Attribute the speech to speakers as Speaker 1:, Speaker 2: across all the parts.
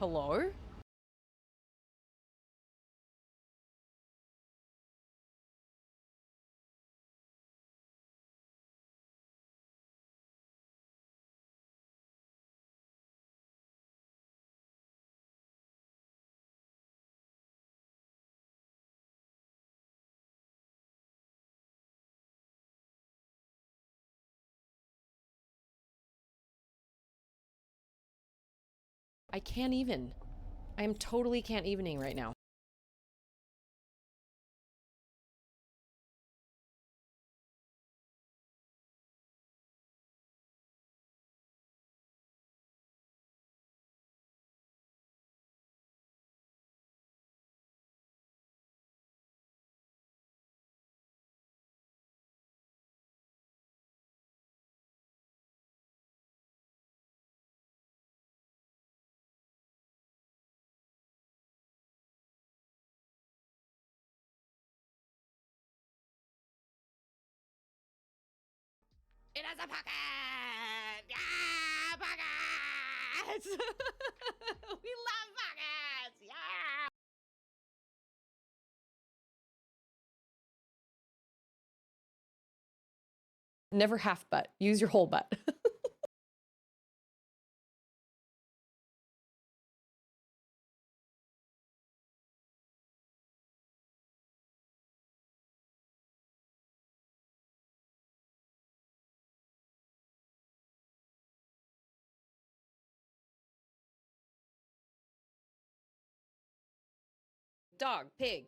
Speaker 1: Hello? I can't even. I am totally can't evening right now. It has a pocket! Yeah, pockets! We love pockets! Yeah! Never half butt. Use your whole butt. Dog, pig,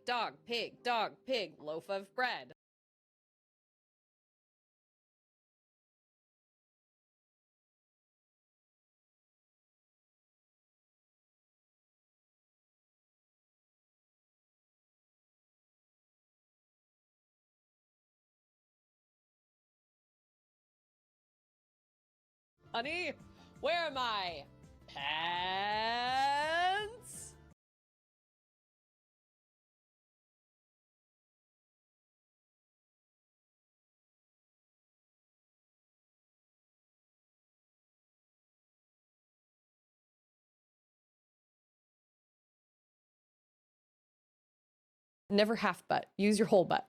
Speaker 1: loaf of bread. Honey, where are my pants? Never half butt. Use your whole butt.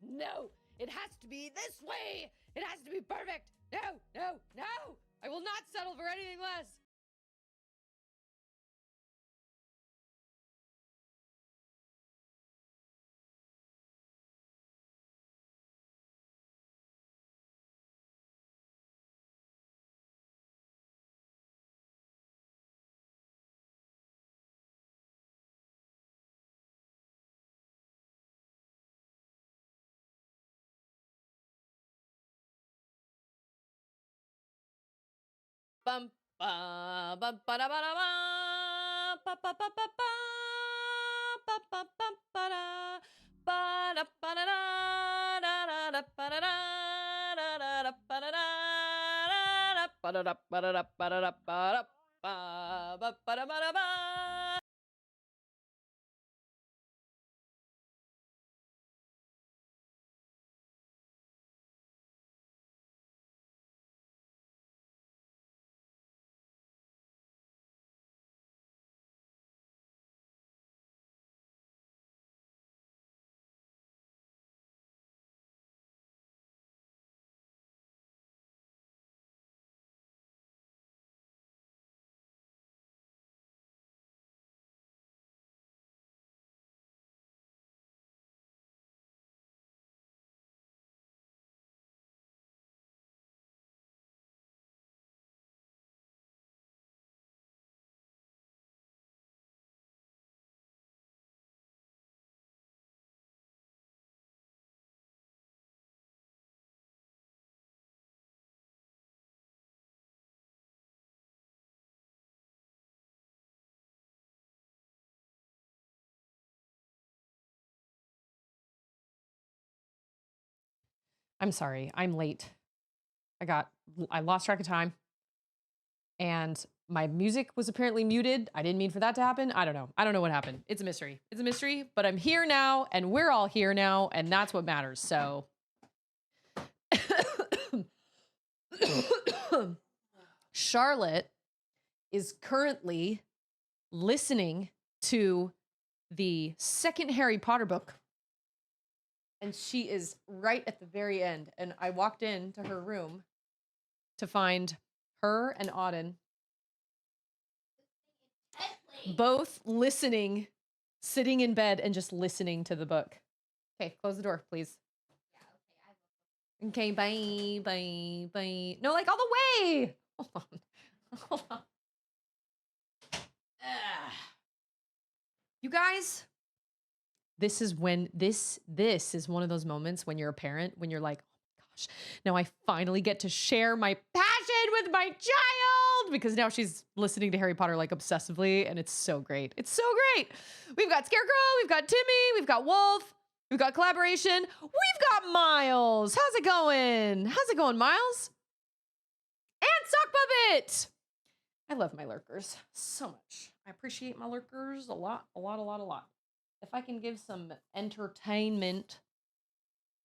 Speaker 1: No, it has to be this way. It has to be perfect. No, no, no. I will not settle for anything less. Bum ba ba ba da ba da ba ba ba ba ba ba ba ba ba ba da ba da ba da da da da ba da da da da ba da da da ba da da ba da da ba da da ba da ba ba da ba da ba. I'm sorry, I'm late. I lost track of time, and my music was apparently muted. I didn't mean for that to happen. I don't know. I don't know what happened. It's a mystery. It's a mystery, but I'm here now, and we're all here now, and that's what matters. So Charlotte is currently listening to the second Harry Potter book, and she is right at the very end. And I walked into her room to find her and Auden both listening, sitting in bed and just listening to the book. Okay, close the door, please. Okay, bye, bye, bye. No, like all the way. Hold on. Hold on. You guys, this is when this is one of those moments when you're a parent, when you're like, oh my gosh, now I finally get to share my passion with my child, because now she's listening to Harry Potter like obsessively, and it's so great. It's so great. We've got Scarecrow, we've got Timmy, we've got Wolf, we've got collaboration, we've got Miles. How's it going? How's it going, Miles? And Sock Puppet. I love my lurkers so much. I appreciate my lurkers a lot, a lot, a lot, a lot. If I can give some entertainment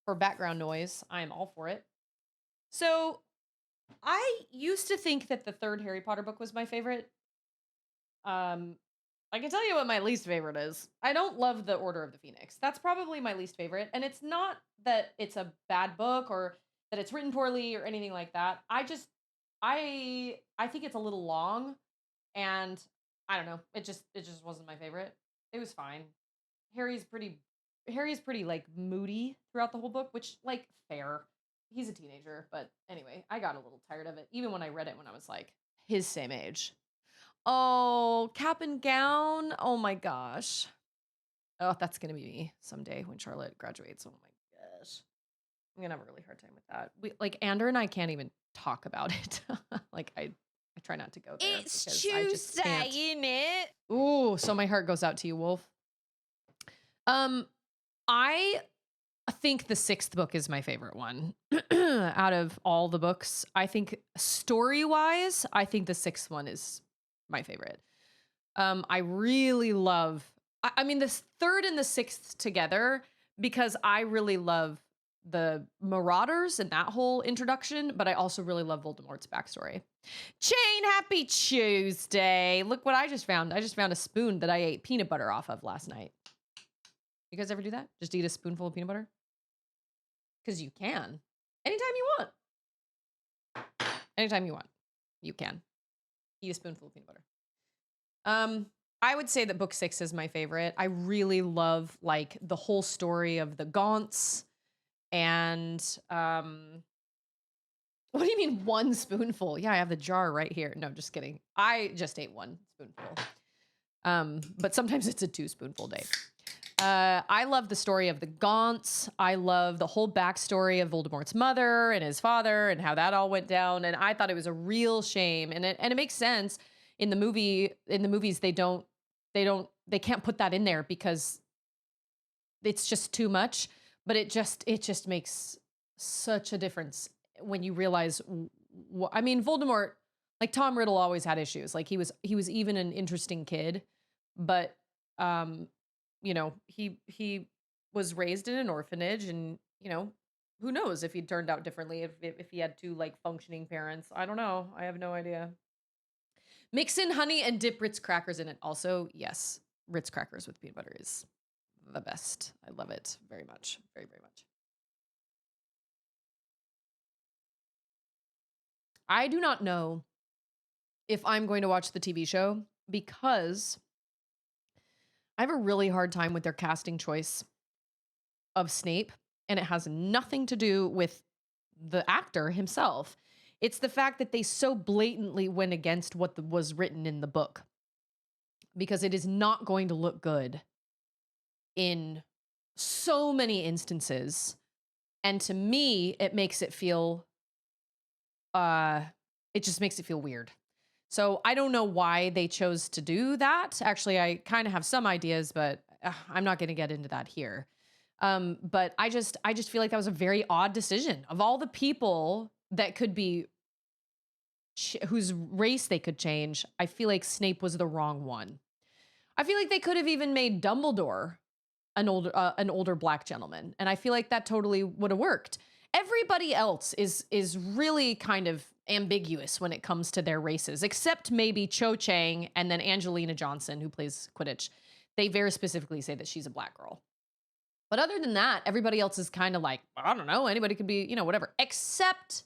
Speaker 1: for background noise, I am all for it. So I used to think that the third Harry Potter book was my favorite. I can tell you what my least favorite is. I don't love the Order of the Phoenix. That's probably my least favorite. And it's not that it's a bad book or that it's written poorly or anything like that. I think it's a little long, and I don't know. It just wasn't my favorite. It was fine. Harry's pretty like moody throughout the whole book, which, like, fair. He's a teenager, but anyway, I got a little tired of it, even when I read it when I was like his same age. Oh, cap and gown. Oh my gosh. Oh, that's gonna be me someday when Charlotte graduates. Oh my gosh. I'm gonna have a really hard time with that. Like, Ander and I can't even talk about it. Like, I try not to go there.
Speaker 2: It's
Speaker 1: because I just
Speaker 2: Tuesday,
Speaker 1: can't.
Speaker 2: innit?
Speaker 1: Ooh, so my heart goes out to you, Wolf. I think the sixth book is my favorite one out of all the books. I think story-wise, I think the sixth one is my favorite. I really love, I mean, the third and the sixth together, because I really love the Marauders and that whole introduction, but I also really love Voldemort's backstory. Chain, happy Tuesday. Look what I just found. I just found a spoon that I ate peanut butter off of last night. You guys ever do that? Just eat a spoonful of peanut butter? Because you can. Anytime you want. Anytime you want. You can. Eat a spoonful of peanut butter. I would say that book 6 is my favorite. I really love, like, the whole story of the Gaunts. And what do you mean one spoonful? Yeah, I have the jar right here. No, just kidding. I just ate one spoonful. But sometimes it's a 2-spoonful day. I love the story of the Gaunts. I love the whole backstory of Voldemort's mother and his father and how that all went down. And I thought it was a real shame. And it makes sense in the movie. In the movies, they can't put that in there because it's just too much. But it just makes such a difference when you realize. I mean, Voldemort, like, Tom Riddle always had issues. Like, he was even an interesting kid, but you know, he was raised in an orphanage, and, you know, who knows if he'd turned out differently if he had 2, like, functioning parents. I don't know. I have no idea. Mix in honey and dip Ritz crackers in it. Also, yes, Ritz crackers with peanut butter is the best. I love it very much. Very, very much. I do not know if I'm going to watch the TV show because I have a really hard time with their casting choice of Snape, and it has nothing to do with the actor himself. It's the fact that they so blatantly went against what was written in the book, because it is not going to look good in so many instances. And to me, it makes it feel, it just makes it feel weird. So I don't know why they chose to do that. Actually, I kind of have some ideas, but I'm not going to get into that here. But I just feel like that was a very odd decision. Of all the people that could be whose race they could change, I feel like Snape was the wrong one. I feel like they could have even made Dumbledore an older black gentleman, and I feel like that totally would have worked. Everybody else is really kind of ambiguous when it comes to their races, except maybe Cho Chang and then Angelina Johnson, who plays Quidditch. They very specifically say that she's a black girl. But other than that, everybody else is kind of like, I don't know, anybody could be, whatever, except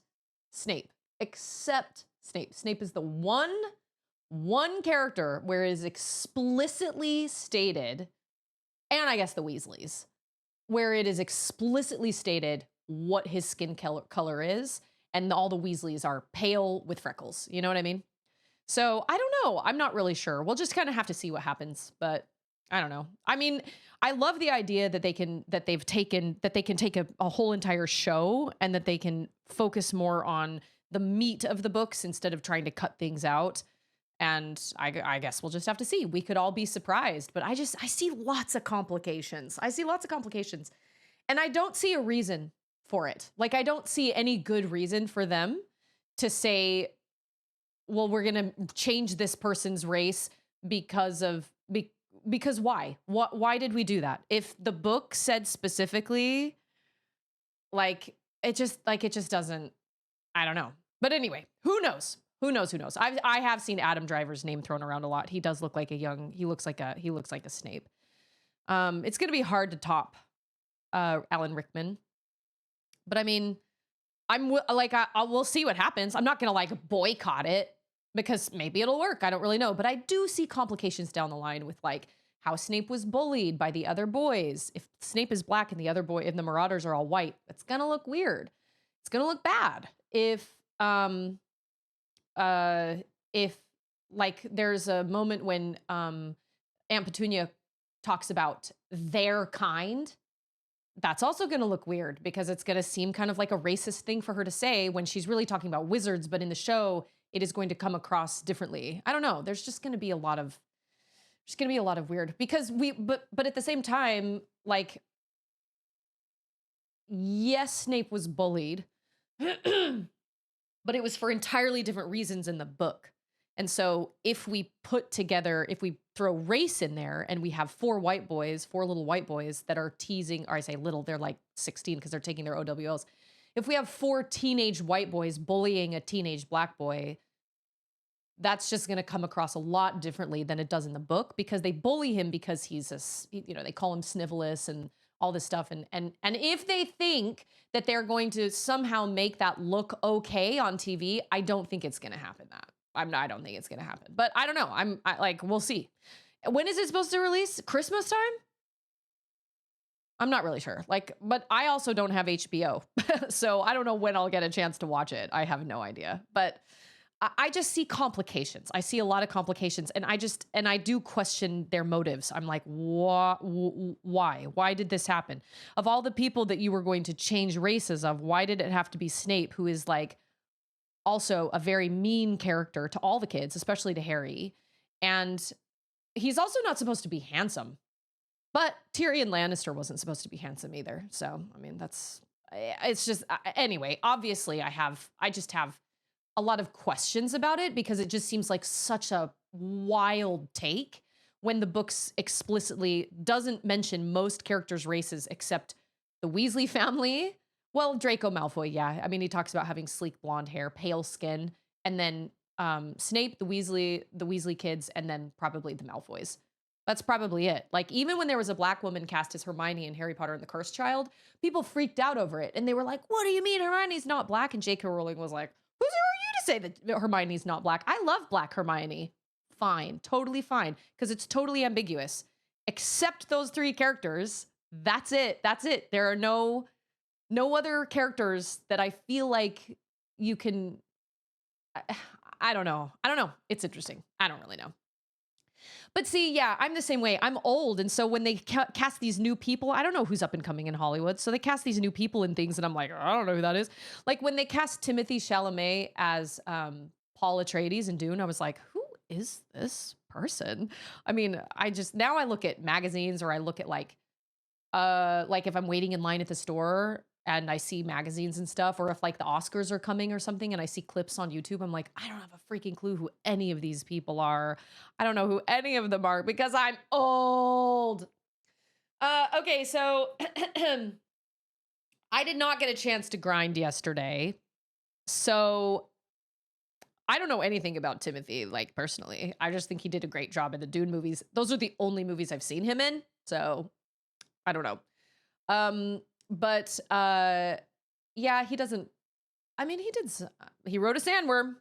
Speaker 1: Snape. Except Snape. Snape is the one character where it is explicitly stated, and I guess the Weasleys, where it is explicitly stated what his skin color is, and all the Weasleys are pale with freckles. You know what I mean? So I don't know. I'm not really sure. We'll just kind of have to see what happens, but I don't know. I mean, I love the idea that they can take a whole entire show and that they can focus more on the meat of the books instead of trying to cut things out. And I guess we'll just have to see. We could all be surprised, but I see lots of complications. And I don't see a reason for it. Like, I don't see any good reason for them to say, well, we're going to change this person's race because why? Why did we do that? If the book said specifically, it just doesn't, I don't know. But anyway, who knows? Who knows? I have seen Adam Driver's name thrown around a lot. He does look like he looks like a Snape. It's going to be hard to top Alan Rickman. But I mean, we'll see what happens. I'm not going to boycott it because maybe it'll work. I don't really know. But I do see complications down the line with how Snape was bullied by the other boys. If Snape is black and the Marauders are all white, it's going to look weird. It's going to look bad. If there's a moment when Aunt Petunia talks about their kind, that's also going to look weird because it's going to seem kind of like a racist thing for her to say when she's really talking about wizards, but in the show it is going to come across differently. I don't know. There's going to be a lot of weird because but at the same time, yes, Snape was bullied, but it was for entirely different reasons in the book. And so if we throw race in there and we have four little white boys that are teasing, or I say little, they're 16 because they're taking their OWLs. If we have four teenage white boys bullying a teenage black boy, that's just going to come across a lot differently than it does in the book because they bully him because they call him Snivelous and all this stuff. And if they think that they're going to somehow make that look okay on TV, I don't think it's going to happen. I don't think it's going to happen, but I don't know. We'll see. When is it supposed to release? Christmas time? I'm not really sure. But I also don't have HBO. So I don't know when I'll get a chance to watch it. I have no idea, but I just see complications. I see a lot of complications and I do question their motives. I'm like, why? Why did this happen? Of all the people that you were going to change races of, why did it have to be Snape, who is also a very mean character to all the kids, especially to Harry. And he's also not supposed to be handsome, but Tyrion Lannister wasn't supposed to be handsome either. So, I mean, it's just, anyway, obviously I just have a lot of questions about it because it just seems like such a wild take when the books explicitly doesn't mention most characters' races except the Weasley family. Well, Draco Malfoy, yeah. I mean, he talks about having sleek blonde hair, pale skin, and then Snape, the Weasley kids, and then probably the Malfoys. That's probably it. Even when there was a black woman cast as Hermione in Harry Potter and the Cursed Child, people freaked out over it. And they were like, what do you mean Hermione's not black? And J.K. Rowling was like, who are you to say that Hermione's not black? I love black Hermione. Fine. Totally fine. Because it's totally ambiguous. Except those three characters. That's it. There are no other characters that I feel like you can, I don't know. It's interesting. I don't really know. But see, yeah, I'm the same way. I'm old. And so when they cast these new people, I don't know who's up and coming in Hollywood. So they cast these new people in things and I'm like, I don't know who that is. When they cast Timothée Chalamet as Paul Atreides in Dune, I was like, who is this person? I mean, now I look at magazines or I look at if I'm waiting in line at the store and I see magazines and stuff, or if like the Oscars are coming or something and I see clips on YouTube, I'm like, I don't have a freaking clue who any of these people are. I don't know who any of them are because I'm old. Okay, so I did not get a chance to grind yesterday. So I don't know anything about Timothy, like personally. I just think he did a great job in the Dune movies. Those are the only movies I've seen him in. So I don't know. But yeah, he doesn't. I mean, he wrote a sandworm.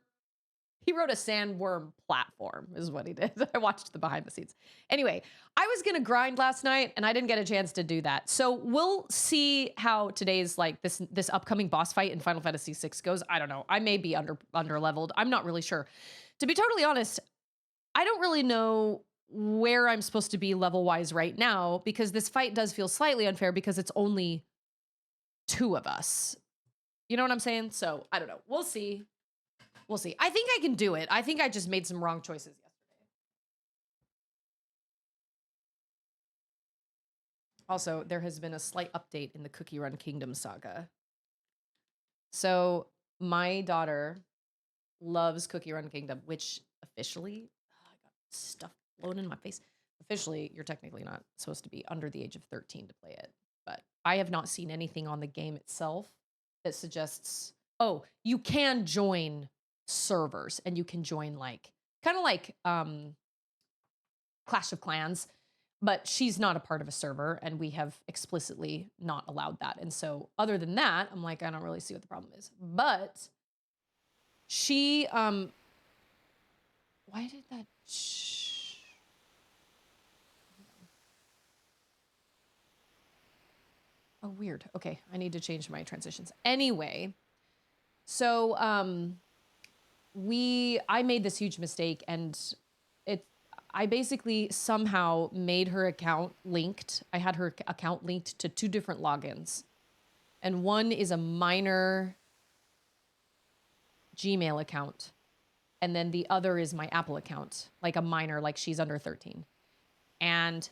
Speaker 1: He wrote a sandworm platform, is what he did. I watched the behind the scenes. Anyway, I was gonna grind last night and I didn't get a chance to do that. So we'll see how today's like this upcoming boss fight in Final Fantasy VI goes. I don't know. I may be under leveled. I'm not really sure. To be totally honest, I don't really know where I'm supposed to be level wise right now because this fight does feel slightly unfair because it's only two of us. You know what I'm saying? So I don't know. We'll see. We'll see. I think I can do it. I think I just made some wrong choices yesterday. Also, there has been a slight update in the Cookie Run Kingdom saga. So my daughter loves Cookie Run Kingdom, which officially, I got stuff blown in my face. Officially, you're technically not supposed to be under the age of 13 to play it. But I have not seen anything on the game itself that suggests, oh, you can join servers and you can join like kind of like Clash of Clans, but she's not a part of a server and we have explicitly not allowed that. And so other than that, I'm like, I don't really see what the problem is. But she why did that oh, weird. Okay, I need to change my transitions. Anyway, so I made this huge mistake and I basically somehow made her account linked. I had her account linked to two different logins. And one is a minor Gmail account. And then the other is my Apple account, like a minor, like she's under 13. And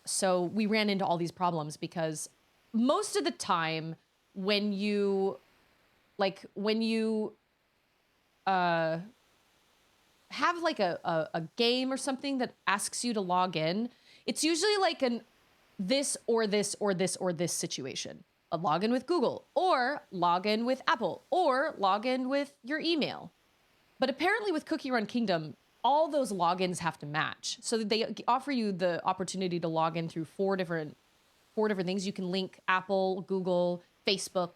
Speaker 1: so we ran into all these problems because most of the time when you have like a game or something that asks you to log in, it's usually like an this or this or this or this situation. A login with Google or login with Apple or login with your email. But apparently with Cookie Run Kingdom, all those logins have to match. So that they offer you the opportunity to log in through four different things. You can link Apple, Google, Facebook,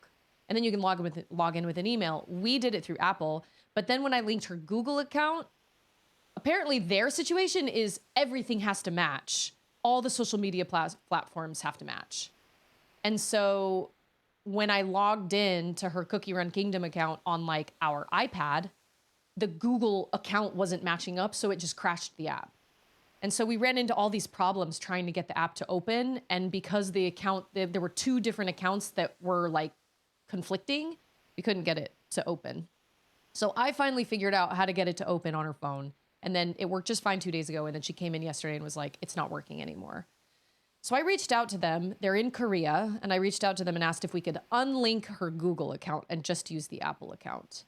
Speaker 1: and then you can log in with an email. We did it through Apple, but then when I linked her Google account, apparently their situation is everything has to match. All the social media platforms have to match. And so when I logged in to her Cookie Run Kingdom account on like our iPad, the Google account wasn't matching up, so it just crashed the app. And so we ran into all these problems trying to get the app to open. And because the account, there were two different accounts that were like conflicting, we couldn't get it to open. So I finally figured out how to get it to open on her phone. And then it worked just fine 2 days ago. And then she came in yesterday and was like, it's not working anymore. So I reached out to them. They're in Korea. And I reached out to them and asked if we could unlink her Google account and just use the Apple account.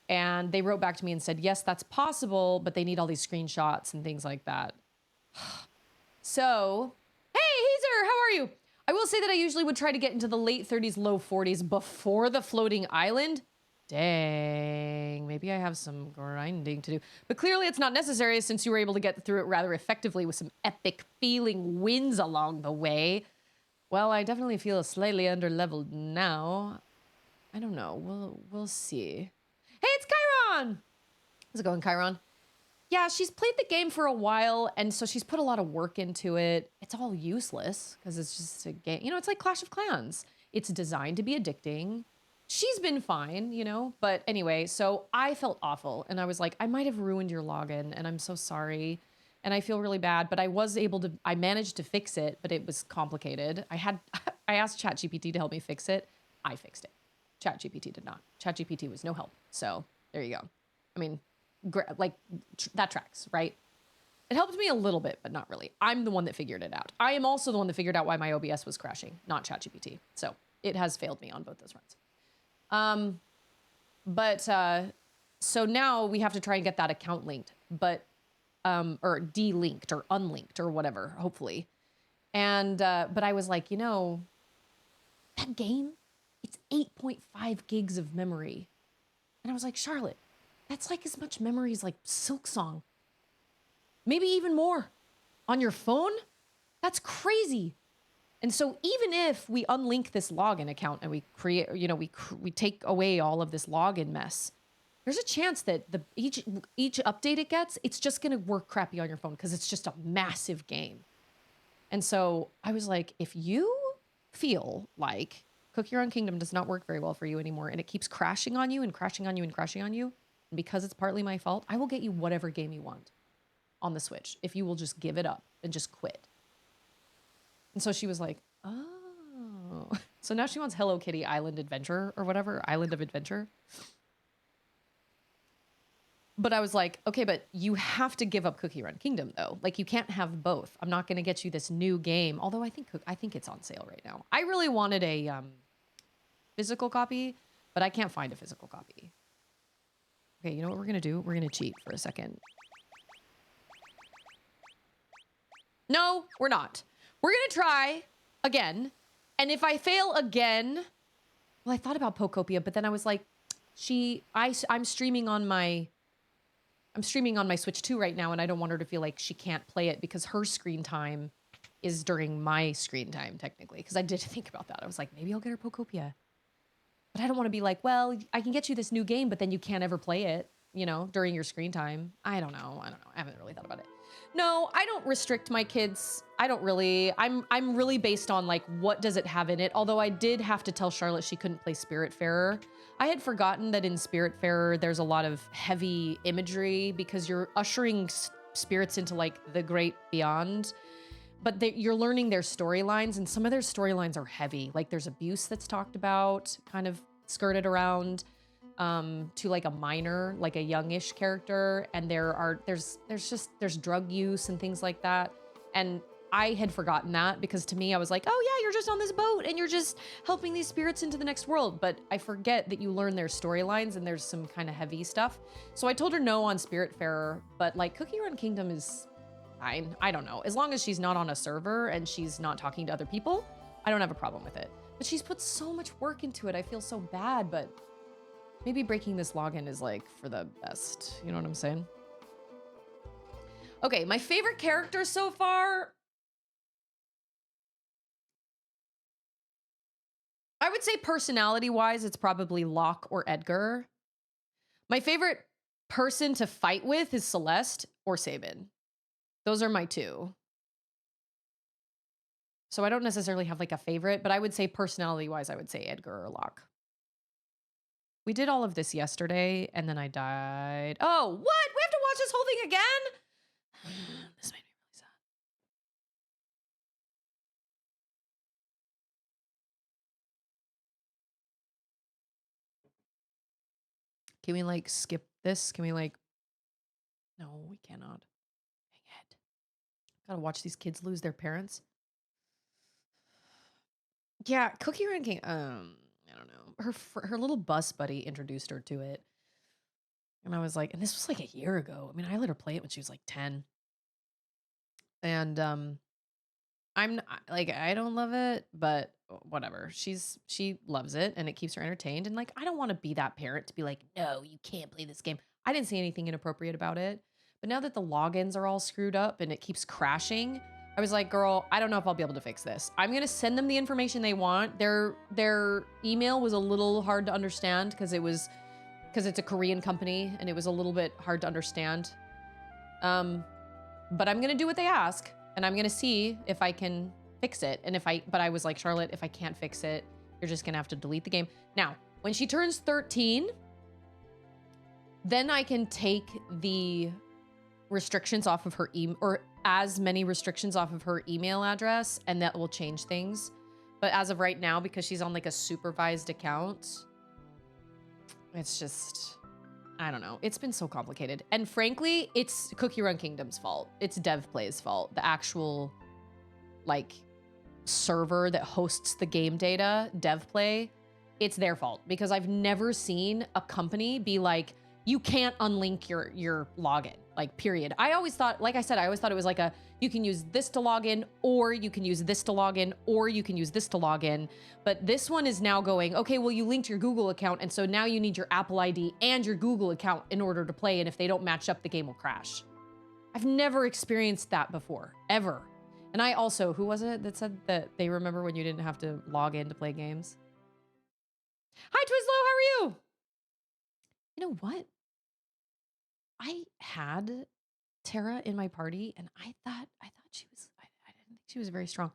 Speaker 1: And they wrote back to me and said, yes, that's possible, but they need all these screenshots and things like that. So, hey, Hazer, how are you? I will say that I usually would try to get into the late 30s, low 40s before the floating island. Dang, maybe I have some grinding to do. But clearly it's not necessary since you were able to get through it rather effectively with some epic feeling wins along the way. Well, I definitely feel slightly under-leveled now. I don't know. We'll see. Hey, it's Chiron! How's it going, Chiron? Yeah, she's played the game for a while, and so she's put a lot of work into it. It's all useless, because it's just a game. You know, it's like Clash of Clans. It's designed to be addicting. She's been fine, you know? But anyway, so I felt awful, and I was like, I might have ruined your login, and I'm so sorry. And I feel really bad, but I managed to fix it, but it was complicated. I asked ChatGPT to help me fix it. I fixed it. ChatGPT did not. ChatGPT was no help. So there you go. I mean, that tracks, right? It helped me a little bit, but not really. I'm the one that figured it out. I am also the one that figured out why my OBS was crashing, not ChatGPT. So it has failed me on both those fronts. So now we have to try and get that account linked, but, or de-linked or unlinked or whatever, hopefully. And, but I was like, you know, that game, it's 8.5 gigs of memory. And I was like, Charlotte, that's like as much memory as like Silk Song. Maybe even more on your phone. That's crazy. And so even if we unlink this login account and we create, you know, we take away all of this login mess, there's a chance that each update it gets, it's just going to work crappy on your phone because it's just a massive game. And so I was like, if you feel like Cookie Run Kingdom does not work very well for you anymore and it keeps crashing on you and crashing on you and crashing on you, and because it's partly my fault, I will get you whatever game you want on the Switch if you will just give it up and just quit. And so she was like, oh. So now she wants Hello Kitty Island Adventure or whatever, Island of Adventure. But I was like, okay, but you have to give up Cookie Run Kingdom though. Like you can't have both. I'm not going to get you this new game. Although I think it's on sale right now. I really wanted a physical copy, but I can't find a physical copy. Okay, you know what we're going to do? We're going to cheat for a second. No, we're not. We're going to try again. And if I fail again, well, I thought about Pokopia, but then I was like, I'm streaming on my Switch 2 right now, and I don't want her to feel like she can't play it because her screen time is during my screen time, technically. Because I did think about that. I was like, maybe I'll get her Pokopia. But I don't want to be like, well, I can get you this new game, but then you can't ever play it, you know, during your screen time. I don't know. I haven't really thought about it. No, I don't restrict my kids. I don't really. I'm really based on like, what does it have in it? Although I did have to tell Charlotte she couldn't play Spiritfarer. I had forgotten that in Spiritfarer, there's a lot of heavy imagery because you're ushering spirits into like the great beyond, but you're learning their storylines, and some of their storylines are heavy. Like there's abuse that's talked about, kind of skirted around to like a minor, like a youngish character, and there's drug use and things like that. And I had forgotten that because to me, I was like, oh yeah, you're just on this boat and you're just helping these spirits into the next world. But I forget that you learn their storylines and there's some kind of heavy stuff. So I told her no on Spiritfarer, but like Cookie Run Kingdom is fine. I don't know. As long as she's not on a server and she's not talking to other people, I don't have a problem with it. But she's put so much work into it. I feel so bad, but maybe breaking this login is like for the best. You know what I'm saying? Okay, my favorite character so far, I would say personality-wise, it's probably Locke or Edgar. My favorite person to fight with is Celeste or Sabin. Those are my two. So I don't necessarily have like a favorite, but I would say personality-wise, I would say Edgar or Locke. We did all of this yesterday, and then I died. Oh, what? We have to watch this whole thing again? This made me really sad. Can we like skip this? Can we like... No, we cannot. Dang it. Gotta watch these kids lose their parents. Yeah, Cookie Run King, I don't know. Her little bus buddy introduced her to it. And I was like, and this was like a year ago. I mean, I let her play it when she was like 10. And I'm like, I don't love it, but whatever. She loves it and it keeps her entertained. And like, I don't want to be that parent to be like, no, you can't play this game. I didn't see anything inappropriate about it. But now that the logins are all screwed up and it keeps crashing, I was like, girl, I don't know if I'll be able to fix this. I'm going to send them the information they want. Their email was a little hard to understand because it's a Korean company and it was a little bit hard to understand. But I'm going to do what they ask and I'm going to see if I can fix it. And but I was like, Charlotte, if I can't fix it, you're just going to have to delete the game. Now, when she turns 13, then I can take the restrictions off of her email, or as many restrictions off of her email address, and that will change things. But as of right now, because she's on like a supervised account, it's just, I don't know. It's been so complicated. And frankly, it's Cookie Run Kingdom's fault. It's DevPlay's fault. The actual, like, server that hosts the game data, DevPlay, it's their fault. Because I've never seen a company be like, you can't unlink your login, like, period. I always thought, like I said, I always thought it was like you can use this to log in, or you can use this to log in, or you can use this to log in. But this one is now going, okay, well, you linked your Google account, and so now you need your Apple ID and your Google account in order to play, and if they don't match up, the game will crash. I've never experienced that before, ever. And I also, who was it that said that they remember when you didn't have to log in to play games? Hi, Twizzlo, how are you? You know what? I had Tara in my party, and I thought she was, I didn't think she was very strong.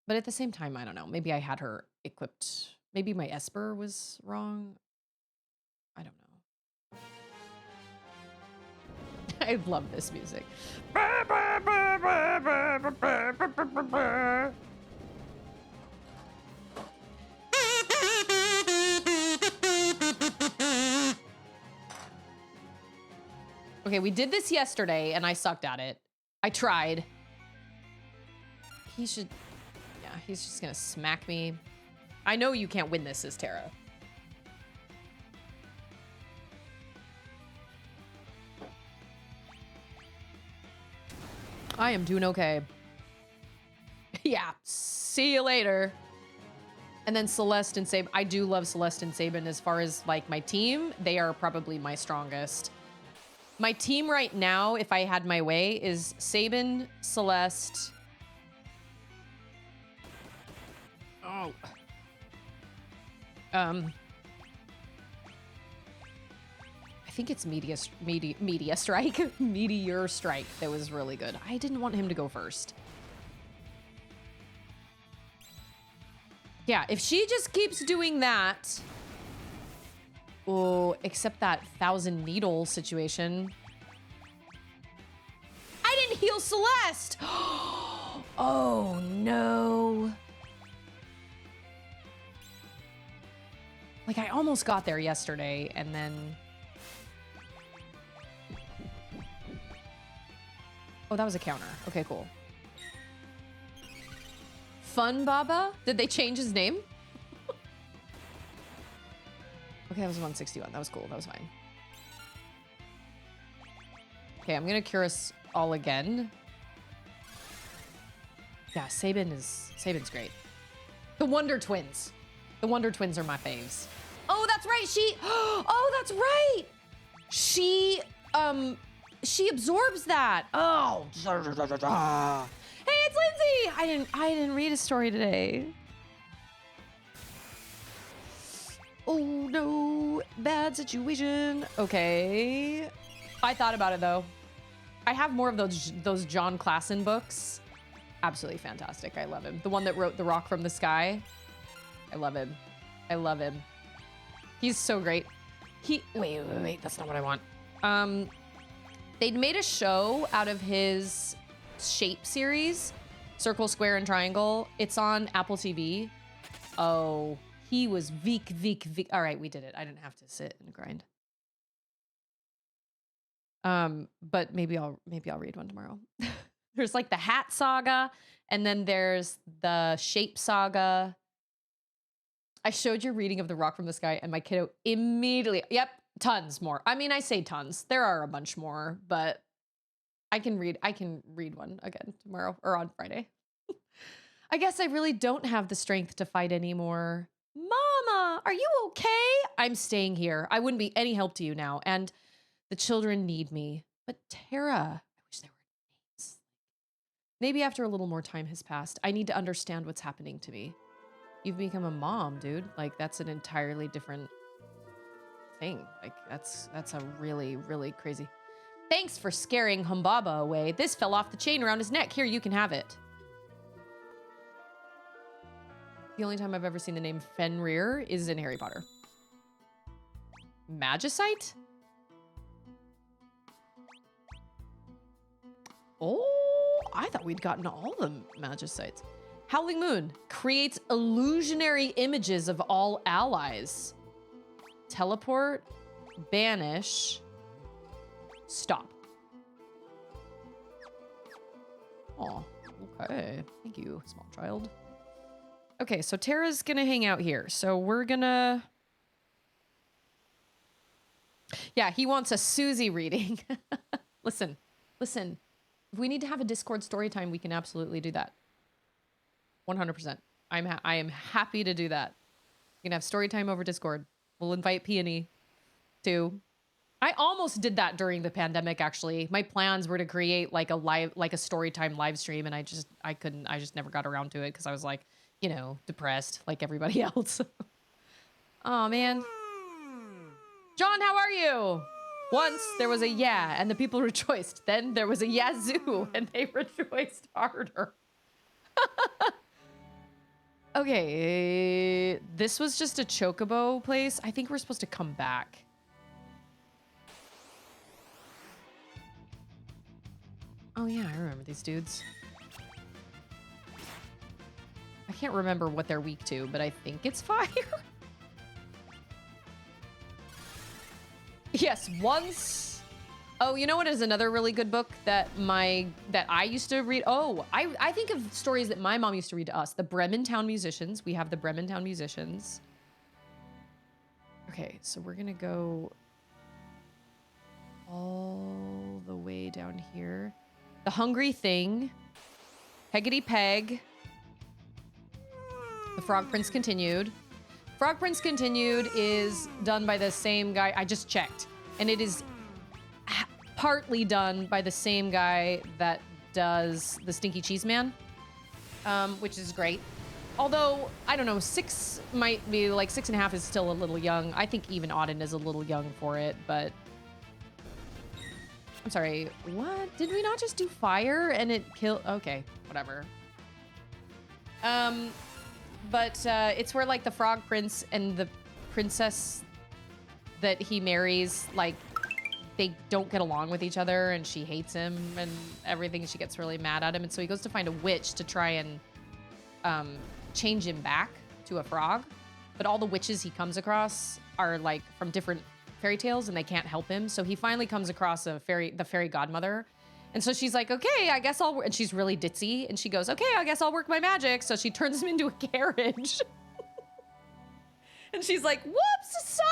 Speaker 1: But at the same time, I don't know. Maybe I had her equipped. Maybe my Esper was wrong. I don't know. I love this music. Okay, we did this yesterday, and I sucked at it. I tried. He should... Yeah, he's just gonna smack me. I know you can't win this as Tara. I am doing okay. Yeah, see you later. And then Celeste and Sabin. I do love Celeste and Sabin as far as, like, my team. They are probably my strongest. My team right now, if I had my way, is Sabin, Celeste. Oh. I think it's Meteor Strike. Meteor Strike. That was really good. I didn't want him to go first. Yeah, if she just keeps doing that. Oh, except that 1,000 needle situation. I didn't heal Celeste. Oh, no. Like, I almost got there yesterday, and then... Oh, that was a counter. Okay, cool. Fun Baba? Did they change his name? Okay, that was 161. That was cool. That was fine. Okay, I'm gonna cure us all again. Yeah, Sabin's great. The Wonder Twins. The Wonder Twins are my faves. Oh, that's right. Oh, that's right. She absorbs that. Oh. Hey, it's Lindsay. I didn't read a story today. Oh no, bad situation. Okay. I thought about it though. I have more of those John Klassen books. Absolutely fantastic. I love him. The one that wrote The Rock from the Sky. I love him. I love him. He's so great. Wait, that's not what I want. They'd made a show out of his Shape series, Circle, Square, and Triangle. It's on Apple TV. Oh, he was Vic. All right, we did it. I didn't have to sit and grind. But maybe I'll read one tomorrow. There's like the Hat Saga, and then there's the Shape Saga. I showed your reading of The Rock from the Sky, and my kiddo immediately, yep, tons more. I mean, I say tons. There are a bunch more, but I can read one again tomorrow or on Friday. I guess I really don't have the strength to fight anymore. Mama, are you okay? I'm staying here. I wouldn't be any help to you now, and the children need me. But Tara, I wish there were names. Maybe after a little more time has passed, I need to understand what's happening to me. You've become a mom, dude. Like, that's an entirely different thing. Like, that's a really, really crazy. Thanks for scaring Humbaba away. This fell off the chain around his neck. Here, you can have it. The only time I've ever seen the name Fenrir is in Harry Potter. Magicite? Oh, I thought we'd gotten all the Magicites. Howling Moon creates illusionary images of all allies. Teleport. banish, stop. Oh, okay. Thank you, small child. Okay, so Tara's gonna hang out here. So we're gonna... Yeah, he wants a Susie reading. Listen. If we need to have a Discord story time, we can absolutely do that. 100%. I am happy to do that. We can have story time over Discord. We'll invite Peony too. I almost did that during the pandemic, actually. My plans were to create like a story time live stream, and I just never got around to it because I was like, you know, depressed like everybody else. Oh man. John, how are you? Once there was a yeah, and the people rejoiced. Then there was a yazoo, and they rejoiced harder. Okay, this was just a chocobo place. I think we're supposed to come back. Oh yeah, I remember these dudes. I can't remember what they're weak to, but I think it's fire. Yes, once. Oh, you know what is another really good book that I used to read? Oh, I think of stories that my mom used to read to us. The Bremen Town Musicians. We have the Bremen Town Musicians. Okay, so we're gonna go all the way down here. The Hungry Thing. Peggity Peg. The Frog Prince Continued. Frog Prince Continued is done by the same guy. I just checked. And it is partly done by the same guy that does The Stinky Cheese Man, which is great. Although, I don't know, 6 might be like 6.5 is still a little young. I think even Auden is a little young for it, but... I'm sorry, what? Did we not just do fire and it killed? Okay, whatever. But it's where like the Frog Prince and the princess that he marries, like they don't get along with each other and she hates him and everything. She gets really mad at him. And so he goes to find a witch to try and change him back to a frog. But all the witches he comes across are like from different fairy tales and they can't help him. So he finally comes across the fairy godmother. And so she's like, okay, I guess I'll, and she's really ditzy. And she goes, okay, I guess I'll work my magic. So she turns him into a carriage. And she's like, whoops, sorry.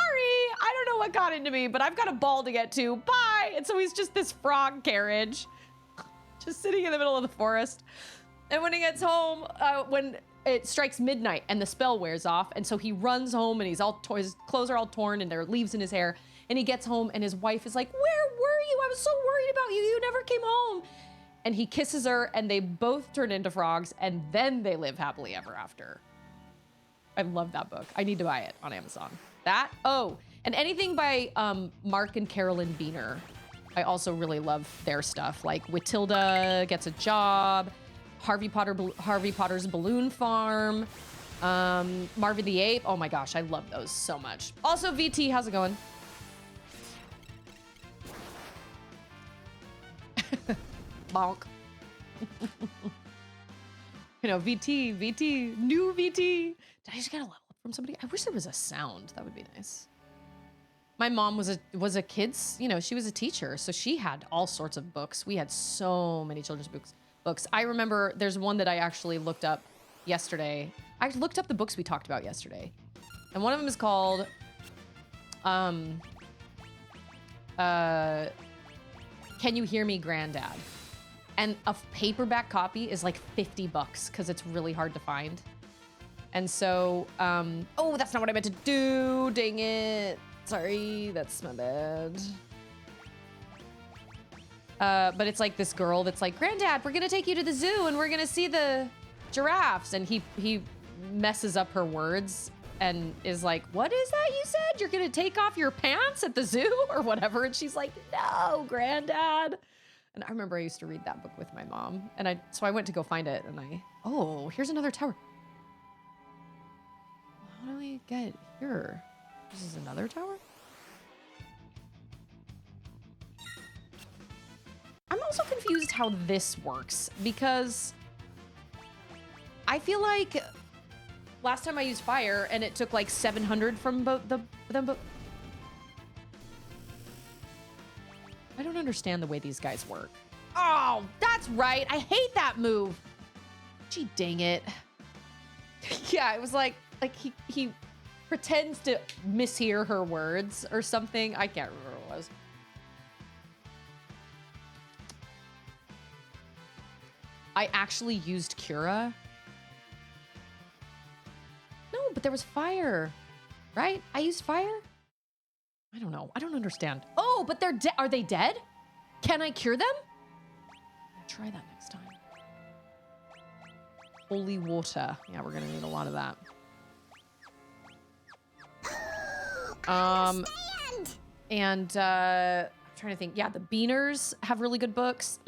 Speaker 1: I don't know what got into me, but I've got a ball to get to. Bye. And so he's just this frog carriage, just sitting in the middle of the forest. And when he gets home, when it strikes midnight and the spell wears off, and so he runs home and his clothes are all torn and there are leaves in his hair. And he gets home and his wife is like, where were you? I was so worried about you. You never came home. And he kisses her and they both turn into frogs and then they live happily ever after. I love that book. I need to buy it on Amazon. That, oh, and anything by Mark and Carolyn Beaner. I also really love their stuff. Like Whitilda Gets a Job, Harvey Potter's Balloon Farm, Marvin the Ape. Oh my gosh, I love those so much. Also, VT, how's it going? Bonk. You know, VT, new VT. Did I just get a level up from somebody? I wish there was a sound. That would be nice. My mom was a kid's, you know, she was a teacher, so she had all sorts of books. We had so many children's books. I remember there's one that I actually looked up yesterday. I looked up the books we talked about yesterday. And one of them is called Can You Hear Me, Granddad? And a paperback copy is like $50 because it's really hard to find. And so, oh, that's not what I meant to do. Dang it. Sorry, that's my bad. But it's like this girl that's like, Granddad, we're gonna take you to the zoo and we're gonna see the giraffes. And he messes up her words and is like, what is that you said? You're gonna take off your pants at the zoo or whatever? And she's like, no, Granddad. And I remember I used to read that book with my mom. And so I went to go find it and oh, here's another tower. How do we get here? This is another tower? I'm also confused how this works because I feel like last time I used fire and it took like 700 from both them. I don't understand the way these guys work. Oh, that's right. I hate that move. Gee, dang it. Yeah, it was like he pretends to mishear her words or something. I can't remember what it was. I actually used Cura. No, but there was fire, right? I used fire? I don't know. I don't understand. Oh, but they're dead. Are they dead? Can I cure them? I'll try that next time. Holy water. Yeah, we're gonna need a lot of that. And I'm trying to think. Yeah, the Beaners have really good books.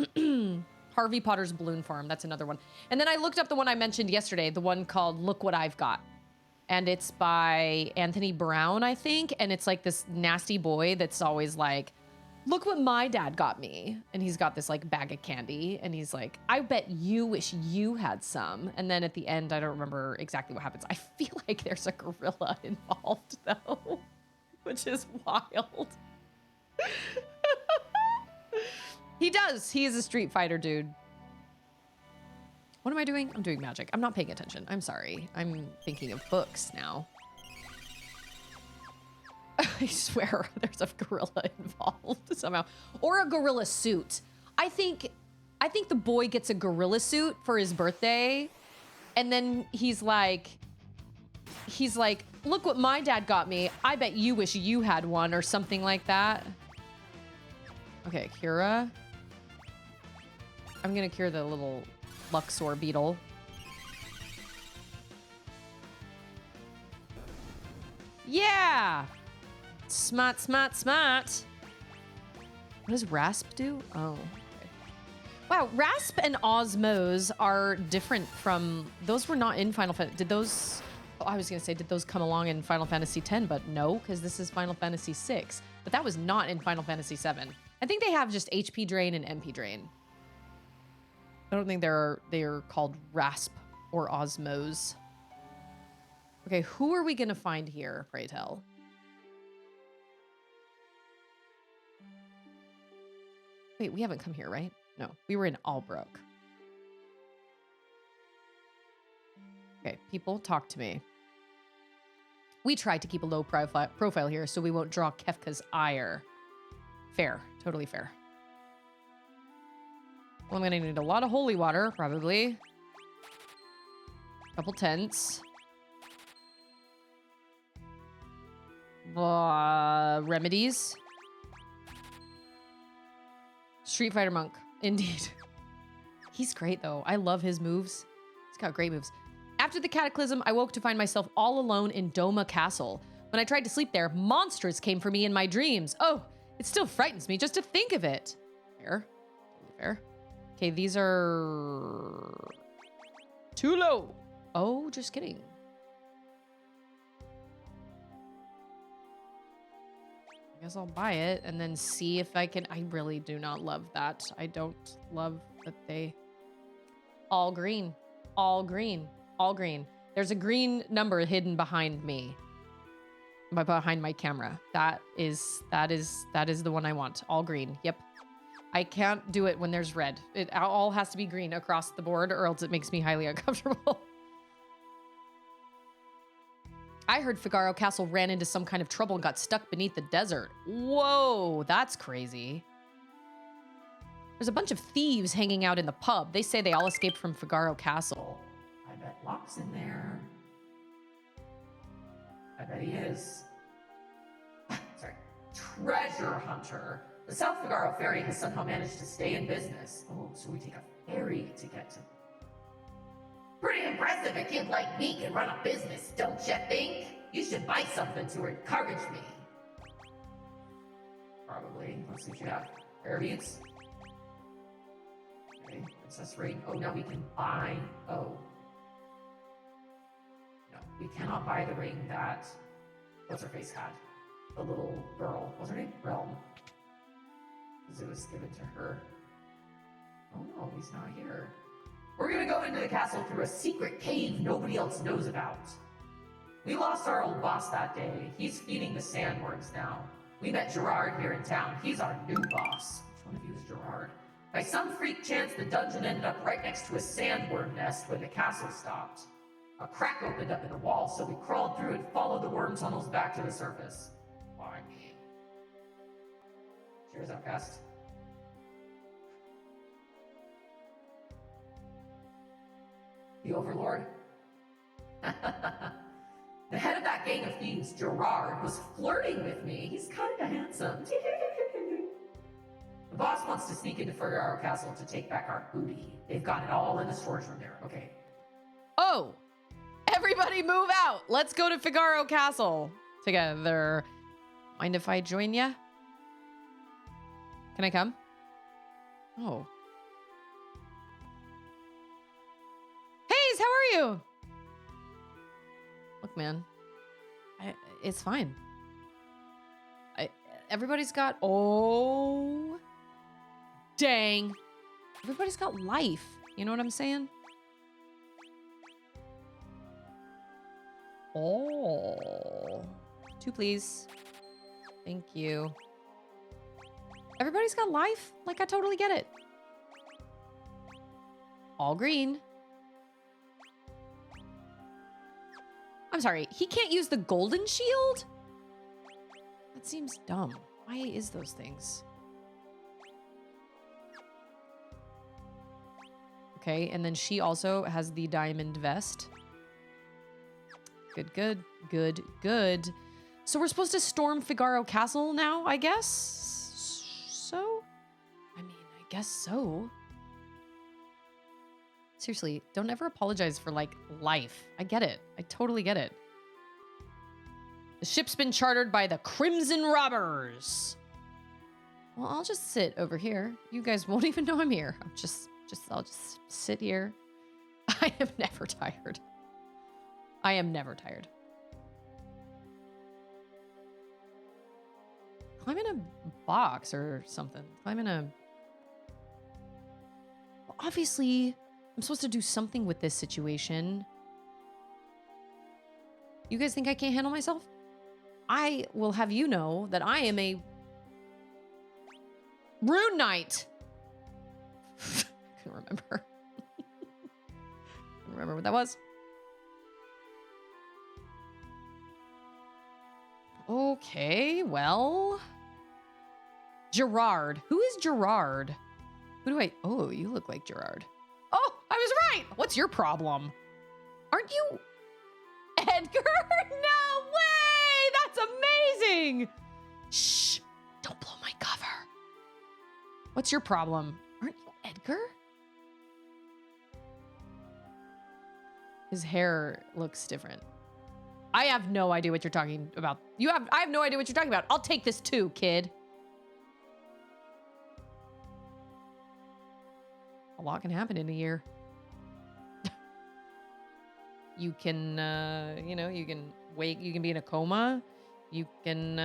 Speaker 1: Harvey Potter's Balloon Farm. That's another one. And then I looked up the one I mentioned yesterday, the one called Look What I've Got. And it's by Anthony Brown, I think. And it's like this nasty boy that's always like, look what my dad got me. And he's got this like bag of candy. And he's like, I bet you wish you had some. And then at the end, I don't remember exactly what happens. I feel like there's a gorilla involved though, which is wild. He does. He is a Street Fighter dude. What am I doing? I'm doing magic. I'm not paying attention. I'm sorry. I'm thinking of books now. I swear there's a gorilla involved somehow. Or a gorilla suit. I think the boy gets a gorilla suit for his birthday. And then he's like, look what my dad got me. I bet you wish you had one or something like that. Okay, Cura. I'm gonna cure the little Luxor beetle. Yeah! Smart, smart, smart. What does Rasp do? Oh, okay. Wow, Rasp and Osmose are different from... Those were not in Final Fantasy... Did those... Oh, I was gonna say, did those come along in Final Fantasy X? But no, because this is Final Fantasy VI. But that was not in Final Fantasy VII. I think they have just HP Drain and MP Drain. I don't think they're called Rasp or Osmose. Okay, who are we gonna find here, pray tell? Wait, we haven't come here, right? No, we were in Albrook. Okay, people, talk to me. We tried to keep a low profile here so we won't draw Kefka's ire. Fair, totally fair. Well, I'm gonna need a lot of holy water, probably. Couple tents. Remedies. Street Fighter Monk, indeed. He's great though. I love his moves. He's got great moves. After the cataclysm, I woke to find myself all alone in Doma Castle. When I tried to sleep there, monsters came for me in my dreams. Oh, it still frightens me just to think of it. Fair, totally fair. Okay, these are too low. Oh, just kidding. I guess I'll buy it and then see if I can. I really do not love that. I don't love that they all green, all green, all green. There's a green number hidden behind me, behind my camera. That is the one I want. All green. Yep. I can't do it when there's red. It all has to be green across the board or else it makes me highly uncomfortable. I heard Figaro Castle ran into some kind of trouble and got stuck beneath the desert. Whoa, that's crazy. There's a bunch of thieves hanging out in the pub. They say they all escaped from Figaro Castle. I bet Locke's in there. I bet he is. Sorry. Treasure hunter. The South Figaro ferry has somehow managed to stay in business. Oh, so we take a ferry to get to... Pretty impressive a kid like me can run a business, don't you think? You should buy something to encourage me. Probably. Let's see what you have. Variants. Okay, princess ring. Oh, now we can buy... Oh. No, we cannot buy the ring that... What's her face had? The little girl. What's her name? Realm. Because it was given to her. Oh no, he's not here. We're gonna go into the castle through a secret cave nobody else knows about. We lost our old boss that day. He's feeding the sandworms now.
Speaker 2: We met Gerard here in town. He's our new boss. Which one of you is Gerard? By some freak chance, the dungeon ended up right next to a sandworm nest when the castle stopped. A crack opened up in the wall, so we crawled through and followed the worm tunnels back to the surface. Why me? Cheers, Outcast. The Overlord? The head of that gang of thieves, Gerard, was flirting with me. He's kinda handsome. The boss wants to sneak into Figaro Castle to take back our booty. They've got it all in the storage room there. Okay.
Speaker 1: Oh! Everybody move out! Let's go to Figaro Castle together. Mind if I join ya? Can I come? Oh. Hayes, how are you? Look, man. It's fine. Everybody's got... Oh. Dang. Everybody's got life. You know what I'm saying? Oh. 2, please. Thank you. Everybody's got life? Like, I totally get it. All green. I'm sorry, he can't use the golden shield? That seems dumb. Why is those things? Okay, and then she also has the diamond vest. Good, good, good, good. So we're supposed to storm Figaro Castle now, I guess? So? I mean, I guess so. Seriously, don't ever apologize for, like, life. I get it. I totally get it. The ship's been chartered by the Crimson Robbers. Well, I'll just sit over here. You guys won't even know I'm here. I'll just sit here. I am never tired. I am never tired. Climb in a box or something. Climb in a... Well, obviously... I'm supposed to do something with this situation. You guys think I can't handle myself? I will have you know that I am a Rune Knight. I couldn't remember. Couldn't remember what that was. Okay, well. Gerard. Who is Gerard? Who do I... Oh, you look like Gerard. Oh, I was right. What's your problem? Aren't you Edgar? No way. That's amazing. Shh. Don't blow my cover. What's your problem? Aren't you Edgar? His hair looks different. I have no idea what you're talking about. I have no idea what you're talking about. I'll take this too, kid. A lot can happen in a year. You can, you can wake, you can be in a coma. You can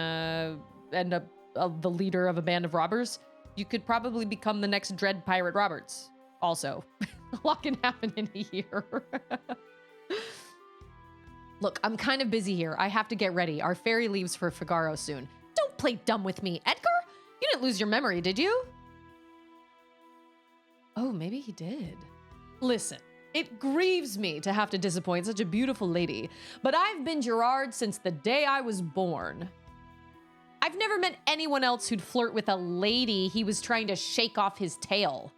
Speaker 1: end up the leader of a band of robbers. You could probably become the next Dread Pirate Roberts. Also, a lot can happen in a year. Look, I'm kind of busy here. I have to get ready. Our ferry leaves for Figaro soon. Don't play dumb with me, Edgar. You didn't lose your memory, did you? Oh, maybe he did. Listen, it grieves me to have to disappoint such a beautiful lady, but I've been Gerard since the day I was born. I've never met anyone else who'd flirt with a lady he was trying to shake off his tail.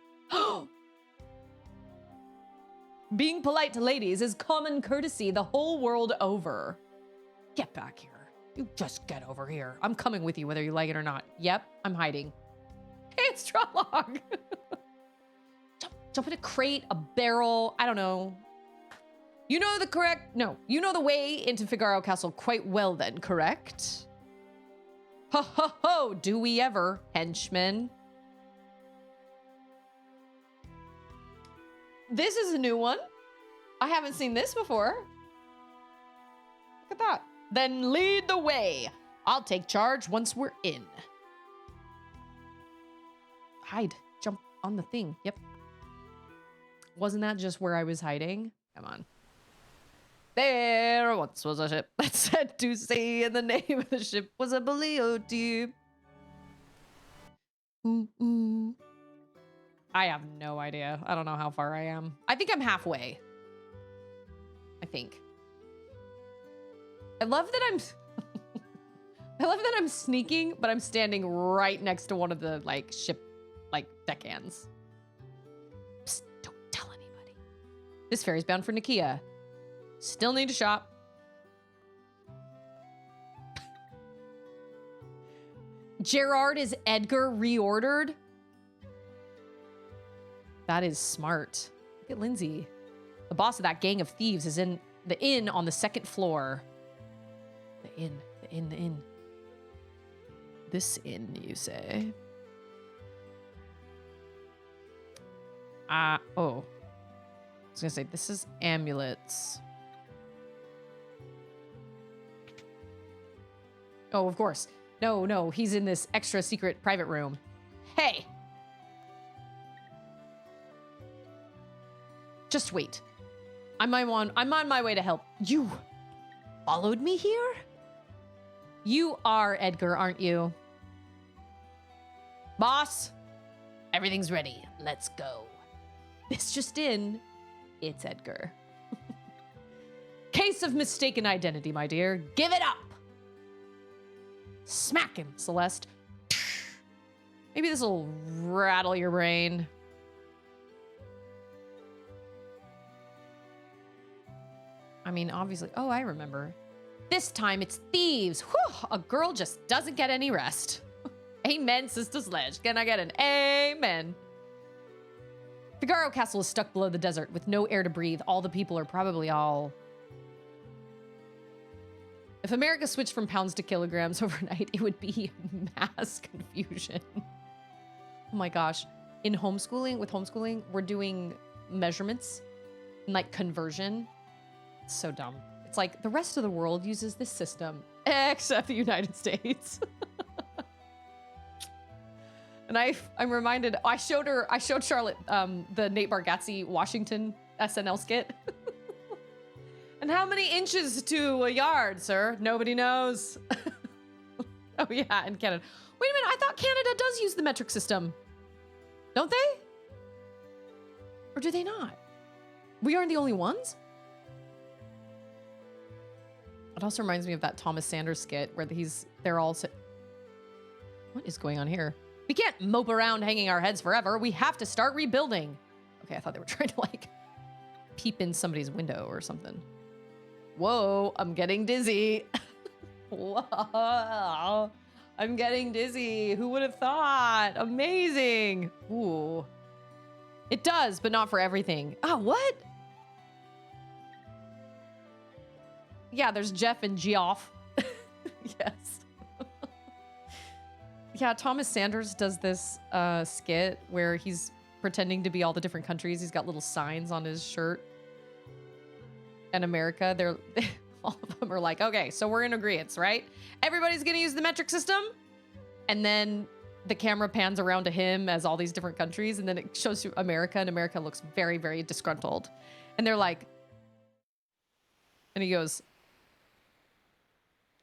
Speaker 1: Being polite to ladies is common courtesy the whole world over. Get back here. You just get over here. I'm coming with you whether you like it or not. Yep, I'm hiding. Hey, it's Trolloc. Jump in a crate, a barrel, I don't know. You know the way into Figaro Castle quite well then, correct? Ho ho ho, do we ever, henchman? This is a new one. I haven't seen this before. Look at that. Then lead the way. I'll take charge once we're in. Hide, jump on the thing, yep. Wasn't that just where I was hiding? Come on. There once was a ship that said to sea, and the name of the ship was a Boleotype. Ooh. I have no idea. I don't know how far I am. I think I'm halfway. I think. I love that I'm I love that I'm sneaking, but I'm standing right next to one of the like ship like deckhands. Psst, don't tell anybody. This ferry's bound for Nikia. Still need to shop. Gerard is Edgar reordered. That is smart. Look at Lindsay. The boss of that gang of thieves is in the inn on the second floor. The inn. This inn, you say? Oh. I was gonna say, this is amulets. Oh, of course. No, he's in this extra secret private room. Hey! Just wait. I'm on my way to help. You followed me here? You are Edgar, aren't you? Boss, everything's ready. Let's go. This just in. It's Edgar. Case of mistaken identity, my dear. Give it up. Smack him, Celeste. Maybe this will rattle your brain. I mean, obviously. Oh, I remember. This time it's thieves. Whew, a girl just doesn't get any rest. Amen, Sister Sledge. Can I get an amen? Figaro Castle is stuck below the desert with no air to breathe. All the people are probably all... If America switched from pounds to kilograms overnight, it would be mass confusion. Oh my gosh. With homeschooling, we're doing measurements and like conversion. It's so dumb. It's like the rest of the world uses this system, except the United States. And I'm reminded, I showed Charlotte the Nate Bargatze Washington SNL skit. And how many inches to a yard, sir? Nobody knows. Oh yeah, in Canada. Wait a minute, I thought Canada does use the metric system. Don't they? Or do they not? We aren't the only ones? It also reminds me of that Thomas Sanders skit where they're all... What is going on here? We can't mope around hanging our heads forever. We have to start rebuilding. Okay, I thought they were trying to like peep in somebody's window or something. Whoa, I'm getting dizzy. Whoa, I'm getting dizzy. Who would have thought? Amazing. Ooh. It does, but not for everything. Ah, what? Yeah, there's Jeff and Geoff. Yes. Yeah, Thomas Sanders does this skit where he's pretending to be all the different countries. He's got little signs on his shirt. And America, all of them are like, okay, so we're in agreement, right? Everybody's gonna use the metric system. And then the camera pans around to him as all these different countries. And then it shows you America, and America looks very, very disgruntled. And they're like, and he goes,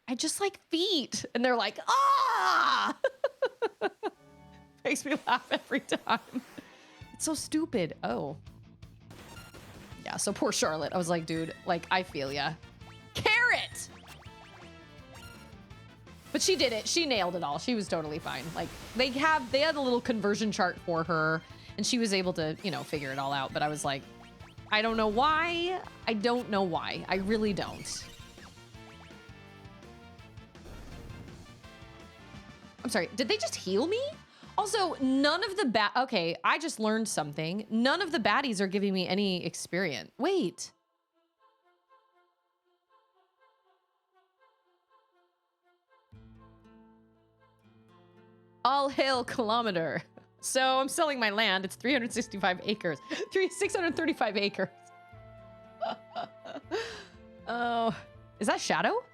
Speaker 1: I just like feet. And they're like, ah! Makes me laugh every time. It's so stupid. Oh. Yeah, so poor Charlotte. I was like, dude, like, I feel ya. Carrot! But she did it. She nailed it all. She was totally fine. Like, they had a little conversion chart for her, and she was able to, you know, figure it all out. But I was like, I don't know why. I don't know why. I really don't. I'm sorry, did they just heal me? Also, none of the okay, I just learned something. None of the baddies are giving me any experience. Wait. All hail kilometer. So I'm selling my land. It's 365 acres. 635 acres. Oh, is that Shadow?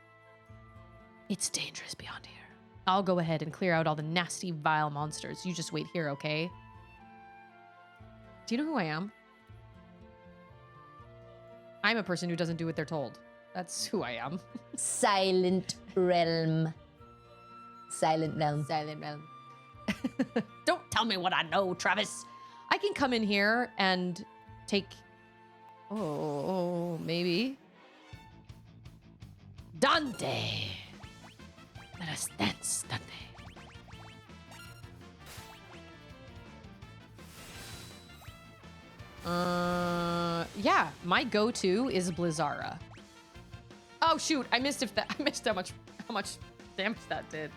Speaker 1: It's dangerous beyond here. I'll go ahead and clear out all the nasty, vile monsters. You just wait here, okay? Do you know who I am? I'm a person who doesn't do what they're told. That's who I am.
Speaker 3: Silent realm. Silent realm.
Speaker 1: Silent realm. Don't tell me what I know, Travis. I can come in here and take... Oh, maybe. Dante. Let us dance, Dante. Yeah, my go-to is Blizzara. Oh shoot, I missed how much damage that did.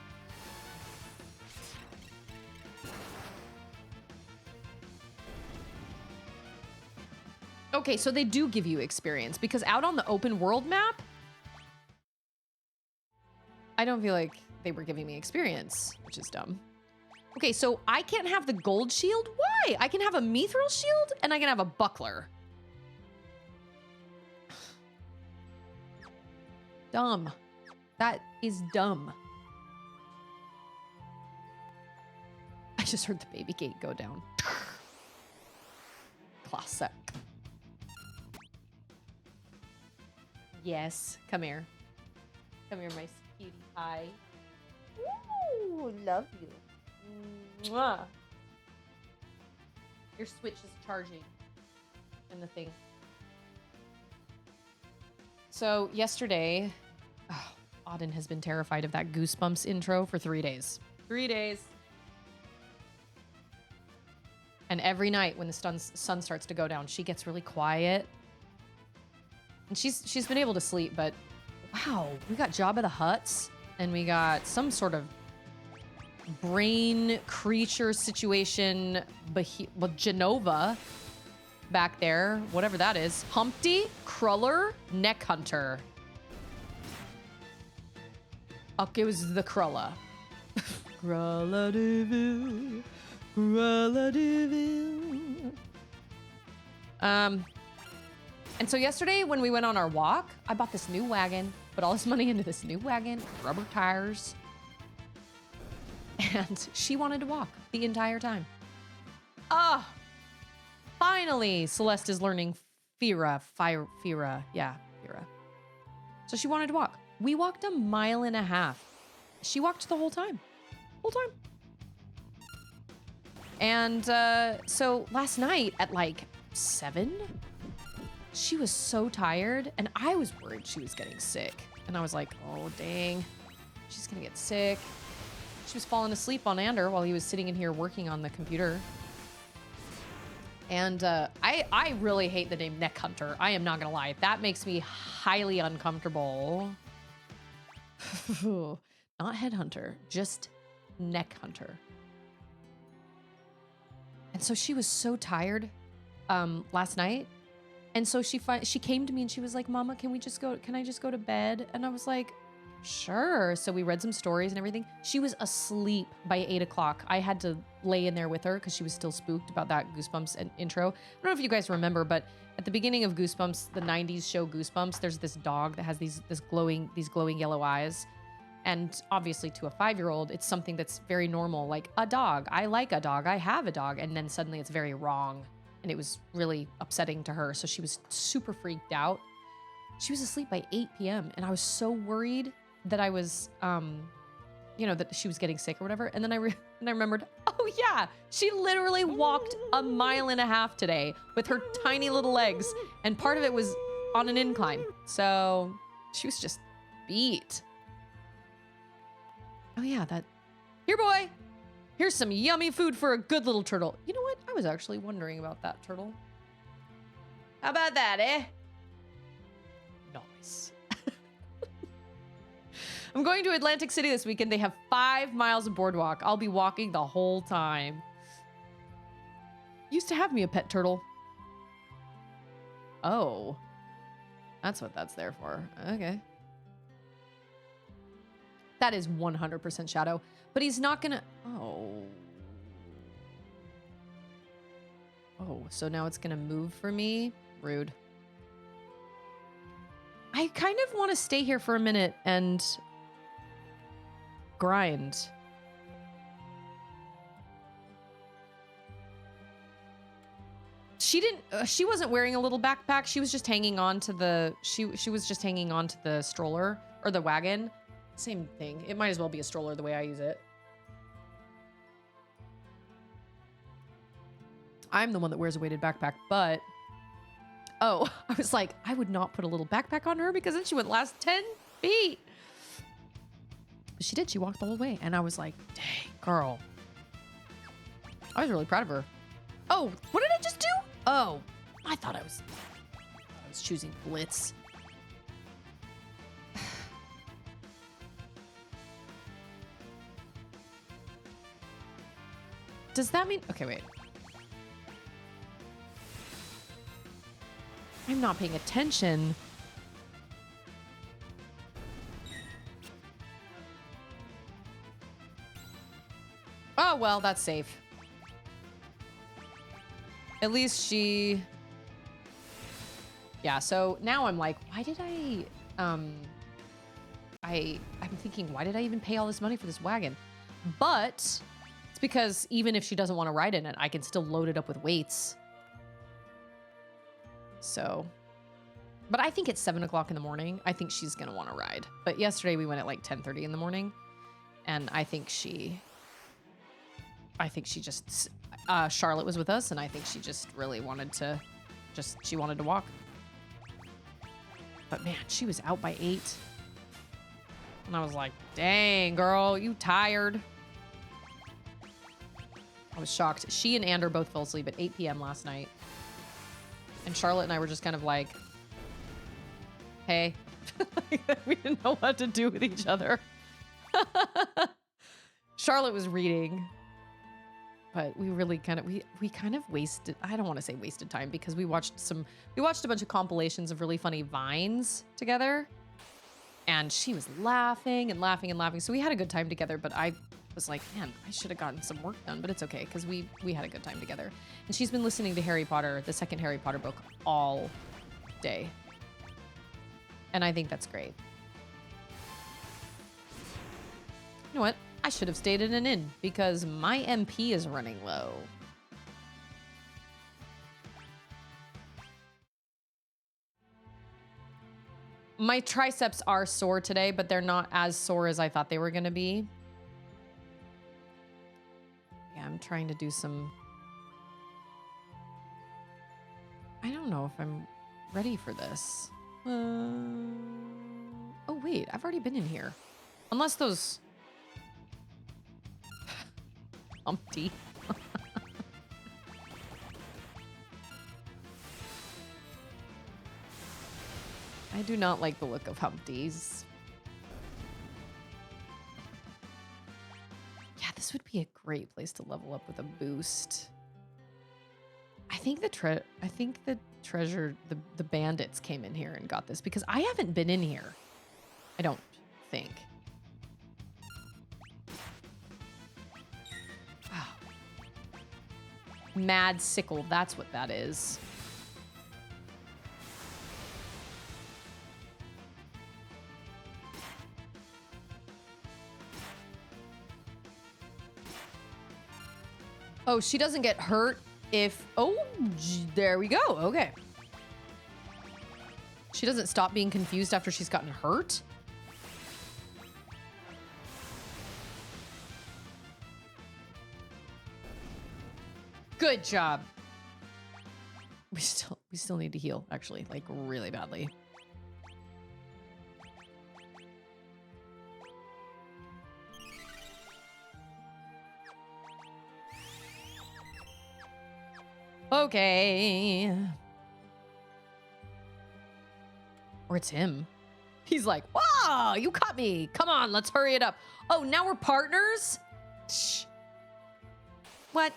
Speaker 1: Okay, so they do give you experience because out on the open world map, I don't feel like they were giving me experience, which is dumb. Okay, so I can't have the gold shield. Why? I can have a mithril shield and I can have a buckler. Dumb. That is dumb. I just heard the baby gate go down. Classic. Yes, come here. Come here, my cutie pie. Ooh, love you. Mwah. Your Switch is charging in the thing. So yesterday, Auden has been terrified of that Goosebumps intro for 3 days. 3 days. And every night when the sun starts to go down, she gets really quiet. And she's been able to sleep, but wow, we got Jabba the Hutts and we got some sort of brain creature situation, Genova back there, whatever that is. Humpty, Cruller, Neck Hunter. Okay, it was the Crulla. Crulla Deville, Crulla Deville. And so yesterday when we went on our walk, I bought this new wagon, put all this money into this new wagon, rubber tires. And she wanted to walk the entire time. Ah, finally, Celeste is learning Fira. Yeah, Fira. So she wanted to walk. We walked 1.5 miles. She walked the whole time. And so last night at like 7, she was so tired and I was worried she was getting sick. And I was like, oh, dang, she's gonna get sick. She was falling asleep on Ander while he was sitting in here working on the computer. And I really hate the name Neck Hunter. I am not gonna lie. That makes me highly uncomfortable. Not Headhunter, just Neck Hunter. And so she was so tired last night. And so she came to me and she was like, Mama, can I just go to bed? And I was like, sure. So we read some stories and everything. She was asleep by 8 o'clock. I had to lay in there with her because she was still spooked about that Goosebumps intro. I don't know if you guys remember, but at the beginning of Goosebumps, the 90s show Goosebumps, there's this dog that has these glowing yellow eyes. And obviously to a 5-year-old, it's something that's very normal, like a dog. I like a dog. I have a dog. And then suddenly it's very wrong. And it was really upsetting to her. So she was super freaked out. She was asleep by 8 p.m. And I was so worried that I was, that she was getting sick or whatever. And then I remembered, oh yeah, she literally walked 1.5 miles today with her tiny little legs. And part of it was on an incline. So she was just beat. Oh yeah, here boy, here's some yummy food for a good little turtle. You know what? I was actually wondering about that turtle. How about that, eh? Nice. I'm going to Atlantic City this weekend. They have 5 miles of boardwalk. I'll be walking the whole time. Used to have me a pet turtle. Oh. That's what that's there for. Okay. That is 100% Shadow. But he's not gonna... Oh. Oh, so now it's gonna move for me? Rude. I kind of want to stay here for a minute and... grind. She didn't. She wasn't wearing a little backpack. She was just hanging on to the. She was just hanging on to the stroller or the wagon. Same thing. It might as well be a stroller the way I use it. I'm the one that wears a weighted backpack, but oh, I was like, I would not put a little backpack on her because then she wouldn't last 10 feet. But she did. She walked the whole way, and I was like, dang, girl. I was really proud of her. Oh, what did I just do? Oh, I thought I was choosing Blitz. Does that mean... Okay, wait. I'm not paying attention. Oh, well, that's safe. At least she... Yeah, so now I'm like, why did I'm thinking, why did I even pay all this money for this wagon? But it's because even if she doesn't want to ride in it, I can still load it up with weights. So, but I think it's 7 o'clock in the morning. I think she's going to want to ride. But yesterday we went at like 10:30 in the morning. And I think she just, Charlotte was with us. And I think she just really wanted to, she wanted to walk. But man, she was out by 8. And I was like, dang, girl, you tired. I was shocked. She and Ander both fell asleep at 8 p.m. last night. And Charlotte and I were just kind of like, hey. We didn't know what to do with each other. Charlotte was reading. But we really kind of, we kind of wasted, I don't want to say wasted time because we watched a bunch of compilations of really funny Vines together. And she was laughing and laughing and laughing. So we had a good time together, but I was like, man, I should have gotten some work done, but it's okay because we had a good time together. And she's been listening to Harry Potter, the second Harry Potter book, all day. And I think that's great. You know what? I should have stayed in an inn because my MP is running low. My triceps are sore today, but they're not as sore as I thought they were going to be. Yeah, I'm trying to do some... I don't know if I'm ready for this. Oh, wait. I've already been in here. Unless those... Humpty. I do not like the look of Humpties. Yeah, this would be a great place to level up with a boost. I think the treasure, the bandits came in here and got this because I haven't been in here. I don't think. Wow. Mad Sickle, that's what that is. Oh, she doesn't get hurt if... Oh, there we go. Okay. She doesn't stop being confused after she's gotten hurt? Good job. We still need to heal, actually, like really badly. Okay. Or it's him. He's like, wow, you caught me. Come on, let's hurry it up. Oh, now we're partners? Shh. What?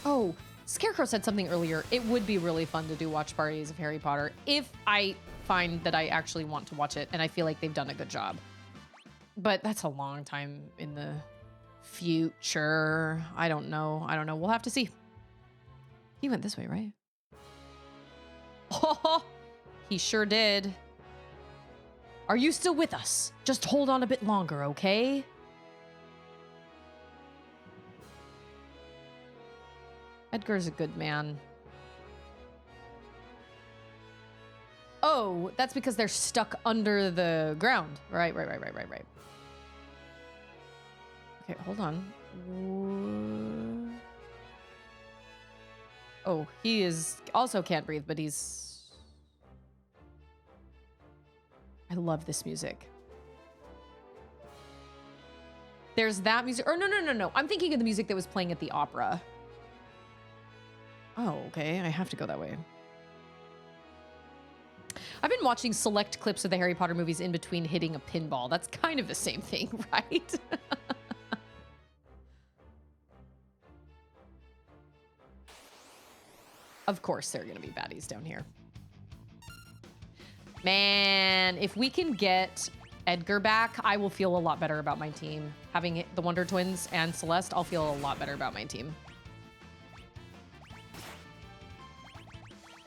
Speaker 1: Oh, Scarecrow said something earlier. It would be really fun to do watch parties of Harry Potter if I find that I actually want to watch it and I feel like they've done a good job. But that's a long time in the future. I don't know. We'll have to see. He went this way, right? Oh, he sure did. Are you still with us? Just hold on a bit longer, okay? Edgar's a good man. Oh, that's because they're stuck under the ground. Right. Okay, hold on. Oh, he is also can't breathe, but he's... I love this music. There's that music. Or no. I'm thinking of the music that was playing at the opera. Oh, okay. I have to go that way. I've been watching select clips of the Harry Potter movies in between hitting a pinball. That's kind of the same thing, right? Of course, there are going to be baddies down here. Man, if we can get Edgar back, I will feel a lot better about my team. Having the Wonder Twins and Celeste, I'll feel a lot better about my team.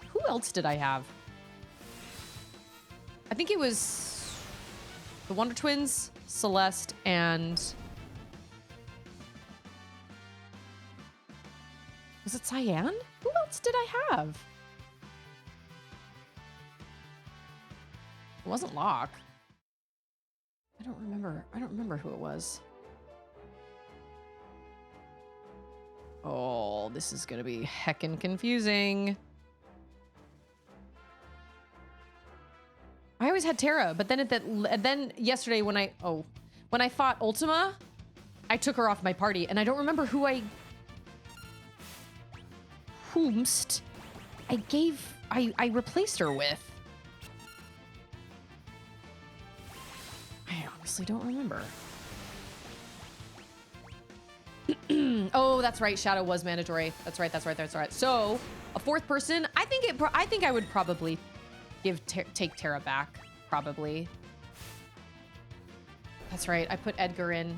Speaker 1: Who else did I have? I think it was the Wonder Twins, Celeste, and... Was it Cyan? Who else did I have? It wasn't Locke. I don't remember who it was. Oh, this is gonna be heckin' confusing. I always had Terra, but then then yesterday when I fought Ultima, I took her off my party, and I don't remember who I replaced her with. I honestly don't remember. Oh, that's right. Shadow was mandatory. That's right. So a fourth person. I think I would probably take Terra back. Probably. That's right. I put Edgar in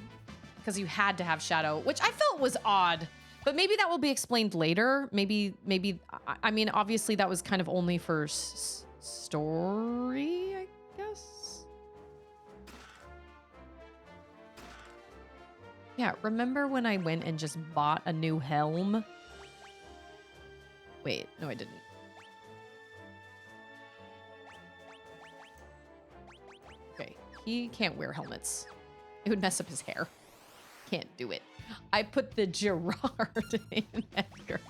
Speaker 1: because you had to have Shadow, which I felt was odd. But maybe that will be explained later. Maybe. I mean, obviously that was kind of only for story, I guess. Yeah, remember when I went and just bought a new helm? Wait, no, I didn't. Okay, he can't wear helmets. It would mess up his hair. Can't do it. I put the Gerard in Edgar.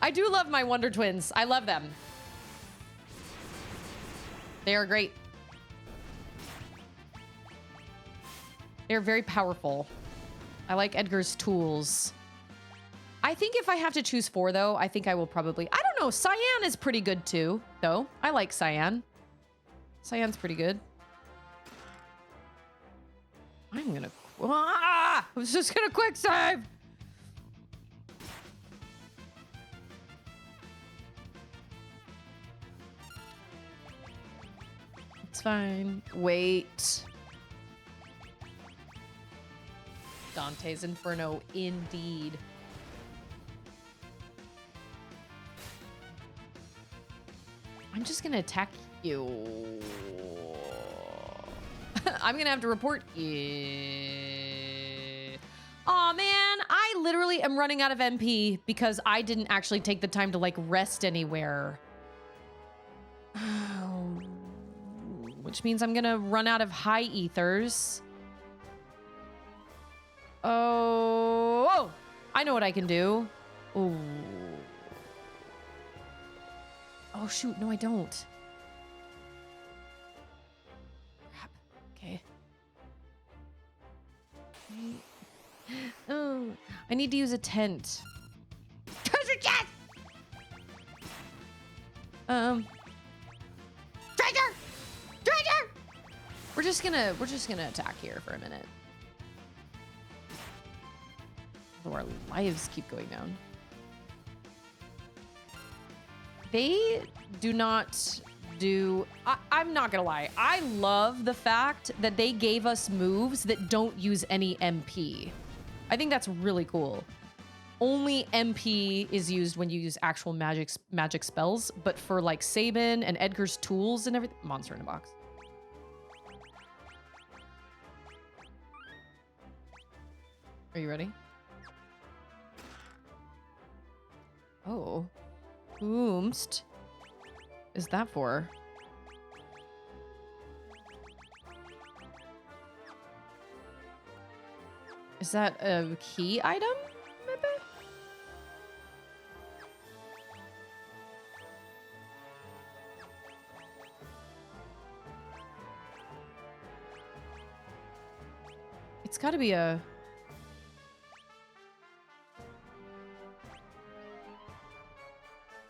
Speaker 1: I do love my Wonder Twins. I love them. They are great. They're very powerful. I like Edgar's tools. I think if I have to choose 4, though, I think I will probably... I don't know. Cyan is pretty good, too, though. I like Cyan. Cyan's pretty good. I'm gonna... I was just gonna quick save! It's fine. Wait. Dante's Inferno, indeed. I'm just gonna attack you. I'm gonna have to report you. Aw, man, I literally am running out of MP because I didn't actually take the time to, like, rest anywhere. Which means I'm gonna run out of high ethers. Oh, I know what I can do. Oh. Oh, shoot. No, I don't. Crap. Okay. Oh, I need to use a tent. Treasure chest! Treasure! Treasure! We're just gonna attack here for a minute. Although our lives keep going down. They do not do... I'm not gonna lie. I love the fact that they gave us moves that don't use any MP. I think that's really cool. only MP is used when you use actual magic spells, but for like Sabin and Edgar's tools and everything, monster in a box. Are you ready? Oh. Whomst is that for? Is that a key item, maybe? It's gotta be a...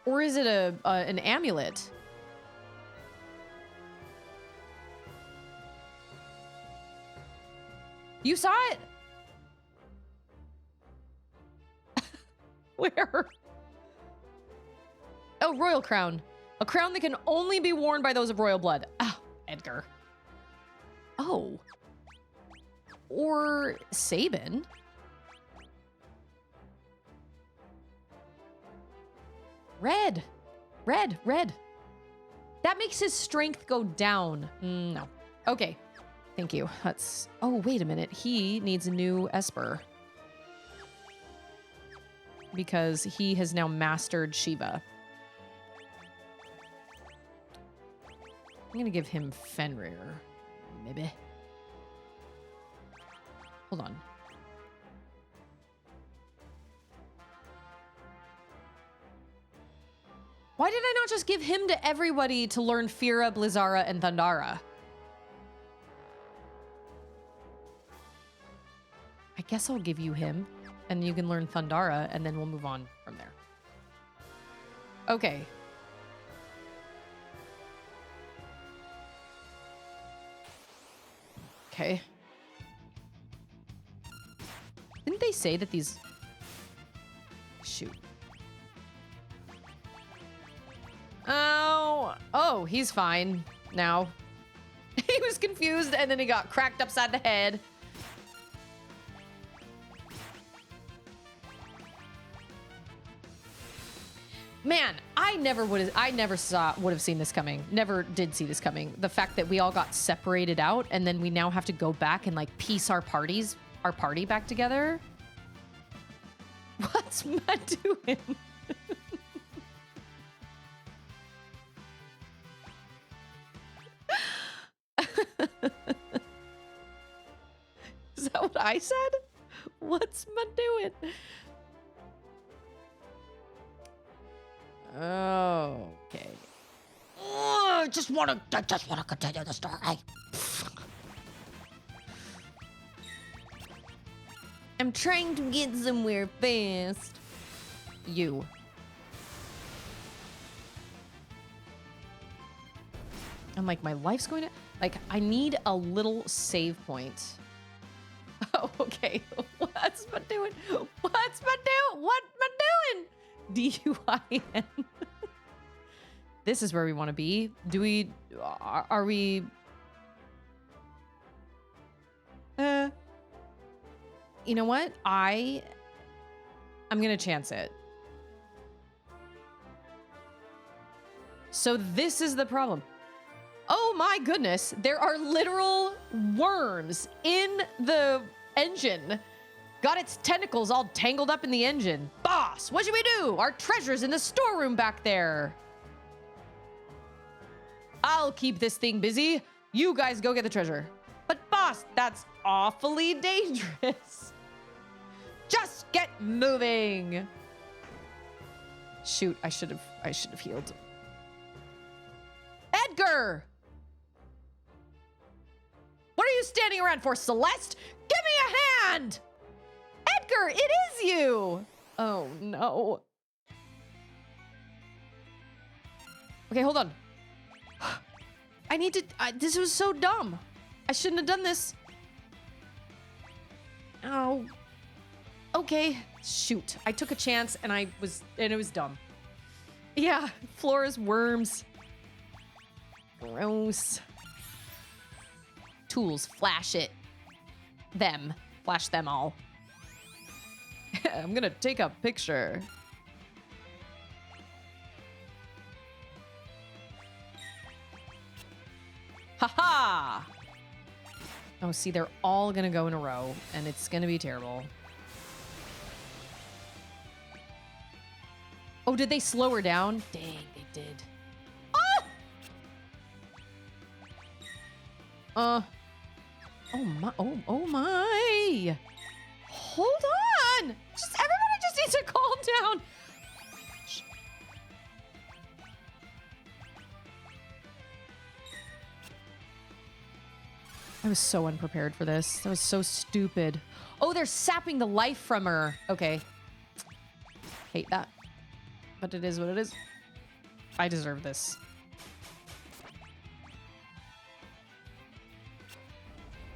Speaker 1: Or is it an amulet? You saw it? Where? Oh, royal crown. A crown that can only be worn by those of royal blood. Ah, Edgar. Oh. Or Sabin. Red. Red. That makes his strength go down. No. Okay. Thank you. That's... Oh, wait a minute. He needs a new Esper. Because he has now mastered Shiva. I'm gonna give him Fenrir. Maybe. Hold on. Why did I not just give him to everybody to learn Fira, Blizzara, and Thundara? I guess I'll give you him, and you can learn Thundara, and then we'll move on from there. Okay. Okay. Didn't they say that these... Shoot. Oh, he's fine now. He was confused and then he got cracked upside the head. Man, I never would have seen this coming. Never did see this coming. The fact that we all got separated out and then we now have to go back and like piece our party back together. What's Matt doing? Is that what I said? What's Matt doing? Okay.
Speaker 3: I just want to continue the story.
Speaker 1: I'm trying to get somewhere fast. You. I'm like, my life's going to... Like, I need a little save point. Oh, okay. What's my doing? What's my doing? What am I doing? D-U-I-N. This is where we want to be. Do we... Are we... You know what? I'm gonna chance it. So this is the problem. Oh my goodness, there are literal worms in the engine. Got its tentacles all tangled up in the engine. Boss, what should we do? Our treasure's in the storeroom back there. I'll keep this thing busy. You guys go get the treasure. But boss, that's awfully dangerous. Just get moving. Shoot, I should have healed. Edgar! What are you standing around for, Celeste? Give me a hand! Edgar, it is you! Oh, no. Okay, hold on. I need to... this was so dumb. I shouldn't have done this. Oh. Okay. Shoot. I took a chance and it was dumb. Yeah, Flora's worms. Gross. Tools, flash it. Flash them all. I'm gonna take a picture. Haha! Oh, see, they're all gonna go in a row, and it's gonna be terrible. Oh, did they slow her down? Dang, they did. Ah! Oh my, oh my! Hold on! Just everybody just needs to calm down. I was so unprepared for this. That was so stupid. Oh, they're sapping the life from her. Okay. Hate that. But it is what it is. I deserve this.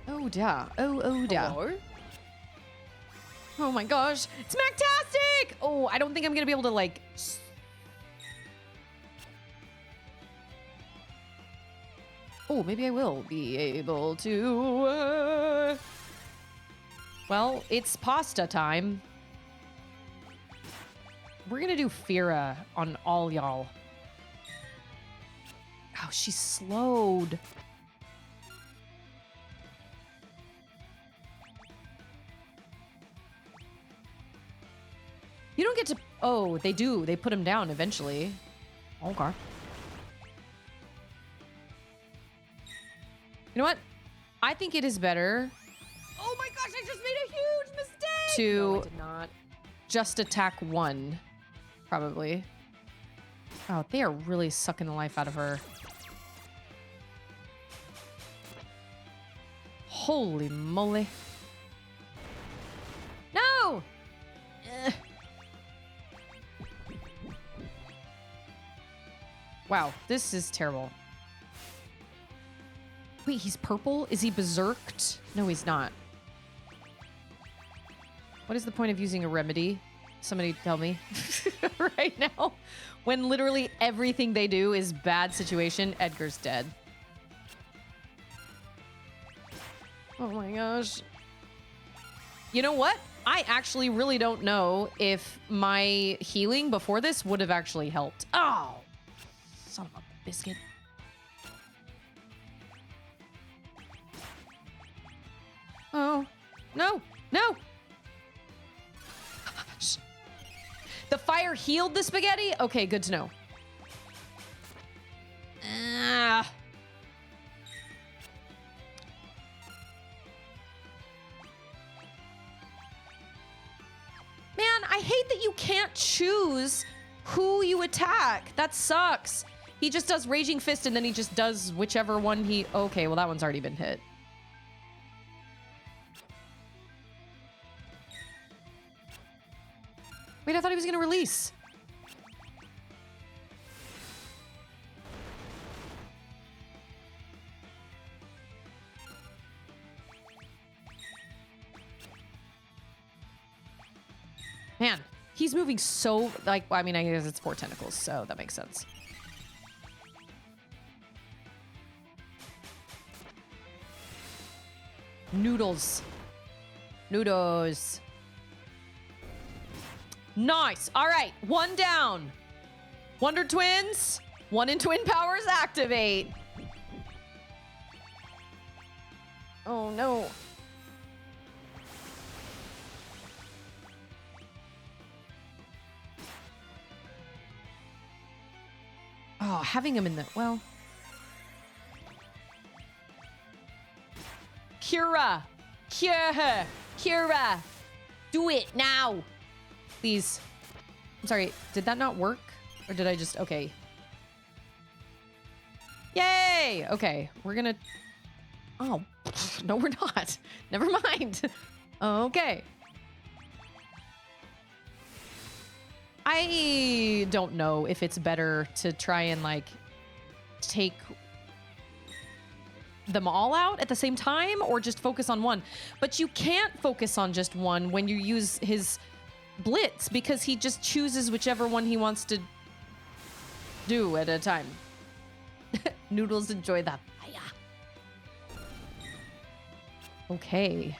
Speaker 1: Oh, yeah. Oh, yeah.
Speaker 3: Hello?
Speaker 1: Oh my gosh. It's Mactastic! Oh, I don't think I'm gonna be able to, like... Oh, maybe I will be able to... Well, it's pasta time. We're gonna do Fira on all y'all. Oh, she's slowed. You don't get to... Oh, they do. They put him down eventually. Okay. You know what? I think it is better...
Speaker 3: Oh my gosh, I just made a huge mistake!
Speaker 1: to
Speaker 3: No, I did not.
Speaker 1: just attack one. Probably. Oh, they are really sucking the life out of her. Holy moly. No! Wow, this is terrible. Wait, he's purple? Is he berserked? No, he's not. What is the point of using a remedy? Somebody tell me right now. When literally everything they do is bad situation, Edgar's dead. Oh my gosh. You know what? I actually really don't know if my healing before this would have actually helped. Oh, son of a biscuit. Oh, no, no. The fire healed the spaghetti? Okay, good to know. Ah. Man, I hate that you can't choose who you attack. That sucks. He just does Raging Fist and then he just does whichever one he... Okay, well that one's already been hit. Wait, I thought he was going to release. Man, he's moving so... Like, I mean, I guess it's 4 tentacles, so that makes sense. Noodles. Noodles. Nice. All right, 1 down. Wonder Twins. 1 in Twin Powers activate. Oh, no. Oh, having him in the... Well... Kira. Cure. Kira. Do it now. Please. I'm sorry, did that not work? Or did I just... Okay. Yay! Okay, we're gonna... Oh, no we're not. Never mind. Okay. I don't know if it's better to try and, like, take them all out at the same time or just focus on one. But you can't focus on just one when you use his... Blitz, because he just chooses whichever one he wants to do at a time. Noodles enjoy that. Okay.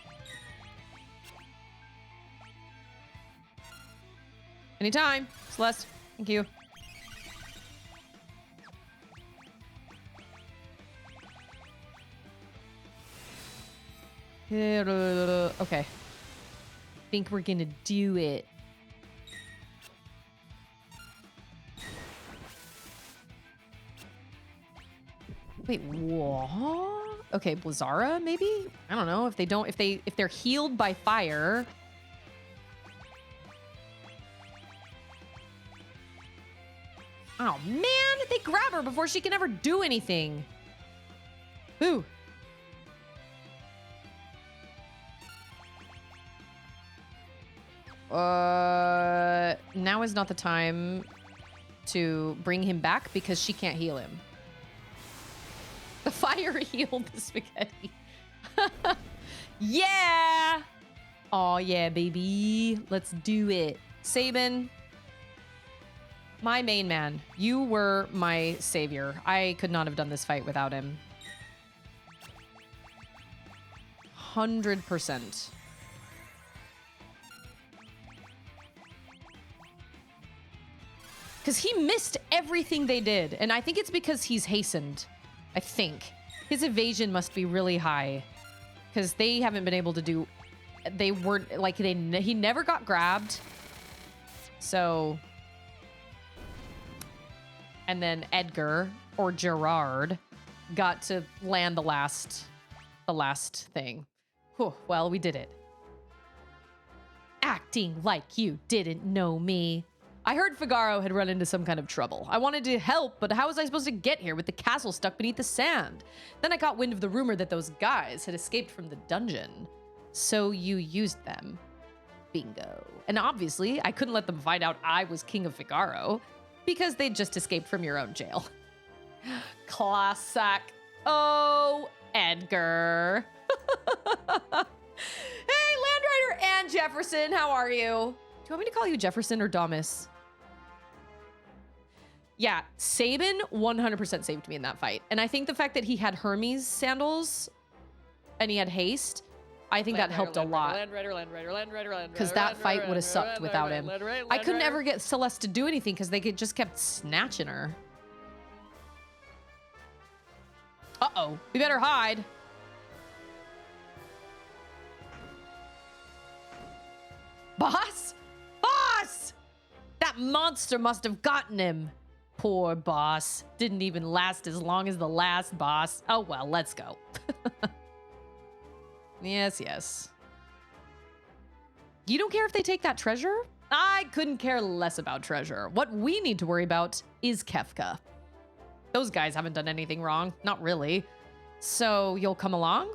Speaker 1: Anytime. Celeste. Thank you. Okay. Think we're gonna do it. Wait, what? Okay, Blizzara, maybe? I don't know. If they're healed by fire. Oh man, they grab her before she can ever do anything. Ooh. Now is not the time to bring him back because she can't heal him. The fire healed the spaghetti. Yeah! Oh yeah, baby. Let's do it. Sabin, my main man. You were my savior. I could not have done this fight without him. 100%. Because he missed everything they did. And I think it's because he's hastened. I think. His evasion must be really high. Because they haven't been able to do... They weren't... Like, he never got grabbed. So... And then Edgar, or Gerard, got to land the last thing. Whew, well, we did it. Acting like you didn't know me. I heard Figaro had run into some kind of trouble. I wanted to help, but how was I supposed to get here with the castle stuck beneath the sand? Then I got wind of the rumor that those guys had escaped from the dungeon. So you used them. Bingo. And obviously, I couldn't let them find out I was King of Figaro, because they'd just escaped from your own jail. Classic. Oh, Edgar. Hey, Landrider and Jefferson, how are you? Do you want me to call you Jefferson or Domus? Yeah, Sabin 100% saved me in that fight. And I think the fact that he had Hermes sandals and he had haste, I think that helped a lot. Because that fight would have sucked without him. I could never get Celeste to do anything because they just kept snatching her. Uh-oh, we better hide. Boss? Boss! That monster must have gotten him. Poor boss. Didn't even last as long as the last boss. Oh well, let's go. Yes, yes. You don't care if they take that treasure? I couldn't care less about treasure. What we need to worry about is Kefka. Those guys haven't done anything wrong. Not really. So you'll come along?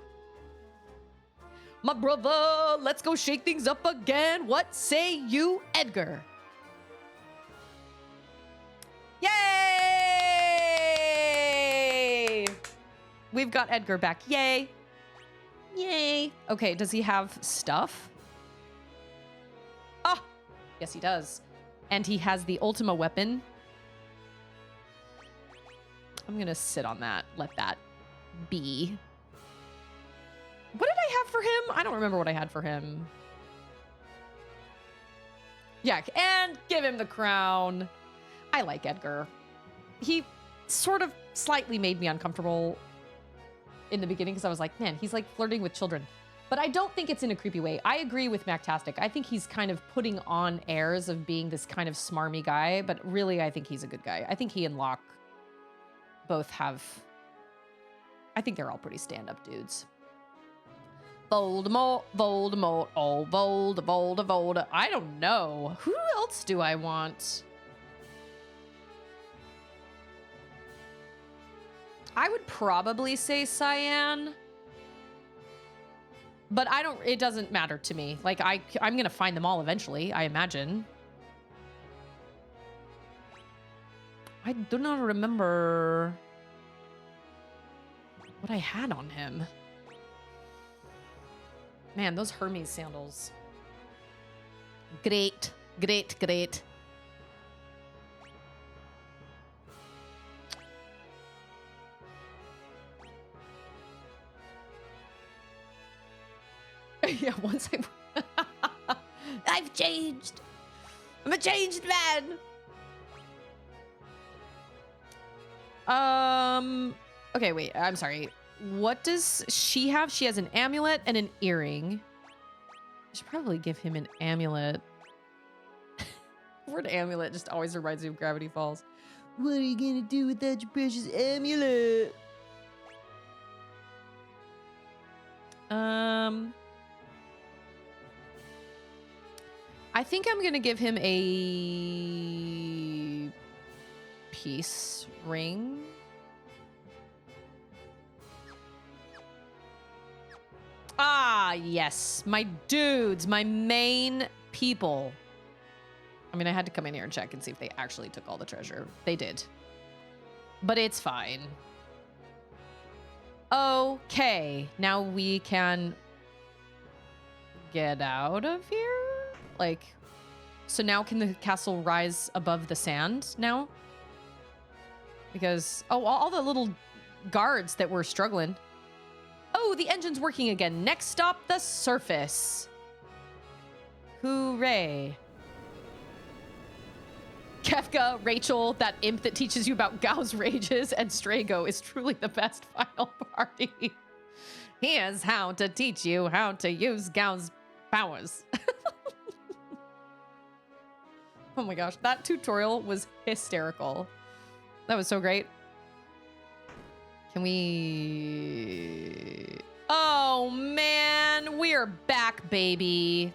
Speaker 1: My brother, let's go shake things up again. What say you, Edgar? Yay! We've got Edgar back. Yay. Yay. Okay, does he have stuff? Ah, yes he does. And he has the Ultima weapon. I'm gonna sit on that. Let that be. What did I have for him? I don't remember what I had for him. Yeah, and give him the crown. I like Edgar. He sort of slightly made me uncomfortable in the beginning because I was like, man, he's like flirting with children. But I don't think it's in a creepy way. I agree with Mactastic. I think he's kind of putting on airs of being this kind of smarmy guy, but really I think he's a good guy. I think he and Locke both have... I think they're all pretty stand-up dudes. Voldemort, Voldemort, oh, Voldemort. I don't know. Who else do I want? I would probably say Cyan. But I don't, it doesn't matter to me. Like, I'm gonna find them all eventually, I imagine. I do not remember what I had on him. Man, those Hermes sandals. Great, great, great. Yeah, once I've changed. I'm a changed man. Okay, wait. I'm sorry. What does she have? She has an amulet and an earring. I should probably give him an amulet. The word amulet just always reminds me of Gravity Falls. What are you gonna do without your precious amulet? I think I'm gonna give him a peace ring. Ah, yes. My dudes, my main people. I mean, I had to come in here and check and see if they actually took all the treasure. They did. But it's fine. Okay. Now we can get out of here? Like, so now can the castle rise above the sand now? Because, oh, all the little guards that were struggling. Oh, the engine's working again. Next stop, the surface. Hooray. Kefka, Rachel, that imp that teaches you about Gao's rages, and Strago is truly the best final party. Here's how to teach you how to use Gao's powers. Oh my gosh, that tutorial was hysterical. That was so great. Can we... Oh man, we're back, baby.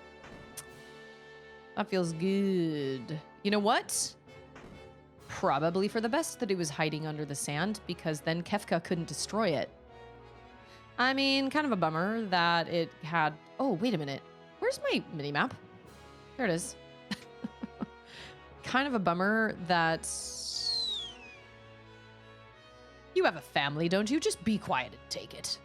Speaker 1: That feels good. You know what? Probably for the best that it was hiding under the sand, because then Kefka couldn't destroy it. I mean, kind of a bummer that it had... Oh, wait a minute. Where's my mini-map? There it is. Kind of a bummer that... You have a family, don't you? Just be quiet and take it.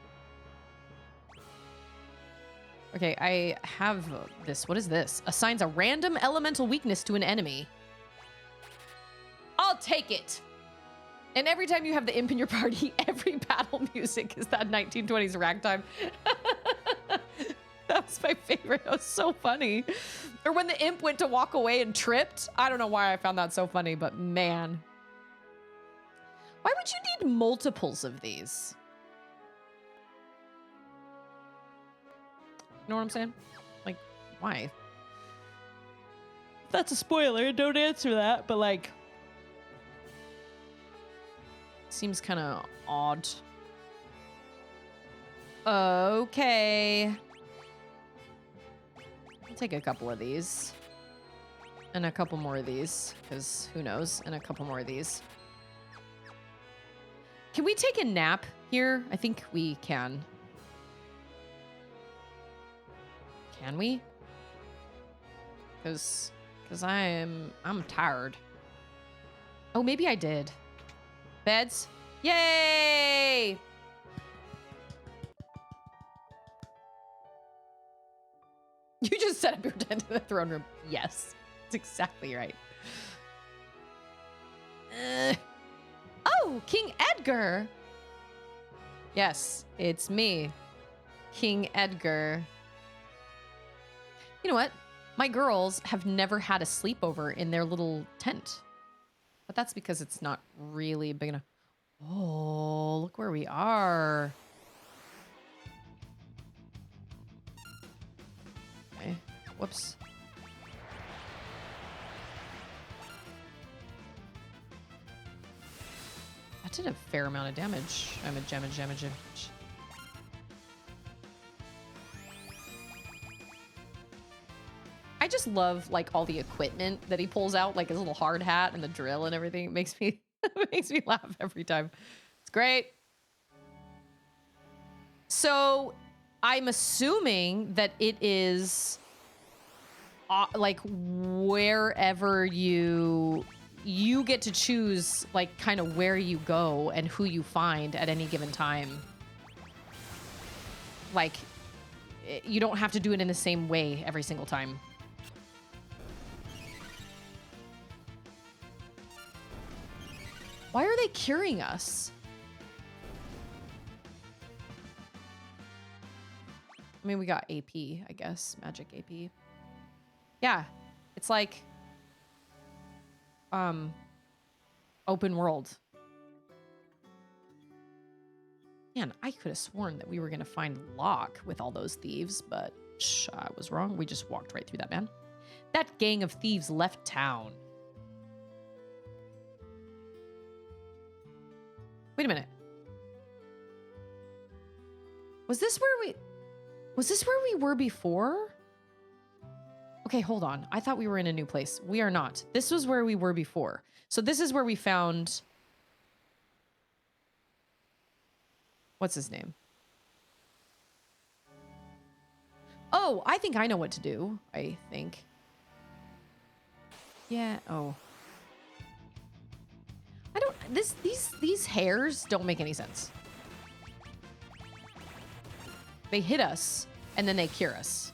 Speaker 1: Okay, I have this. What is this? Assigns a random elemental weakness to an enemy. I'll take it. And every time you have the imp in your party, every battle music is that 1920s ragtime. That was my favorite. It was so funny. Or when the imp went to walk away and tripped. I don't know why I found that so funny, but man. Why would you need multiples of these? You know what I'm saying? Like, why? That's a spoiler. Don't answer that. But like, seems kind of odd. Okay. I'll take a couple of these. And a couple more of these. Because who knows? And a couple more of these. Can we take a nap here? I think we can. Can we? Because I'm tired. Oh, maybe I did. Beds? Yay! You just set up your tent in the throne room. Yes, that's exactly right. Oh, King Edgar. Yes, it's me, King Edgar. You know what? My girls have never had a sleepover in their little tent. But that's because it's not really big enough. Oh, look where we are. Okay. Whoops. That did a fair amount of damage. Damage. I just love like all the equipment that he pulls out, like his little hard hat and the drill and everything. It makes me it makes me laugh every time. It's great. So I'm assuming that it is like wherever you get to choose like kind of where you go and who you find at any given time. Like you don't have to do it in the same way every single time. Why are they curing us? I mean, we got AP, I guess. Magic AP. Yeah. It's like, open world. Man, I could have sworn that we were going to find Locke with all those thieves, but I was wrong. We just walked right through that, man. That gang of thieves left town. Wait a minute. Was this where we were before? Okay, hold on. I thought we were in a new place. We are not. This was where we were before. So this is where we found... What's his name? Oh, I think I know what to do. I think. Yeah, oh. I don't... These hairs don't make any sense. They hit us, and then they cure us.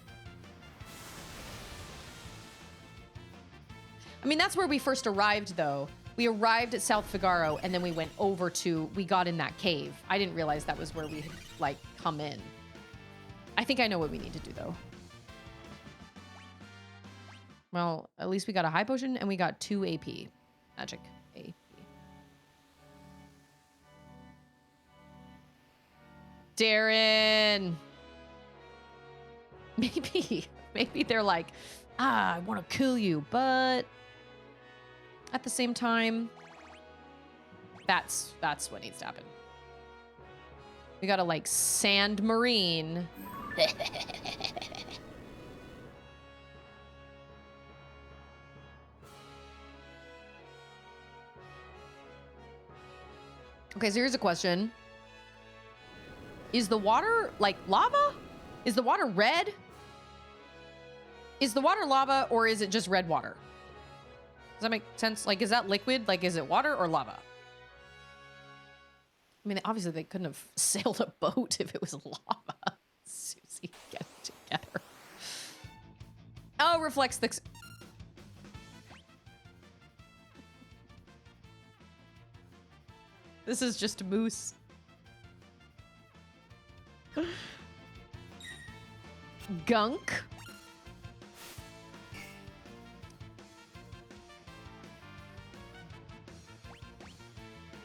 Speaker 1: I mean, that's where we first arrived, though. We arrived at South Figaro, and then we went over to... We got in that cave. I didn't realize that was where we had, like, come in. I think I know what we need to do, though. Well, at least we got a high potion, and we got 2 AP. Magic AP. Darren! Maybe they're like, I want to kill you, but at the same time, that's what needs to happen. We gotta like sand marine. Okay, so here's a question. Is the water like lava? Is the water red? Is the water lava or is it just red water? Does that make sense? Like, is that liquid? Like, is it water or lava? I mean, obviously they couldn't have sailed a boat if it was lava. Susie, get it together. Oh, reflects the... This is just a moose. Gunk.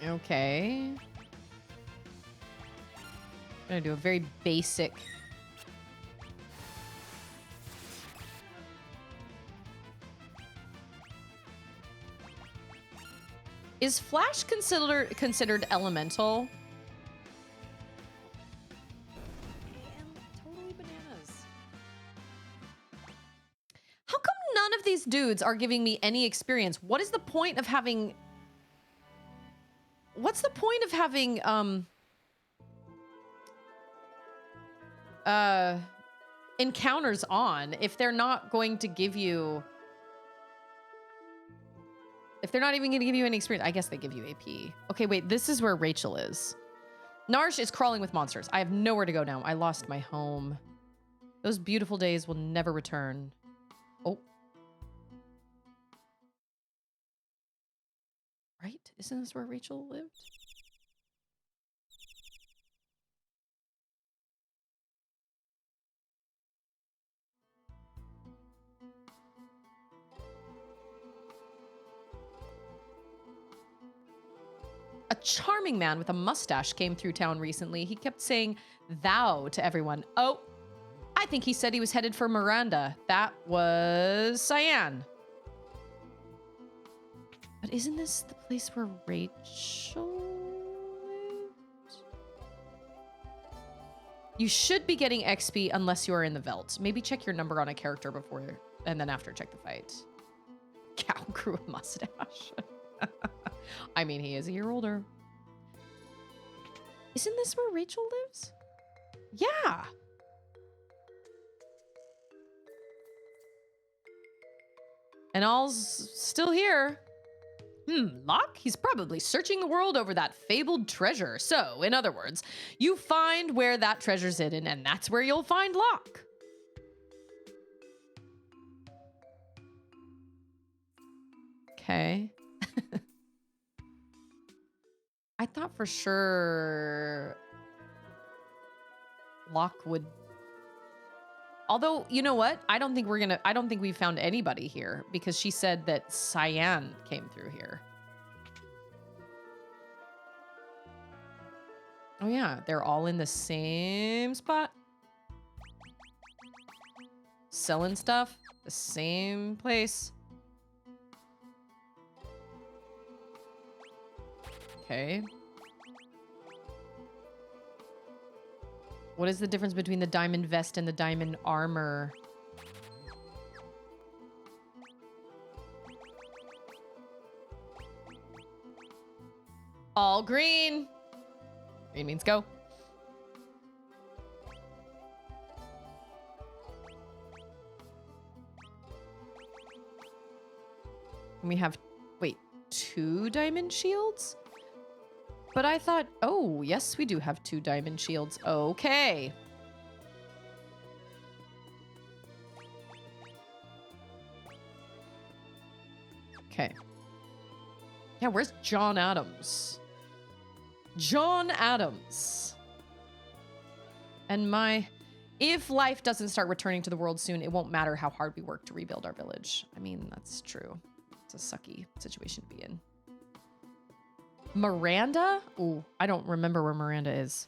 Speaker 1: Okay. I'm gonna do a very basic. Is Flash considered elemental? Totally bananas. How come none of these dudes are giving me any experience? What is the point of having... What's the point of having, encounters on if they're not going to give you... If they're not even going to give you any experience? I guess they give you AP. Okay, wait, this is where Rachel is. Narsh is crawling with monsters. I have nowhere to go now. I lost my home. Those beautiful days will never return. Oh. Right? Isn't this where Rachel lived? A charming man with a mustache came through town recently. He kept saying thou to everyone. Oh, I think he said he was headed for Miranda. That was Cyan. But isn't this the place where Rachel lived? You should be getting XP unless you are in the Veld. Maybe check your number on a character before and then after check the fight. Cow grew a mustache. I mean, he is a year older. Isn't this where Rachel lives? Yeah. And all's still here. Locke? He's probably searching the world over that fabled treasure. So, in other words, you find where that treasure's hidden, and that's where you'll find Locke. Okay. I thought for sure Locke would... Although, you know what? I don't think we found anybody here because she said that Cyan came through here. Oh yeah, they're all in the same spot. Selling stuff, the same place. Okay. What is the difference between the diamond vest and the diamond armor? All green. Green means go. We have, wait, 2 diamond shields? But I thought, oh, yes, we do have 2 diamond shields. Okay. Okay. Yeah, where's John Adams? John Adams. And if life doesn't start returning to the world soon, it won't matter how hard we work to rebuild our village. I mean, that's true. It's a sucky situation to be in. Miranda? Ooh, I don't remember where Miranda is.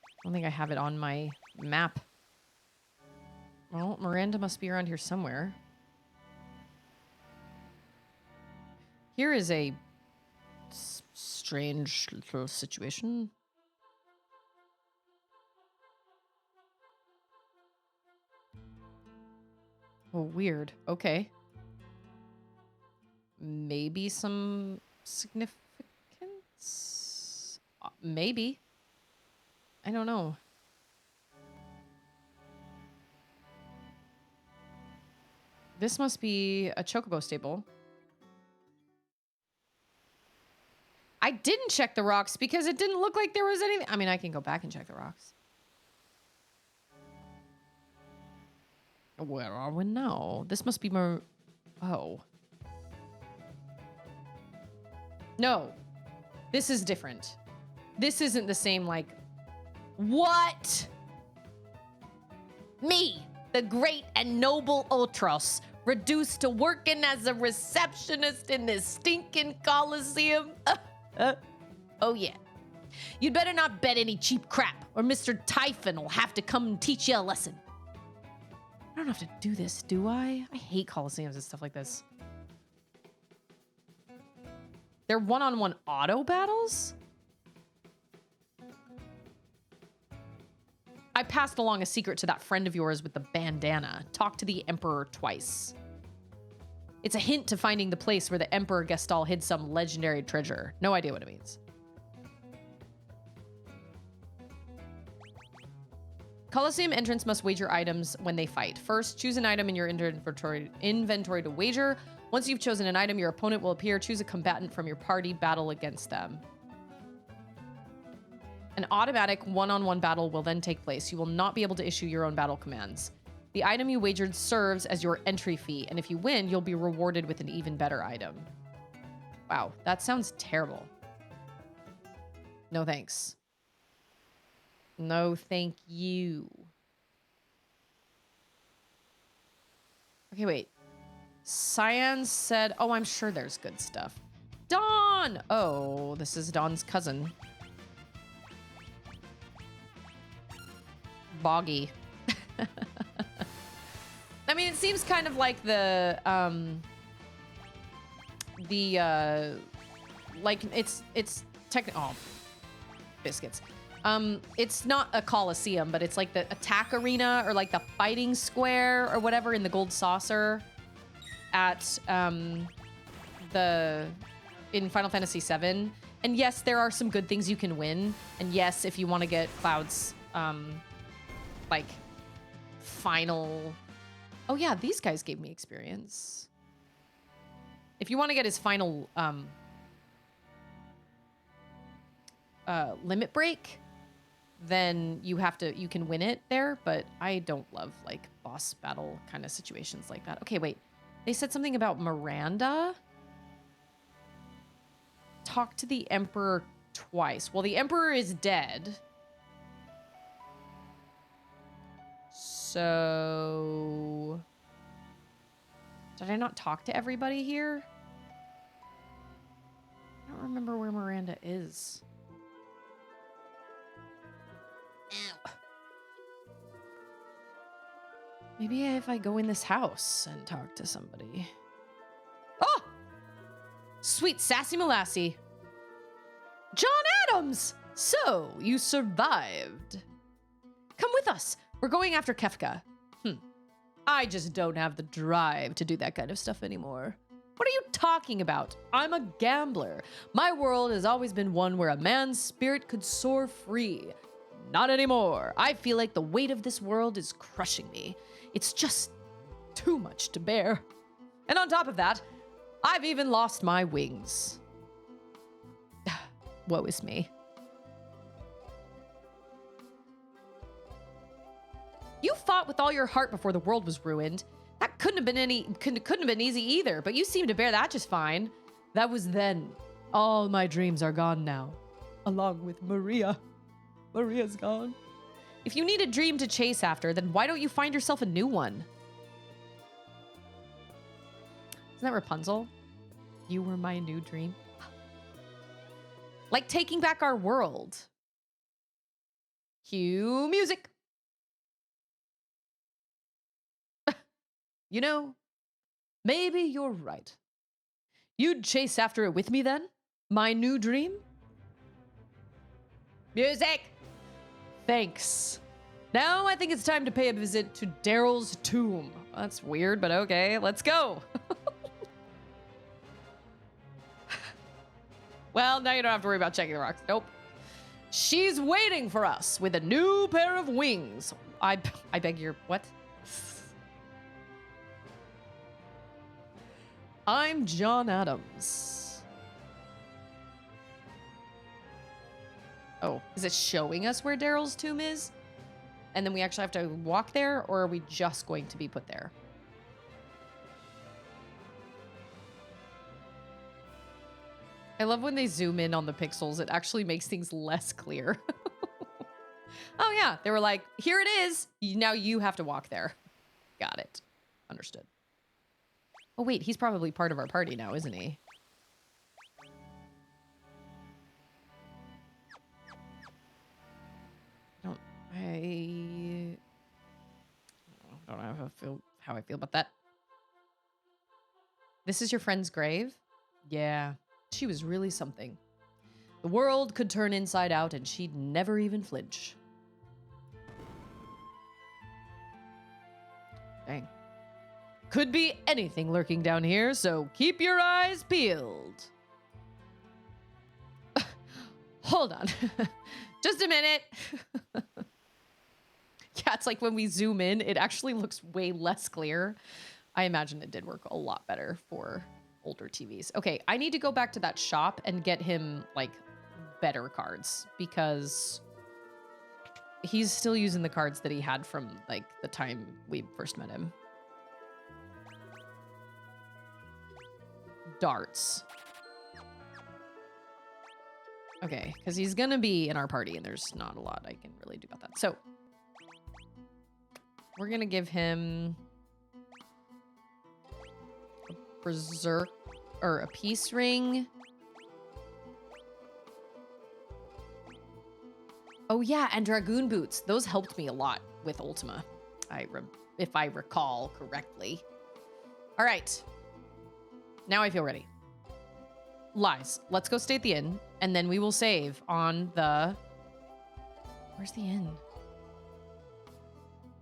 Speaker 1: I don't think I have it on my map. Well, Miranda must be around here somewhere. Here is a strange little situation. Oh, weird. Okay. Maybe some significance? Maybe. I don't know. This must be a chocobo stable. I didn't check the rocks because it didn't look like there was anything. I mean, I can go back and check the rocks. Where are we now? This must be more... Oh. No. This is different. This isn't the same, like... What? Me, the great and noble Otros, reduced to working as a receptionist in this stinking Coliseum? Oh, yeah. You'd better not bet any cheap crap, or Mr. Typhon will have to come and teach you a lesson. I don't have to do this, do I? I hate Coliseums and stuff like this. They're one-on-one auto battles? I passed along a secret to that friend of yours with the bandana. Talk to the Emperor twice. It's a hint to finding the place where the Emperor Gestal hid some legendary treasure. No idea what it means. Colosseum entrants must wager items when they fight. First, choose an item in your inventory to wager. Once you've chosen an item, your opponent will appear. Choose a combatant from your party. Battle against them. An automatic one-on-one battle will then take place. You will not be able to issue your own battle commands. The item you wagered serves as your entry fee, and if you win, you'll be rewarded with an even better item. Wow, that sounds terrible. No thanks. No, thank you. Okay, wait. Cyan said, oh, I'm sure there's good stuff. Dawn! Oh, this is Dawn's cousin. Boggy. I mean, it seems kind of like like it's technically, oh, biscuits. It's not a coliseum, but it's like the attack arena or like the fighting square or whatever in the gold saucer at in Final Fantasy VII. And yes, there are some good things you can win. And yes, if you want to get Cloud's like final, oh yeah, these guys gave me experience. If you want to get his final limit break, then you can win it there, but I don't love like boss battle kind of situations like that. Okay, wait. They said something about Miranda. Talk to the Emperor twice. Well, the Emperor is dead. So... Did I not talk to everybody here? I don't remember where Miranda is. Ew. Maybe if I go in this house and talk to somebody. Oh! Sweet sassy molassie. John Adams! So, you survived. Come with us. We're going after Kefka. I just don't have the drive to do that kind of stuff anymore. What are you talking about? I'm a gambler. My world has always been one where a man's spirit could soar free. Not anymore. I feel like the weight of this world is crushing me. It's just too much to bear. And on top of that, I've even lost my wings. Woe is me. You fought with all your heart before the world was ruined. That couldn't have been easy either, but you seem to bear that just fine. That was then. All my dreams are gone now. Along with Maria. Maria's gone. If you need a dream to chase after, then why don't you find yourself a new one? Isn't that Rapunzel? You were my new dream. Like taking back our world. Cue music. You know, maybe you're right. You'd chase after it with me then? My new dream? Music! Thanks. Now I think it's time to pay a visit to Daryl's tomb. That's weird, but okay, let's go. Well, now you don't have to worry about checking the rocks. Nope. She's waiting for us with a new pair of wings. I beg your... What? I'm John Adams. Oh, is it showing us where Daryl's tomb is? And then we actually have to walk there, or are we just going to be put there? I love when they zoom in on the pixels. It actually makes things less clear. Oh yeah, they were like, here it is. Now you have to walk there. Got it. Understood. Oh wait, he's probably part of our party now, isn't he? I don't know how I feel about that. This is your friend's grave? Yeah, she was really something. The world could turn inside out and she'd never even flinch. Dang. Could be anything lurking down here, so keep your eyes peeled. Hold on. Just a minute. Yeah, it's like when we zoom in, it actually looks way less clear. I imagine it did work a lot better for older TVs. Okay, I need to go back to that shop and get him, like, better cards, because he's still using the cards that he had from, like, the time we first met him. Darts. Okay, because he's gonna be in our party, and there's not a lot I can really do about that. So, we're gonna give him a berserk, or a peace ring. Oh yeah, and dragoon boots. Those helped me a lot with Ultima, if I recall correctly. All right. Now I feel ready. Lies. Let's go stay at the inn, and then we will save on the... Where's the inn?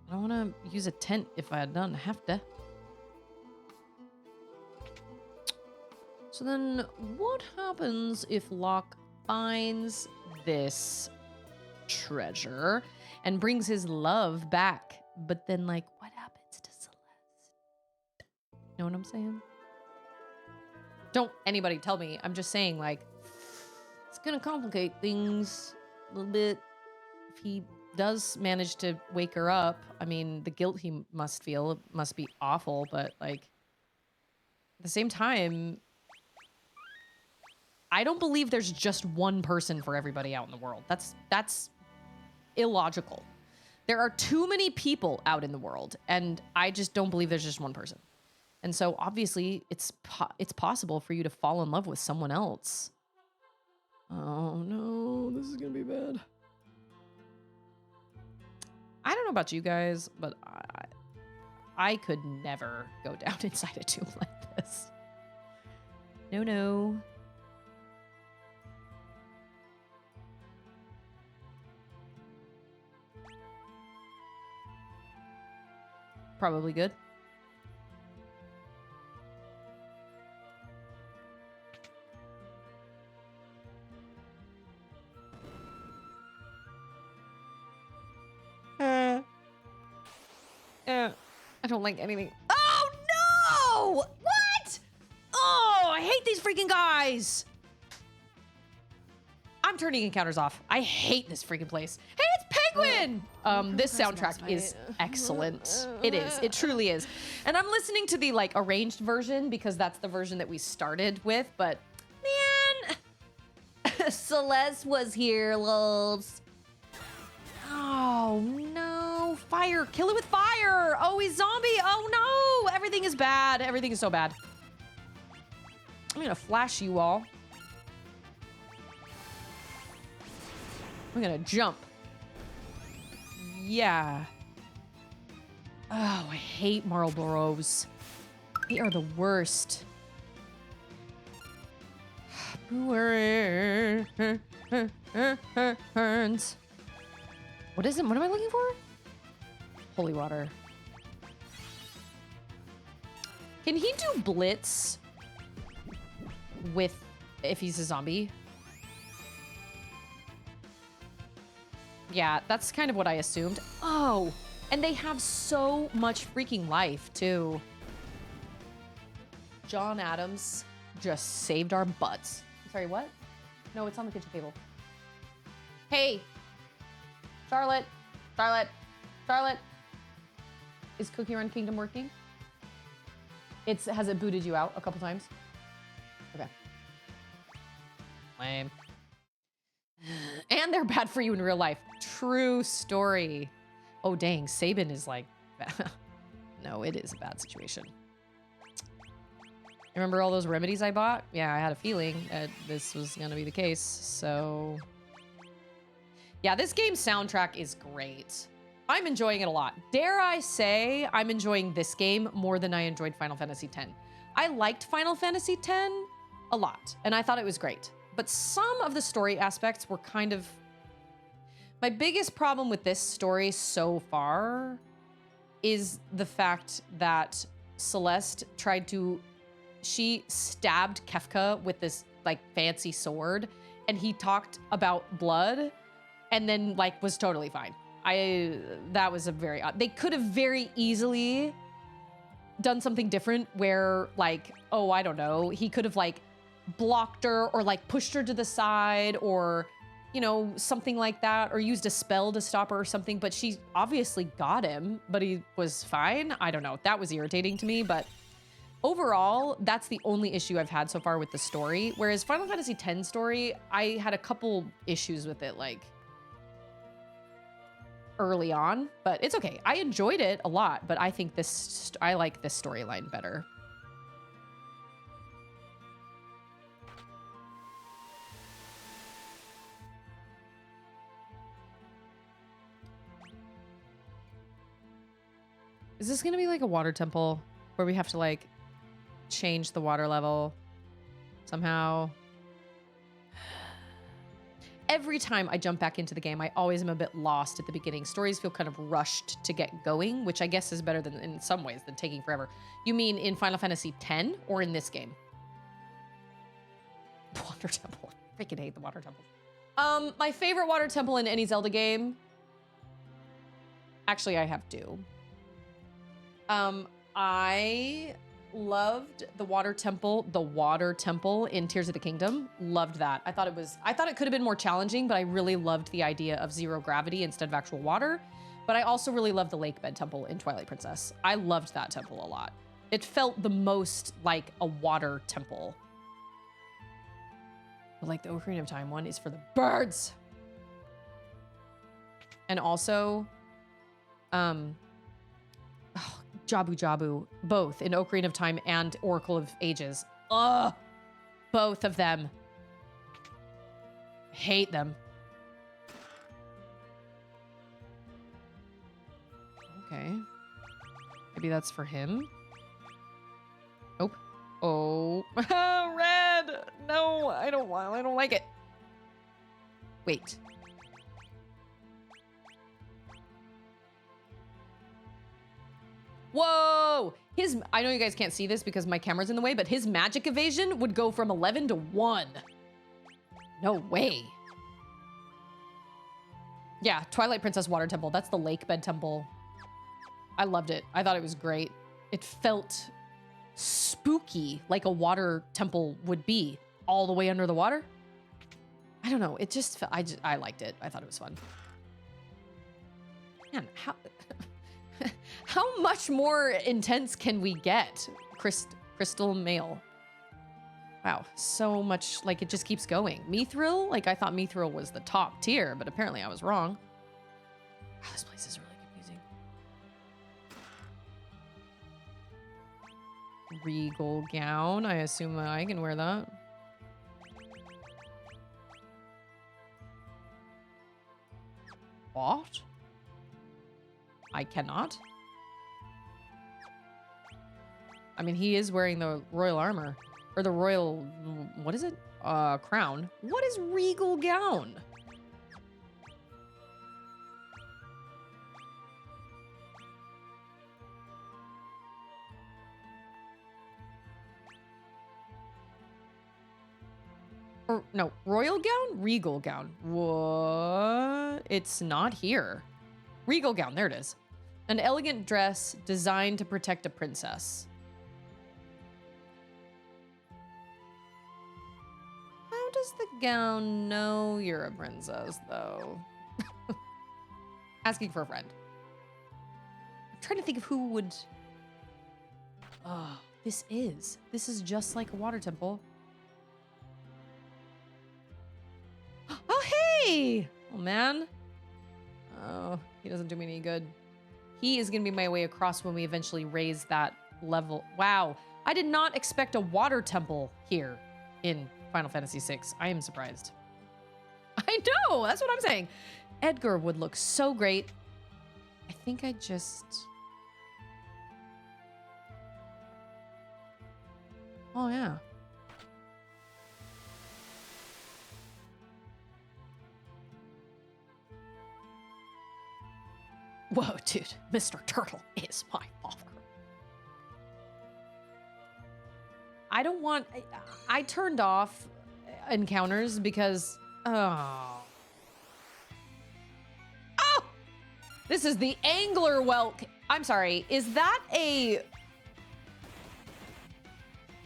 Speaker 1: I don't want to use a tent if I don't have to. So then what happens if Locke finds this treasure and brings his love back? But then, like, what happens to Celeste? Know what I'm saying? Don't anybody tell me. I'm just saying, like, it's gonna complicate things a little bit. If he does manage to wake her up, I mean, the guilt he must feel must be awful, but, like, at the same time, I don't believe there's just one person for everybody out in the world. That's illogical. There are too many people out in the world, and I just don't believe there's just one person. And so obviously it's possible for you to fall in love with someone else. Oh no, this is gonna be bad. I don't know about you guys, but I could never go down inside a tomb like this. No. Probably good. I don't like anything. Oh no! What? Oh, I hate these freaking guys. I'm turning encounters off. I hate this freaking place. Hey, it's Penguin! This soundtrack is excellent. It is. It truly is. And I'm listening to the like arranged version because that's the version that we started with, but man, Celeste was here, lols. Oh no, fire, kill it with fire. Oh, he's zombie. Oh no, everything is bad. Everything is so bad. I'm gonna flash you all. I'm gonna jump. Yeah. Oh, I hate Marlboros. They are the worst. What is it? What am I looking for? Holy water. Can he do blitz with if he's a zombie? Yeah, that's kind of what I assumed. Oh, and they have so much freaking life too. John Adams just saved our butts. Sorry, what? No, it's on the kitchen table. Hey, Charlotte. Is Cookie Run Kingdom working? Has it booted you out a couple times? Okay. Lame. And they're bad for you in real life. True story. Oh, dang. Sabin is like... No, it is a bad situation. Remember all those remedies I bought? Yeah, I had a feeling that this was going to be the case, so... Yeah, this game's soundtrack is great. I'm enjoying it a lot. Dare I say I'm enjoying this game more than I enjoyed Final Fantasy X. I liked Final Fantasy X a lot, and I thought it was great. But some of the story aspects were kind of... My biggest problem with this story so far is the fact that Celeste tried to... She stabbed Kefka with this, like, fancy sword, and he talked about blood, and then, like, was totally fine. That was a very odd... They could have very easily done something different where, like, oh, I don't know, he could have, like, blocked her or like pushed her to the side or, you know, something like that, or used a spell to stop her or something, but she obviously got him, but he was fine. I don't know. That was irritating to me, but overall, that's the only issue I've had so far with the story. Whereas Final Fantasy X story, I had a couple issues with it, like early on, but it's okay. I enjoyed it a lot, but I think I like this storyline better. Is this gonna be like a water temple where we have to like change the water level somehow? Every time I jump back into the game, I always am a bit lost at the beginning. Stories feel kind of rushed to get going, which I guess is better than in some ways than taking forever. You mean in Final Fantasy X or in this game? Water temple. I freaking hate the water temple. My favorite water temple in any Zelda game. Actually, I have two. I loved the water temple in Tears of the Kingdom. Loved that. I thought it could have been more challenging, but I really loved the idea of zero gravity instead of actual water. But I also really loved the Lake Bed Temple in Twilight Princess. I loved that temple a lot. It felt the most like a water temple. But like the Ocarina of Time one is for the birds. And also, Oh, Jabu Jabu, both in Ocarina of Time and Oracle of Ages. Ugh, both of them. Hate them. Okay. Maybe that's for him. Nope. Oh, red. No, I don't like it. Wait. Whoa! I know you guys can't see this because my camera's in the way, but his magic evasion would go from 11 to 1. No way. Yeah, Twilight Princess Water Temple. That's the lake bed temple. I loved it. I thought it was great. It felt spooky, like a water temple would be, all the way under the water. I don't know. It just felt, I liked it. I thought it was fun. Man, how much more intense can we get? Crystal Mail. Wow, so much, like it just keeps going. Mithril, like I thought Mithril was the top tier, but apparently I was wrong. Wow, this place is really confusing. Regal gown, I assume I can wear that. What? I cannot? I mean, he is wearing the royal armor. Or the royal, what is it? Crown. What is regal gown? Or, no, royal gown? Regal gown. What? It's not here. Regal gown, there it is. An elegant dress designed to protect a princess. How does the gown know you're a princess, though? Asking for a friend. I'm trying to think of who would... Oh, this is just like a water temple. Oh, hey! Oh, man. Oh, he doesn't do me any good. He is going to be my way across when we eventually raise that level. Wow. I did not expect a water temple here in Final Fantasy VI. I am surprised. I know. That's what I'm saying. Edgar would look so great. I think I just... Oh, yeah. Whoa, dude. Mr. Turtle is my father. I don't want... I turned off encounters because... Oh. Oh! This is the angler whelk. I'm sorry. Is that a...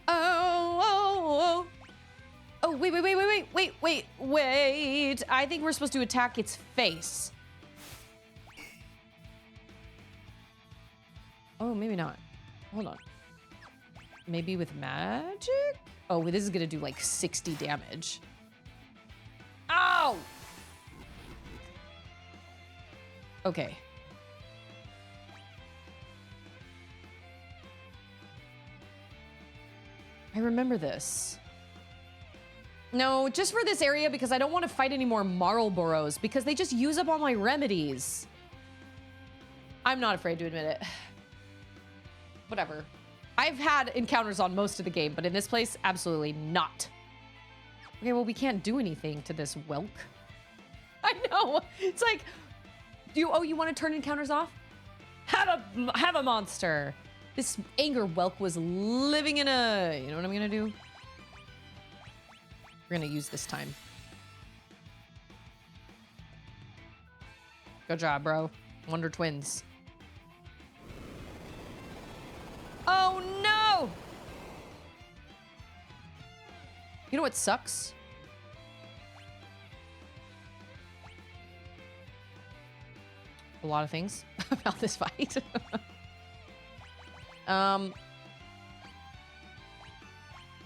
Speaker 1: Oh. Oh, wait. I think we're supposed to attack its face. Oh, maybe not. Hold on. Maybe with magic? Oh, this is gonna do like 60 damage. Ow! Okay. I remember this. No, just for this area because I don't want to fight any more Marlboros because they just use up all my remedies. I'm not afraid to admit it. Whatever. I've had encounters on most of the game, but in this place, absolutely not. Okay, well, we can't do anything to this whelk. I know. It's like, you want to turn encounters off? Have a monster. This anger whelk was living in a... You know what I'm going to do? We're going to use this time. Good job, bro. Wonder Twins. Oh, no! You know what sucks? A lot of things about this fight. Oh,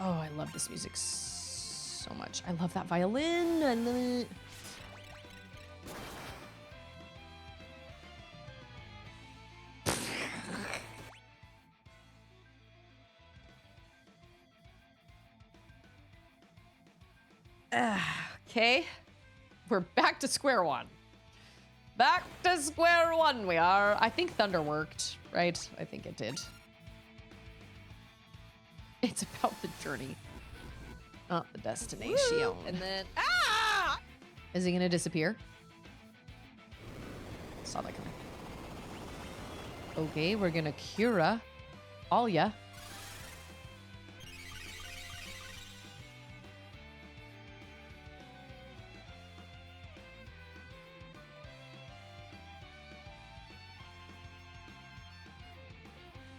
Speaker 1: I love this music so much. I love that violin. I love it. Okay. We're back to square one. Back to square one we are. I think thunder worked, right? I think it did. It's about the journey, not the destination. Woo! And then, is he gonna disappear? Saw that coming. Okay, we're gonna Cura Alia.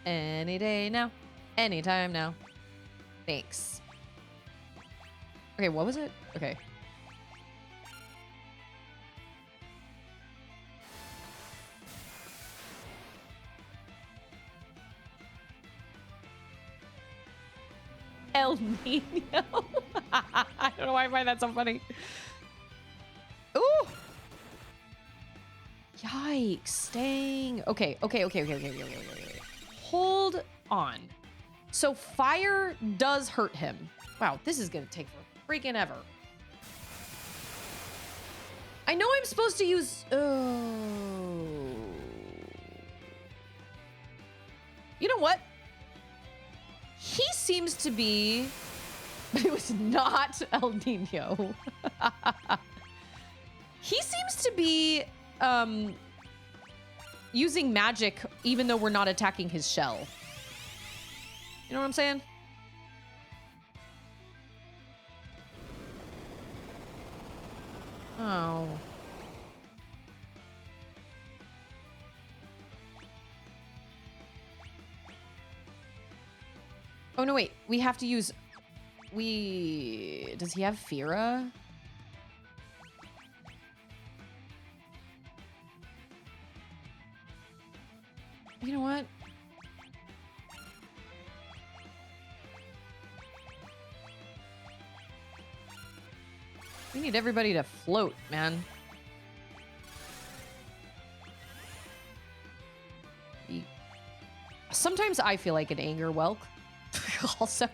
Speaker 1: Any day now. Anytime now. Thanks. Okay, what was it? Okay. El Nino. I don't know why I find that so funny. Ooh. Yikes. Dang. Okay. Hold on. So fire does hurt him. Wow, this is gonna take for freaking ever. I know I'm supposed to use... Oh. You know what? He seems to be... But it was not El Nino. He seems to be using magic even though we're not attacking his shell. You know what I'm saying? Oh. Oh, no, wait. We have to use... Does he have Fira? You know what? We need everybody to float, man. Sometimes I feel like an anger whelk. Also,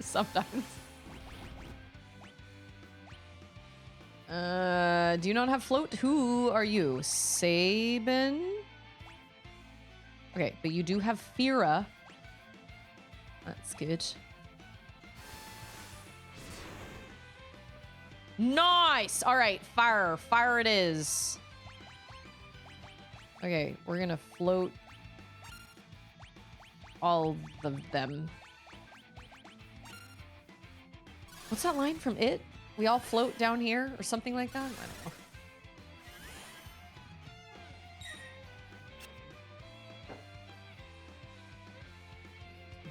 Speaker 1: sometimes. Do you not have float? Who are you? Sabin? Okay, but you do have Fira. That's good. Nice! All right, fire. Fire it is. Okay, we're gonna float all of them. What's that line from It? We all float down here or something like that? I don't know.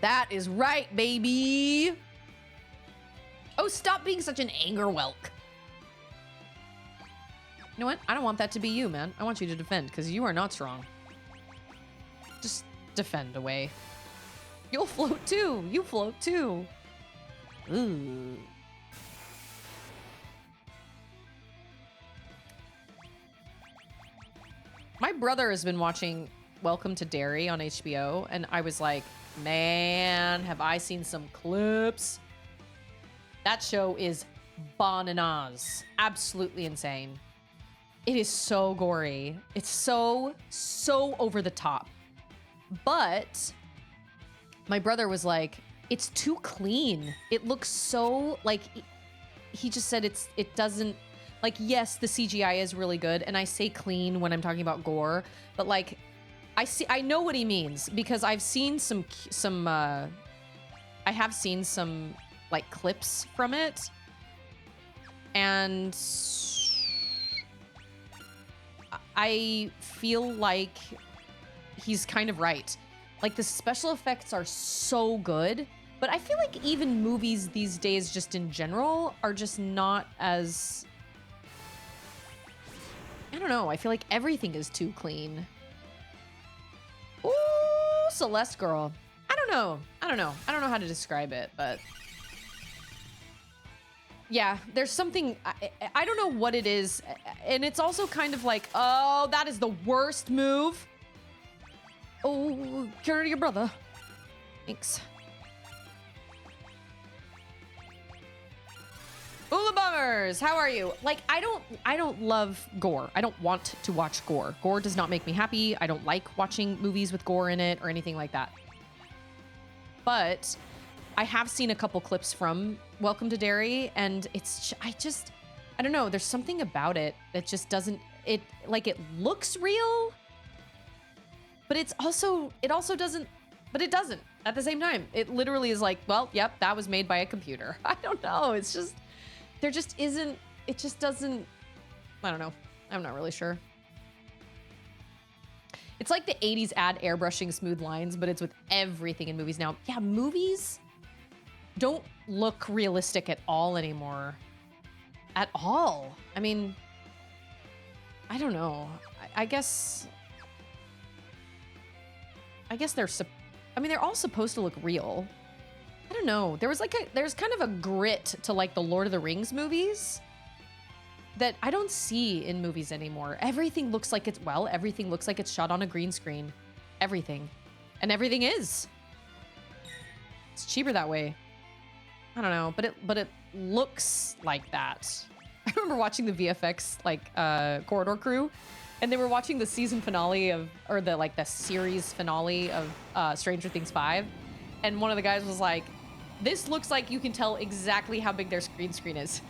Speaker 1: That is right, baby. Oh, stop being such an anger whelk. You know what? I don't want that to be you, man. I want you to defend because you are not strong. Just defend away. You'll float too. You float too. Ooh. My brother has been watching Welcome to Derry on HBO, and I was like, man, have I seen some clips? That show is bananas. Absolutely insane. It is so gory. It's so over the top. But my brother was like, it's too clean. It looks so like, he just said it doesn't, like, yes, the CGI is really good. And I say clean when I'm talking about gore, but like, I know what he means because I've seen I have seen some like clips from it. And I feel like he's kind of right. Like the special effects are so good, but I feel like even movies these days just in general are just not as, I don't know. I feel like everything is too clean. Ooh, Celeste girl. I don't know. I don't know how to describe it, but yeah, there's something, I don't know what it is. And it's also kind of like, oh, that is the worst move. Oh, cure your brother. Thanks. Hula Bummers, how are you? Like, I don't love gore. I don't want to watch gore. Gore does not make me happy. I don't like watching movies with gore in it or anything like that. But I have seen a couple clips from Welcome to Derry, and I don't know. There's something about it that just doesn't, it looks real, but it also doesn't, but it doesn't at the same time. It literally is like, well, yep, that was made by a computer. I don't know. It's just, there just isn't, it just doesn't, I don't know. I'm not really sure. It's like the 80s ad airbrushing smooth lines, but it's with everything in movies now. Yeah, movies don't look realistic at all anymore. At all. I mean, I don't know. I guess they're all supposed to look real. I don't know. There's kind of a grit to like the Lord of the Rings movies that I don't see in movies anymore. Everything looks like it's shot on a green screen. Everything. And everything is. It's cheaper that way. I don't know, but it looks like that. I remember watching the VFX Corridor Crew, and they were watching the season finale the series finale of Stranger Things 5, and one of the guys was like, "This looks like you can tell exactly how big their green screen is."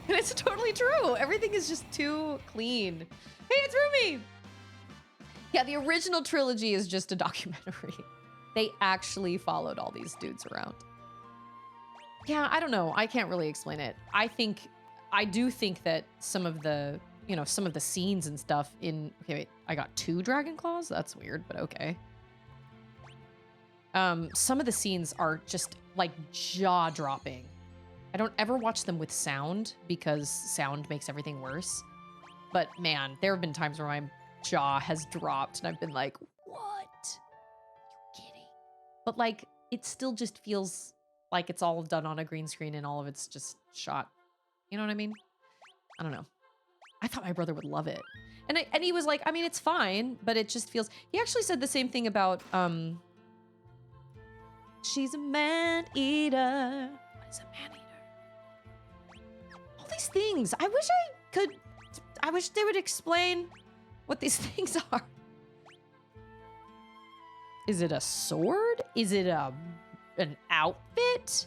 Speaker 1: And it's totally true. Everything is just too clean. Hey, it's Rumi! Yeah, the original trilogy is just a documentary. They actually followed all these dudes around. Yeah, I don't know. I can't really explain it. I do think that some of the scenes and stuff in, okay, wait, I got 2 dragon claws? That's weird, but okay. Some of the scenes are just like jaw-dropping. I don't ever watch them with sound because sound makes everything worse. But man, there have been times where my jaw has dropped and I've been like, what? You kidding? But like, it still just feels like it's all done on a green screen and all of it's just shot. You know what I mean? I don't know. I thought my brother would love it. And he was like, I mean, it's fine, but it just feels, he actually said the same thing about, she's a man-eater. What is a man-eater? All these things. I wish they would explain what these things are. Is it a sword? Is it an outfit?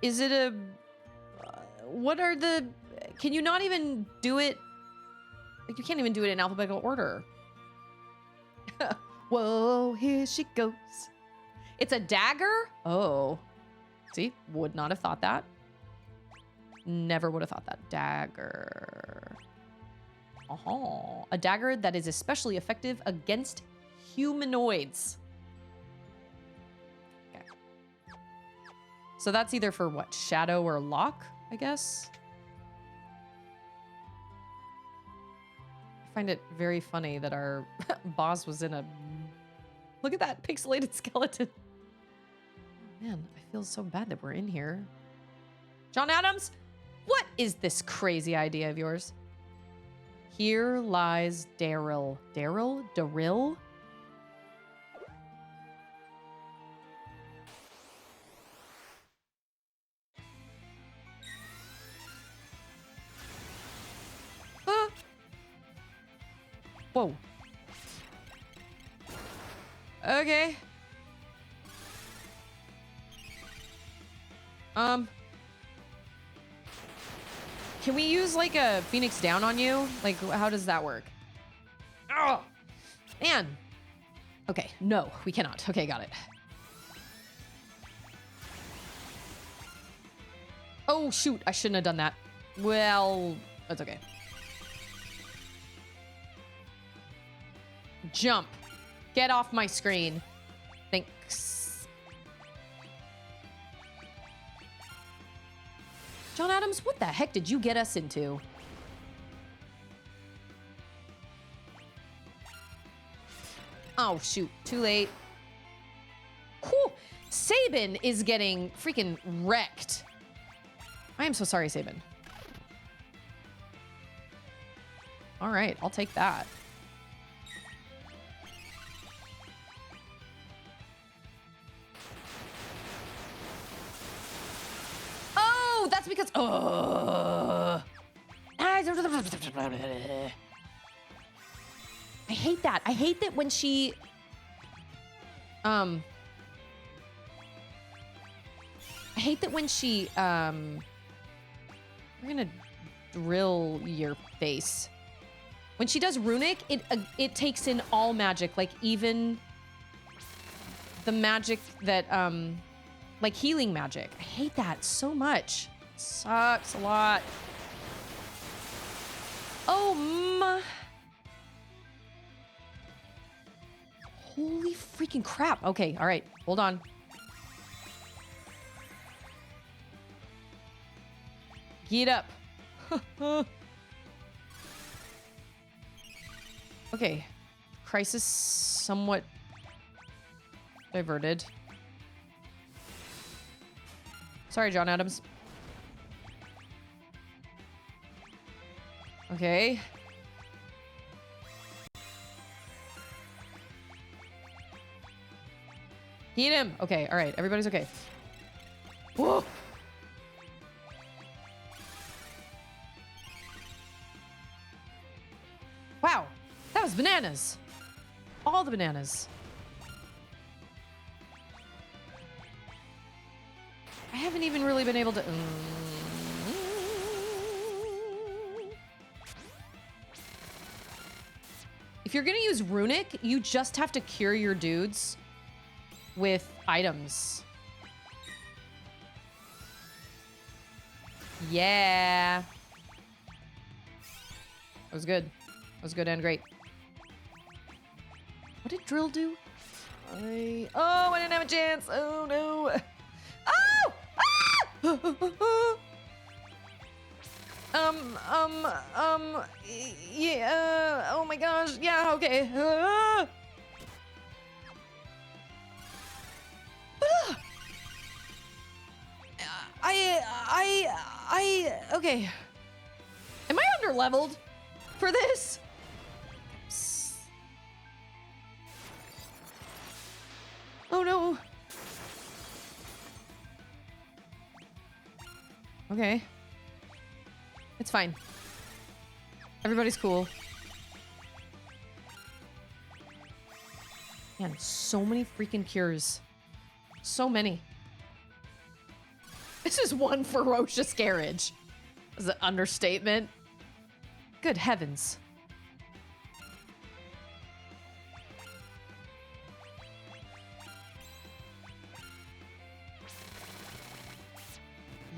Speaker 1: Is it a... what are the... Can you not even do it... Like, you can't even do it in alphabetical order. Whoa, here she goes. It's a dagger? Oh. See? Would not have thought that. Never would have thought that. Dagger. Uh-huh. A dagger that is especially effective against humanoids. Okay. So that's either for what? Shadow or lock, I guess? I find it very funny that our boss was in a... Look at that pixelated skeleton. Oh, man, I feel so bad that we're in here. John Adams, what is this crazy idea of yours? Here lies Daryl. Daryl? Daryl? Whoa. Okay. Can we use like a Phoenix Down on you? Like, how does that work? Oh, man. Okay, no, we cannot. Okay, got it. Oh, shoot, I shouldn't have done that. Well, that's okay. Jump. Get off my screen. Thanks. John Adams, what the heck did you get us into? Oh, shoot. Too late. Whew. Sabin is getting freaking wrecked. I am so sorry, Sabin. All right, I'll take that. because I hate that. I hate that when she I hate that when she we're gonna drill your face. When she does runic, it takes in all magic, like even the magic that like healing magic. I hate that so much. It sucks a lot. Oh my. Holy freaking crap. Okay, all right. Hold on. Get up. Okay. Crisis somewhat diverted. Sorry, John Adams. Okay. Eat him. Okay, all right. Everybody's okay. Whoa. Wow. That was bananas. All the bananas. I haven't even really been able to... If you're gonna use runic, you just have to cure your dudes with items. Yeah. That was good. That was good and great. What did drill do? Oh, I didn't have a chance. Oh no. Oh! Ah! Yeah. Oh my gosh. Yeah. Okay. Okay. Am I underleveled for this? Oh no. Okay. It's fine. Everybody's cool. Man, so many freaking cures. So many. This is one ferocious carriage. That's an understatement. Good heavens.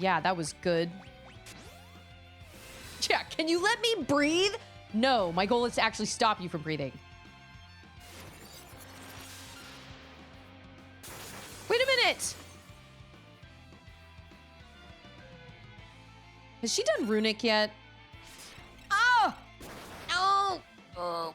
Speaker 1: Yeah, that was good. Yeah, can you let me breathe? No, my goal is to actually stop you from breathing. Wait a minute. Has she done runic yet? Oh! Oh! Oh.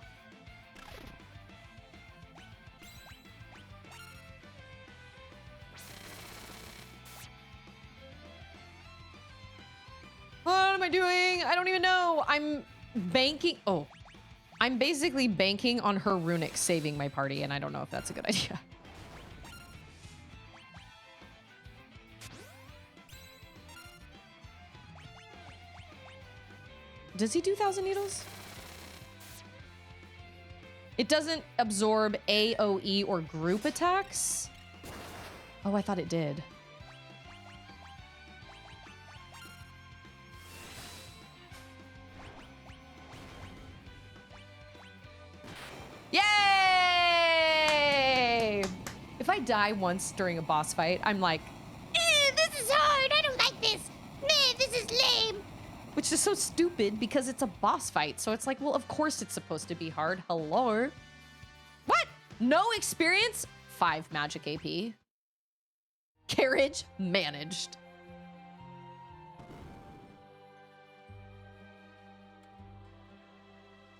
Speaker 1: What am I doing? I don't even know. I'm banking. Oh, I'm basically banking on her runic saving my party, and I don't know if that's a good idea. Does he do 1,000 needles? It doesn't absorb AoE or group attacks. Oh, I thought it did. Yay! If I die once during a boss fight, I'm like,
Speaker 3: This is hard. I don't like this. Nah, this is lame.
Speaker 1: which is so stupid because it's a boss fight. So it's like, well, of course it's supposed to be hard. Hello? What? No experience? 5 magic AP. Carriage managed.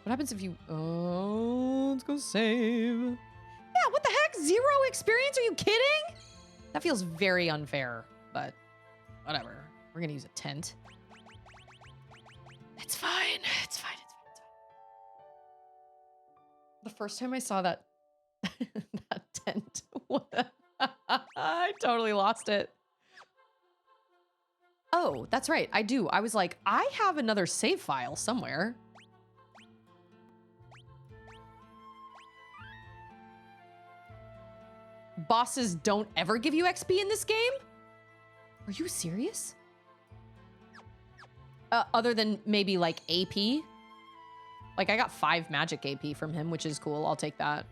Speaker 1: What happens if you... Oh, let's go save. Yeah, what the heck? 0 experience? Are you kidding? That feels very unfair, but whatever. We're gonna use a tent. It's fine. It's fine. It's fine. It's fine. The first time I saw that, that tent, what the... I totally lost it. Oh, that's right. I do. I was like, I have another save file somewhere. Bosses don't ever give you XP in this game? Are you serious? Other than maybe like AP? Like I got 5 magic AP from him, which is cool. I'll take that.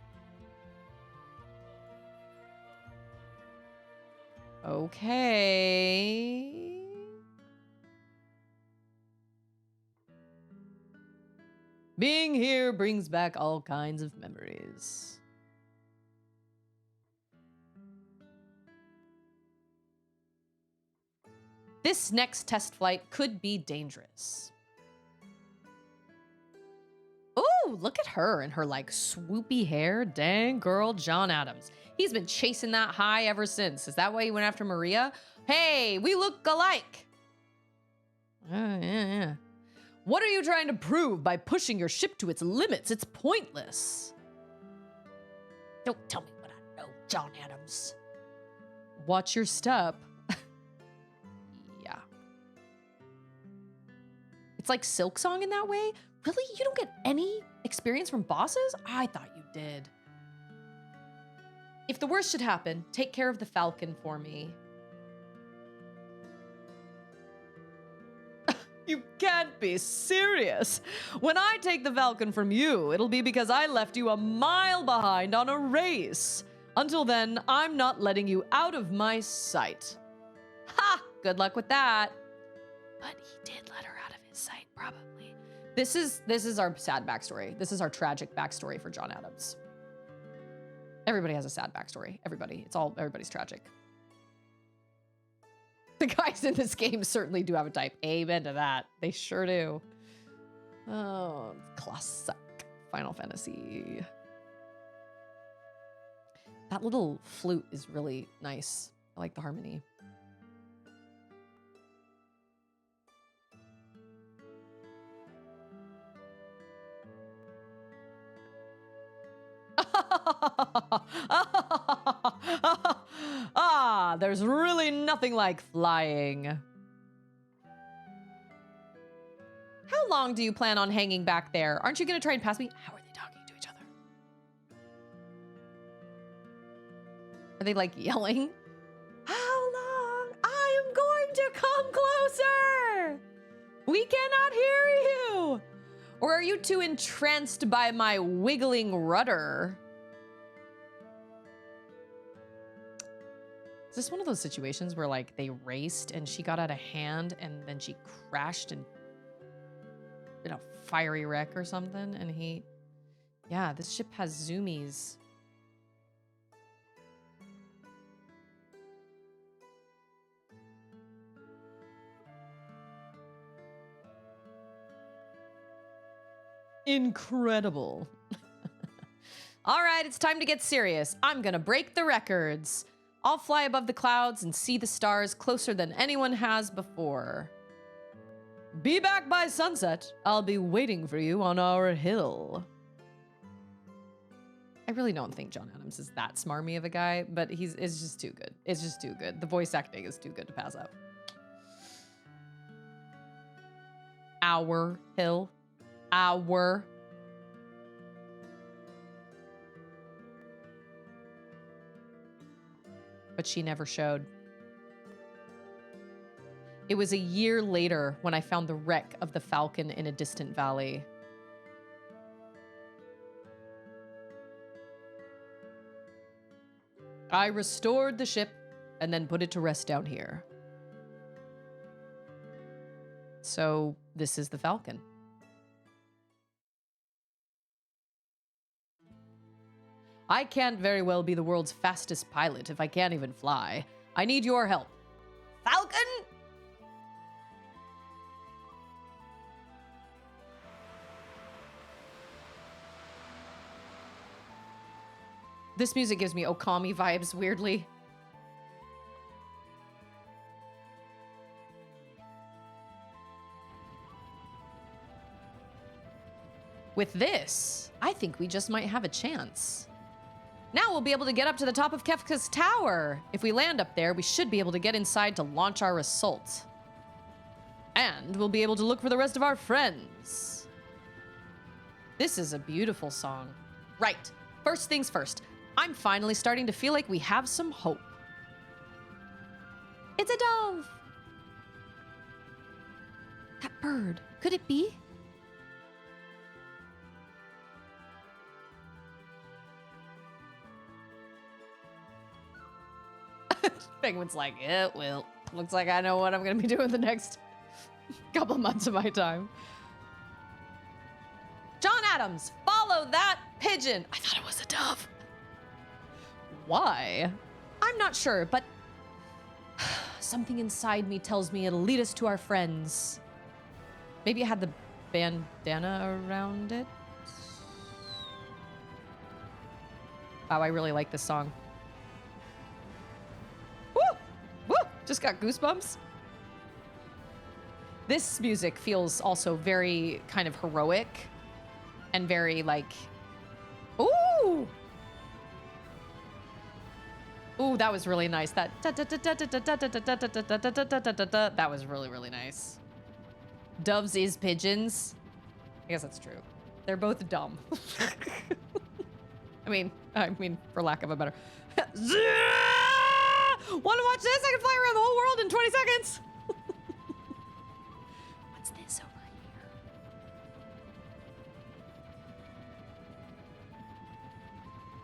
Speaker 1: Okay. Being here brings back all kinds of memories. This next test flight could be dangerous. Ooh, look at her and her like swoopy hair. Dang girl, John Adams. He's been chasing that high ever since. Is that why he went after Maria? Hey, we look alike. Yeah. What are you trying to prove by pushing your ship to its limits? It's pointless.
Speaker 3: Don't tell me what I know, John Adams.
Speaker 1: Watch your step. Yeah. It's like Silk Song in that way? Really? You don't get any experience from bosses? I thought you did. If the worst should happen, take care of the Falcon for me. You can't be serious. When I take the Falcon from you, it'll be because I left you a mile behind on a race. Until then, I'm not letting you out of my sight. Ha! Good luck with that. But he did let her out of his sight, probably. This is our sad backstory. This is our tragic backstory for John Adams. Everybody has a sad backstory. Everybody's tragic. The guys in this game certainly do have a type. Amen to that. They sure do. Oh, classic Final Fantasy. That little flute is really nice. I like the harmony. Ah, there's really nothing like flying. How long do you plan on hanging back there? Aren't you going to try and pass me? How are they talking to each other? Are they like yelling? How long? I am going to come closer. We cannot hear you. Or are you too entranced by my wiggling rudder? Is this one of those situations where like they raced and she got out of hand and then she crashed in a fiery wreck or something? And yeah, this ship has zoomies. Incredible. All right, it's time to get serious. I'm gonna break the records. I'll fly above the clouds and see the stars closer than anyone has before. Be back by sunset. I'll be waiting for you on our hill. I really don't think John Adams is that smarmy of a guy, but it's just too good. It's just too good. The voice acting is too good to pass up. Our hill. Our. But she never showed. It was a year later when I found the wreck of the Falcon in a distant valley. I restored the ship and then put it to rest down here. So this is the Falcon. I can't very well be the world's fastest pilot if I can't even fly. I need your help. Falcon? This music gives me Okami vibes, weirdly. With this, I think we just might have a chance. Now we'll be able to get up to the top of Kefka's tower. If we land up there, we should be able to get inside to launch our assault. And we'll be able to look for the rest of our friends. This is a beautiful song. Right. First things first. I'm finally starting to feel like we have some hope. It's a dove. That bird. Could it be? Penguin's like, it will. Looks like I know what I'm going to be doing the next couple months of my time. John Adams, follow that pigeon. I thought it was a dove. Why? I'm not sure, but something inside me tells me it'll lead us to our friends. Maybe it had the bandana around it. Wow, I really like this song. Woo! Woo! Just got goosebumps. This music feels also very kind of heroic and very like, ooh! Ooh, that was really nice. That was really, really nice. Doves is pigeons. I guess that's true. They're both dumb. I mean, for lack of a better. Want to watch this? I can fly around the whole world in 20 seconds. What's this over here?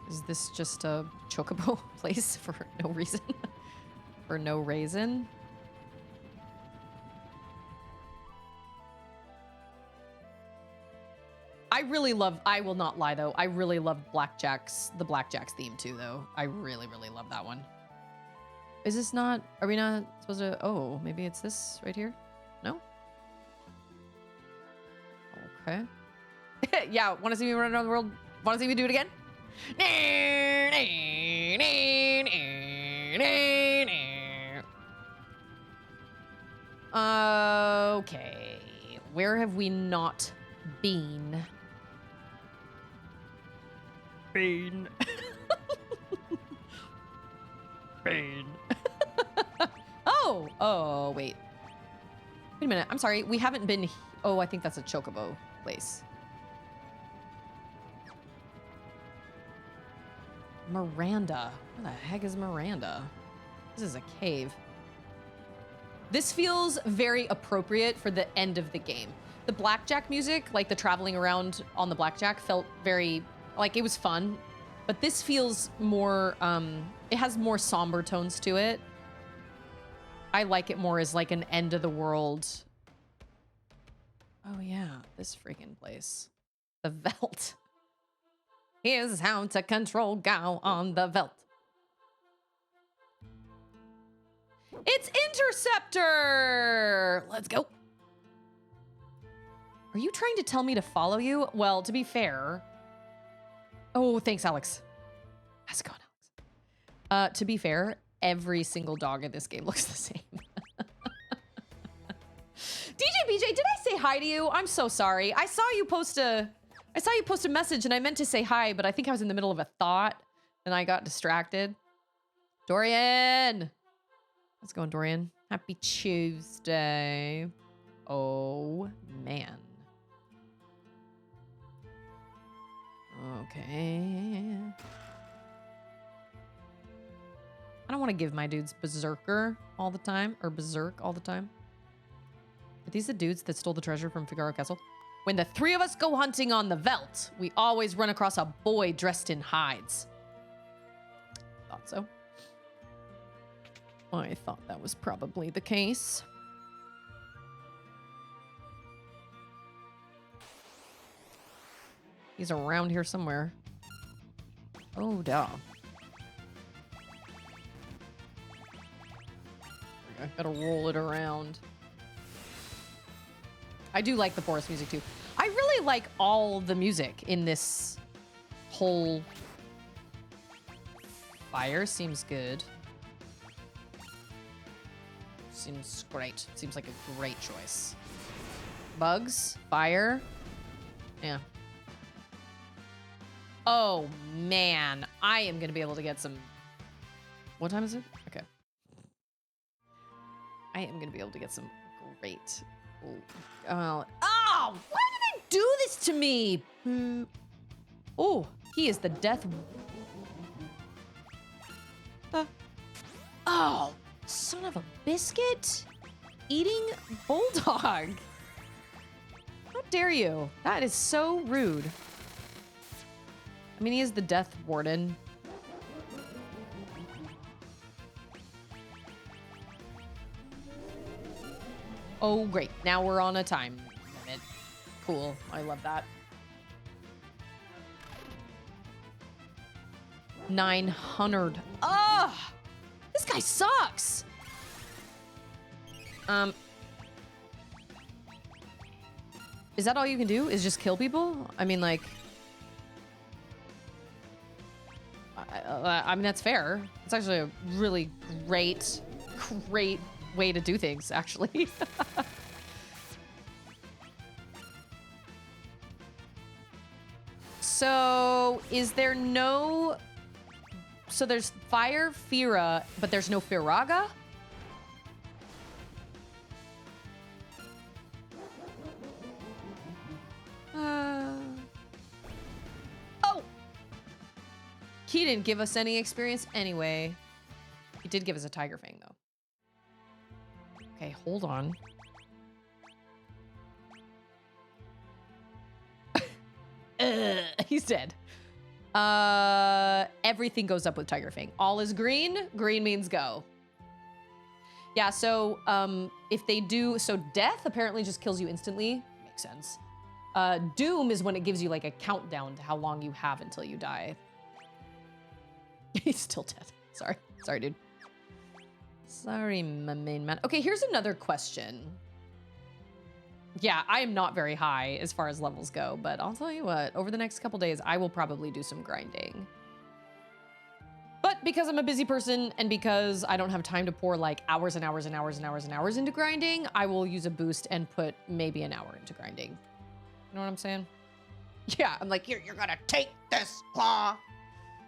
Speaker 1: Is this just a chocobo place for no reason? For no reason? I will not lie though, I really love the Blackjack's theme too though. I really, really love that one. Is this not, are we not supposed to, oh, maybe it's this right here? No? Okay. Yeah, want to see me run around the world? Want to see me do it again? Okay. Where have we not been? Bean. Bean. Oh, wait. Wait a minute. I'm sorry. We haven't been. Oh, I think that's a chocobo place. Miranda. Where the heck is Miranda? This is a cave. This feels very appropriate for the end of the game. The blackjack music, like the traveling around on the blackjack, felt very, like it was fun. But this feels more, it has more somber tones to it. I like it more as like an end of the world. Oh yeah, this freaking place. The Veldt. Here's how to control Gao on the Veldt. It's Interceptor! Let's go. Are you trying to tell me to follow you? Well, to be fair. Oh, thanks, Alex. How's it going, Alex? To be fair, every single dog in this game looks the same. DJ BJ, did I say hi to you? I'm so sorry. I saw you post a message and I meant to say hi, but I think I was in the middle of a thought and I got distracted. Dorian! How's it going, Dorian? Happy Tuesday. Oh, man. Okay. I don't want to give my dudes Berserker all the time, or Berserk all the time. Are these the dudes that stole the treasure from Figaro Castle? When the three of us go hunting on the Veldt, we always run across a boy dressed in hides. Thought so. I thought that was probably the case. He's around here somewhere. Oh, duh. I gotta roll it around. I do like the forest music too. I really like all the music in this whole... Fire seems good. Seems great. Seems like a great choice. Bugs? Fire? Yeah. Oh, man. I am going to be able to get some... What time is it? Okay. I am going to be able to get some Great. Oh, why did they do this to me? Oh, he is the death. Oh, son of a biscuit. Eating bulldog. How dare you? That is so rude. I mean, he is the death warden. Oh, great. Now we're on a time limit. Cool. I love that. 900. Ugh! This guy sucks! Is that all you can do? Is just kill people? I mean, like... I mean, that's fair. It's actually a really great way to do things, actually. So, is there no... So there's Fire, Fira, but there's no Firaga? Oh! He didn't give us any experience anyway. He did give us a Tiger Fang, though. Okay, hold on. He's dead. Everything goes up with Tiger Fang. All is green. Green means go. Yeah, so if they do... So death apparently just kills you instantly. Makes sense. Doom is when it gives you like a countdown to how long you have until you die. He's still dead. Sorry. Sorry, dude. Sorry, my main man. Okay, here's another question. Yeah, I am not very high as far as levels go, but I'll tell you what, over the next couple days, I will probably do some grinding. But because I'm a busy person and because I don't have time to pour like hours and hours and hours and hours and hours into grinding, I will use a boost and put maybe an hour into grinding. You know what I'm saying? Yeah, I'm like, you're gonna take this claw.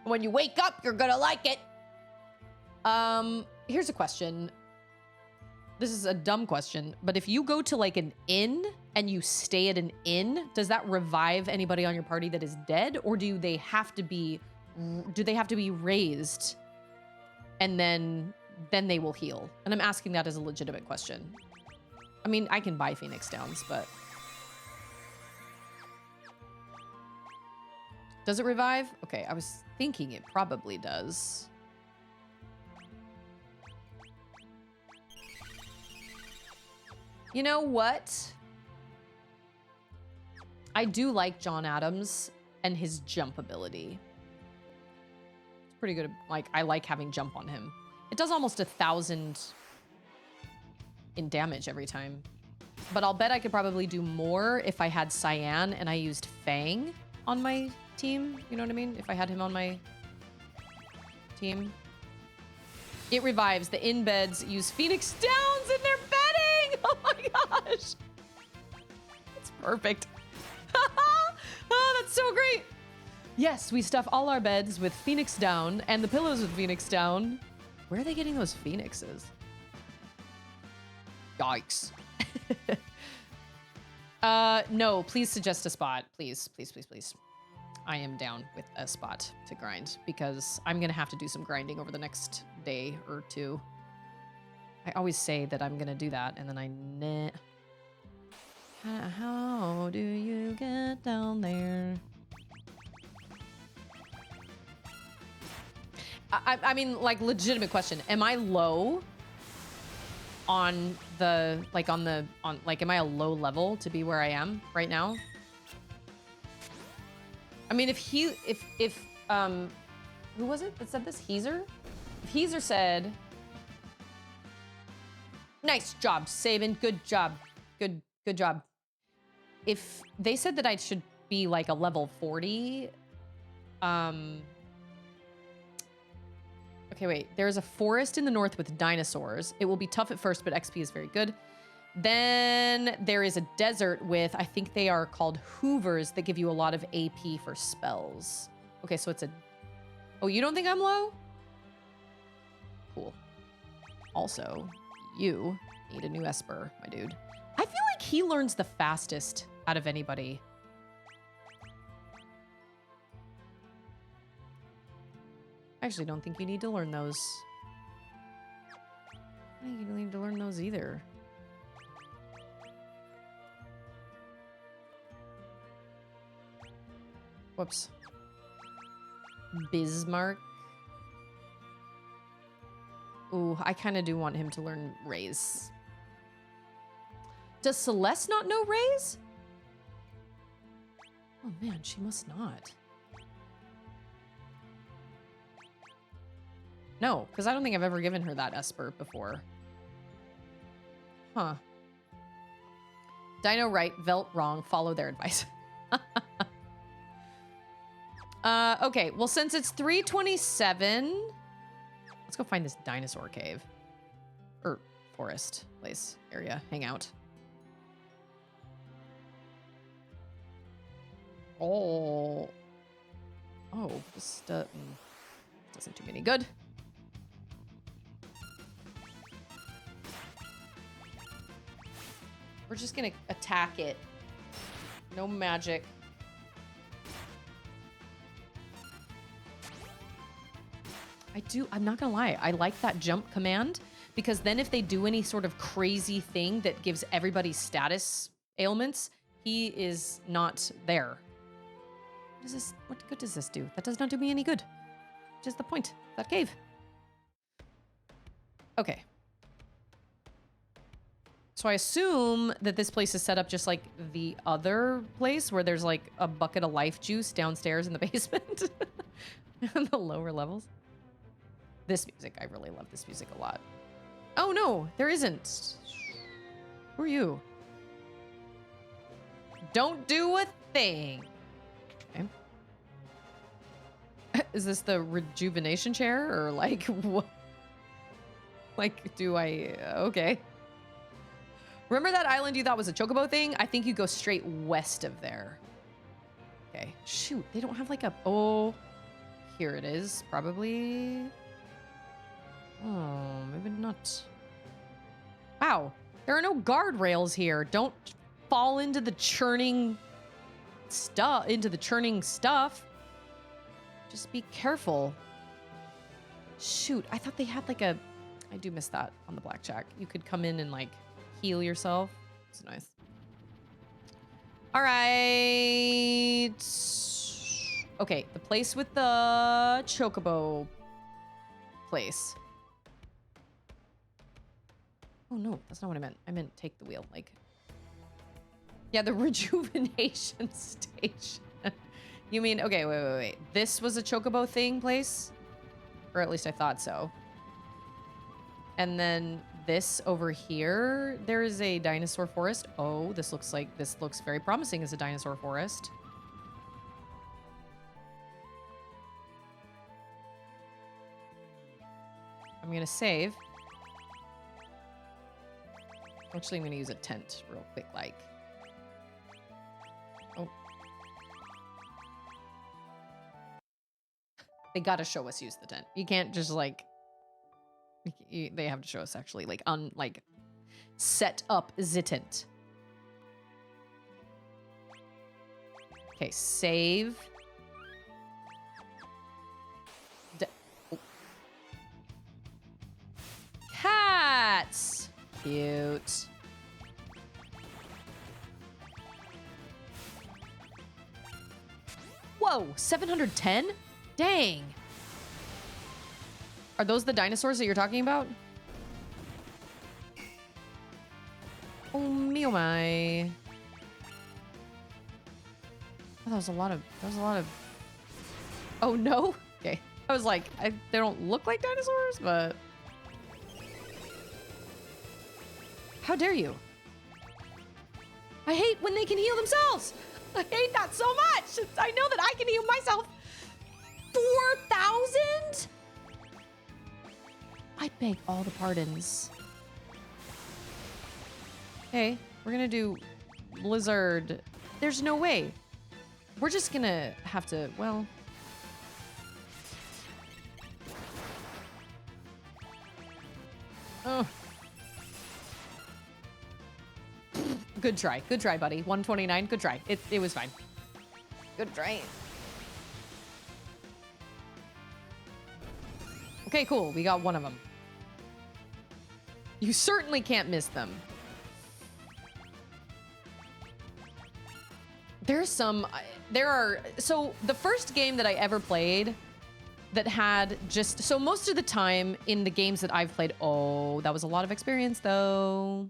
Speaker 1: When you wake up, you're gonna like it. Here's a question. This is a dumb question, but if you go to like an inn and you stay at an inn, does that revive anybody on your party that is dead, or do they have to be raised and then they will heal? And I'm asking that as a legitimate question. I mean, I can buy Phoenix Downs, but does it revive? Okay, I was thinking it probably does. You know what? I do like John Adams and his jump ability. It's pretty good. Like, I like having jump on him. It does almost 1,000 in damage every time. But I'll bet I could probably do more if I had Cyan and I used Fang on my team. You know what I mean? If I had him on my team. It revives. The inn beds use Phoenix Downs in their bedding. Oh my gosh. It's perfect. Oh, that's so great. Yes, we stuff all our beds with Phoenix Down and the pillows with Phoenix Down. Where are they getting those phoenixes? Yikes. No, please suggest a spot. Please, please, please, please. I am down with a spot to grind because I'm going to have to do some grinding over the next day or two. I always say that I'm going to do that, and then I How do you get down there? I mean, like, legitimate question. Am I low on the, like, am I a low level to be where I am right now? I mean, if who was it that said this? Heezer? If Heezer said, nice job, Sabin. Good job. Good job. If they said that I should be like a level 40, okay, wait. There's a forest in the north with dinosaurs. It will be tough at first, but XP is very good. Then there is a desert with, I think they are called Hoovers that give you a lot of AP for spells. Okay, so it's a... Oh, you don't think I'm low? Cool. Also, you Need a new Esper, my dude. I feel like he learns the fastest out of anybody. I actually don't think you need to learn those. I don't think you need to learn those either. Whoops. Bismarck. Ooh, I kind of do want him to learn Raise. Does Celeste not know Raise? Oh man, she must not. No, because I don't think I've ever given her that Esper before. Huh. Dino right, Velt wrong. Follow their advice. Okay, well, since it's 3:27, let's go find this dinosaur cave. Or forest place area. Hang out. Oh. Oh, this doesn't do me any good. We're just gonna attack it. No magic. I'm not gonna lie, I like that jump command because then if they do any sort of crazy thing that gives everybody status ailments, he is not there. What good does this do? That does not do me any good. Which is the point of that cave. Okay. So I assume that this place is set up just like the other place where there's like a bucket of life juice downstairs in the basement. On the lower levels. This music, I really love this music a lot. Oh no, there isn't. Who are you? Don't do a thing. Okay. Is this the rejuvenation chair or like what? Like, do I, okay. Remember that island you thought was a chocobo thing? I think you go straight west of there. Okay, shoot, they don't have like a, oh, here it is, probably. Oh, maybe not. Wow, there are no guardrails here. Don't fall into the churning stuff, Just be careful. Shoot, I thought they had like a, I do miss that on the blackjack. You could come in and like heal yourself. It's nice. All right. Okay, the place with the chocobo place. Oh no, that's not what I meant. I meant take the wheel, like. Yeah, the rejuvenation station. You mean, okay, wait. This was a chocobo thing place? Or at least I thought so. And then this over here, there is a dinosaur forest. Oh, this looks very promising as a dinosaur forest. I'm gonna save. Actually, I'm gonna use a tent real quick, like. Oh. They gotta show us use the tent. You can't just like, they have to show us actually like set up the tent. Okay, save. Oh. Cats! Cute. Whoa, 710? Dang. Are those the dinosaurs that you're talking about? Oh me oh my. Oh, that was a lot of Oh no? Okay. I was like, they don't look like dinosaurs, but how dare you? I hate when they can heal themselves. I hate that so much. I know that I can heal myself. 4,000? I beg all the pardons. Okay, we're gonna do Blizzard. There's no way. We're just gonna have to, well. Oh. Good try, buddy. 129, good try. It was fine. Good try. Okay, cool. We got one of them. You certainly can't miss them. So the first game that I ever played that had so most of the time in the games that I've played, oh, that was a lot of experience though.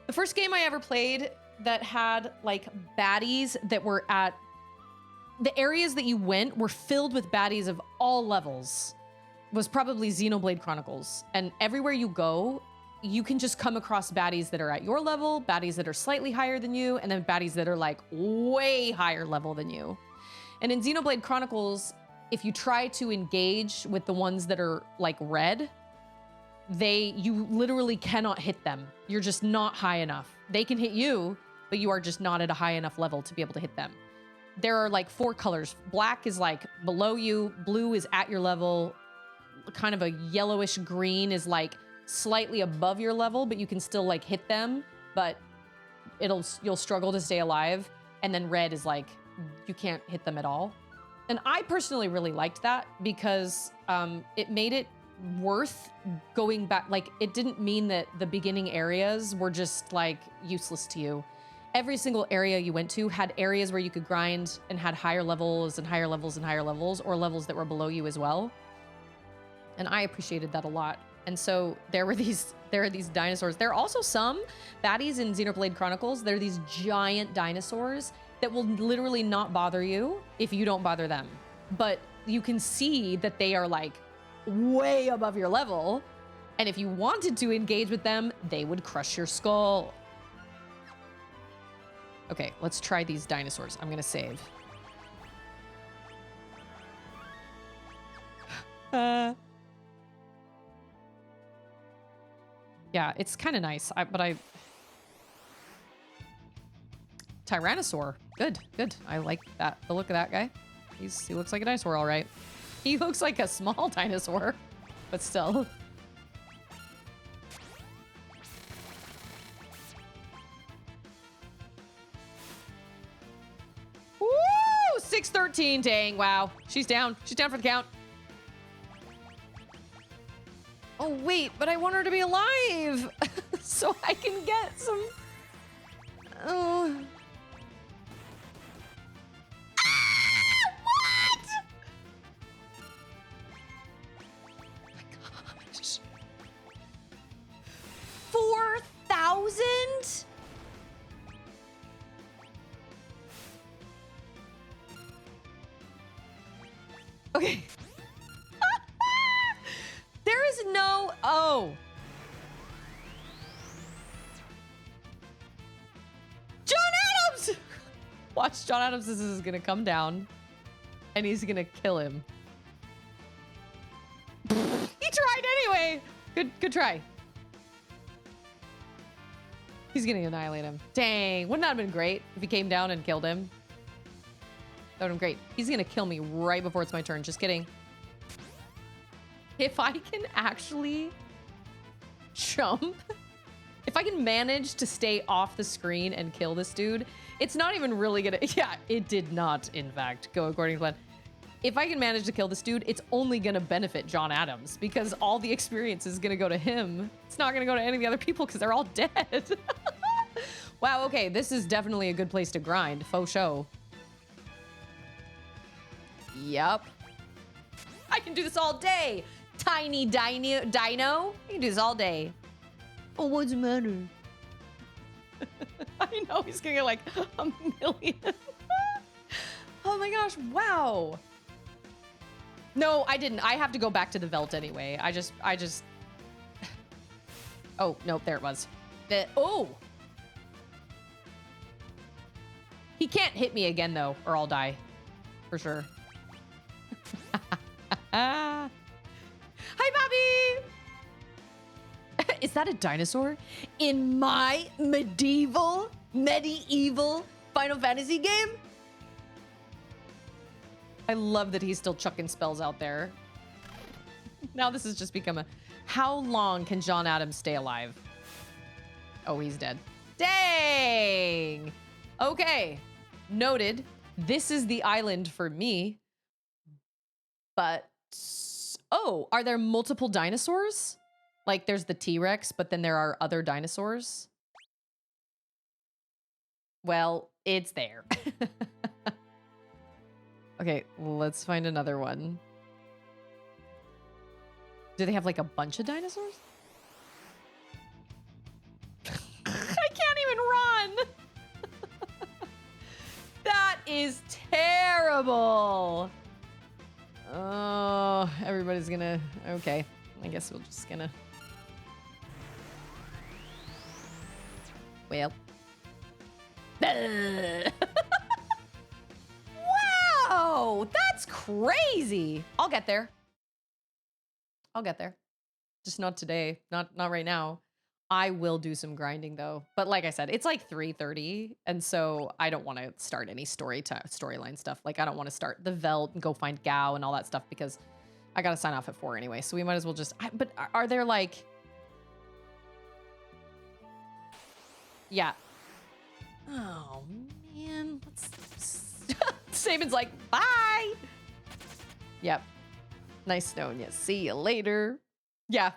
Speaker 1: The first game I ever played that had like baddies that were at the areas that you went were filled with baddies of all levels was probably Xenoblade Chronicles. And everywhere you go, you can just come across baddies that are at your level, baddies that are slightly higher than you, and then baddies that are like way higher level than you. And in Xenoblade Chronicles, if you try to engage with the ones that are like red, you literally cannot hit them. You're just not high enough. They can hit you, but you are just not at a high enough level to be able to hit them. There are like 4 colors. Black is like below you, blue is at your level, kind of a yellowish green is like slightly above your level, but you can still like hit them, but you'll struggle to stay alive. And then red is like, you can't hit them at all. And I personally really liked that because it made it worth going back. Like it didn't mean that the beginning areas were just like useless to you. Every single area you went to had areas where you could grind and had higher levels and higher levels and higher levels, or levels that were below you as well. And I appreciated that a lot. And so there are these dinosaurs. There are also some baddies in Xenoblade Chronicles. They're these giant dinosaurs that will literally not bother you if you don't bother them. But you can see that they are like way above your level. And if you wanted to engage with them, they would crush your skull. Okay, let's try these dinosaurs. I'm gonna save. Yeah, it's kind of nice, Tyrannosaur. Good. I like that. The look of that guy. He looks like a dinosaur, all right. He looks like a small dinosaur, but still. Woo! 613, dang, wow. She's down for the count. Oh, wait, but I want her to be alive so I can get some... Oh... What? Oh my gosh. 4,000? Okay. There is no... Oh. John Adams! Watch, John Adams is gonna come down and he's gonna kill him. He tried anyway. Good try. He's gonna annihilate him. Dang, wouldn't that have been great if he came down and killed him? That would have been great. He's gonna kill me right before it's my turn. Just kidding. If I can actually jump, if I can manage to stay off the screen and kill this dude, it's not even really gonna, yeah, it did not, in fact, go according to plan. If I can manage to kill this dude, it's only gonna benefit John Adams because all the experience is gonna go to him. It's not gonna go to any of the other people because they're all dead. Wow, okay, this is definitely a good place to grind, faux show. Yup. I can do this all day. Tiny dino. You can do this all day. Oh, what's the matter? I know he's gonna get like a million. Oh my gosh, wow. No, I didn't. I have to go back to the Velt anyway. I just. Oh, nope, there it was. Oh. He can't hit me again though, or I'll die. For sure. Hi, Bobby! Is that a dinosaur? In my medieval Final Fantasy game? I love that he's still chucking spells out there. Now this has just become a How long can John Adams stay alive? Oh, he's dead. Dang! Okay. Noted. This is the island for me. But... Oh, are there multiple dinosaurs? Like, there's the T-Rex, but then there are other dinosaurs? Well, it's there. Okay, let's find another one. Do they have, like, a bunch of dinosaurs? I can't even run! That is terrible! Oh, everybody's gonna... Okay, I guess we're just gonna... Well. Wow! That's crazy! I'll get there. I'll get there. Just not today. Not right now. I will do some grinding though. But like I said, it's like 3:30, and so I don't want to start any storyline stuff. Like I don't want to start the Velt and go find Gao and all that stuff because I gotta sign off at 4 anyway. So we might as well just. But are there like? Yeah. Oh man, Saban's like bye. Yep. Nice knowing you. See you later. Yeah.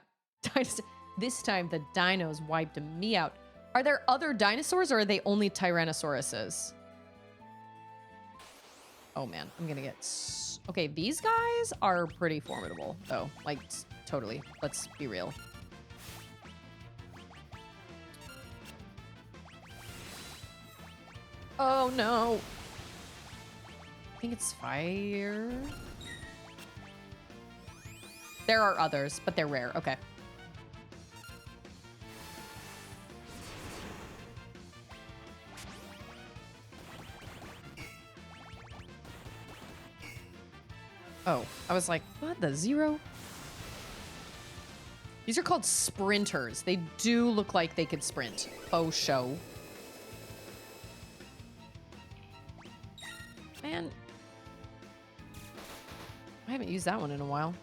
Speaker 1: This time the dinos wiped me out. Are there other dinosaurs or are they only Tyrannosauruses? Oh man, I'm gonna get... Okay, these guys are pretty formidable though. Like, totally. Let's be real. Oh no. I think it's fire. There are others, but they're rare. Okay. Oh, I was like, what the 0? These are called sprinters. They do look like they could sprint. Oh, show. Man. I haven't used that one in a while.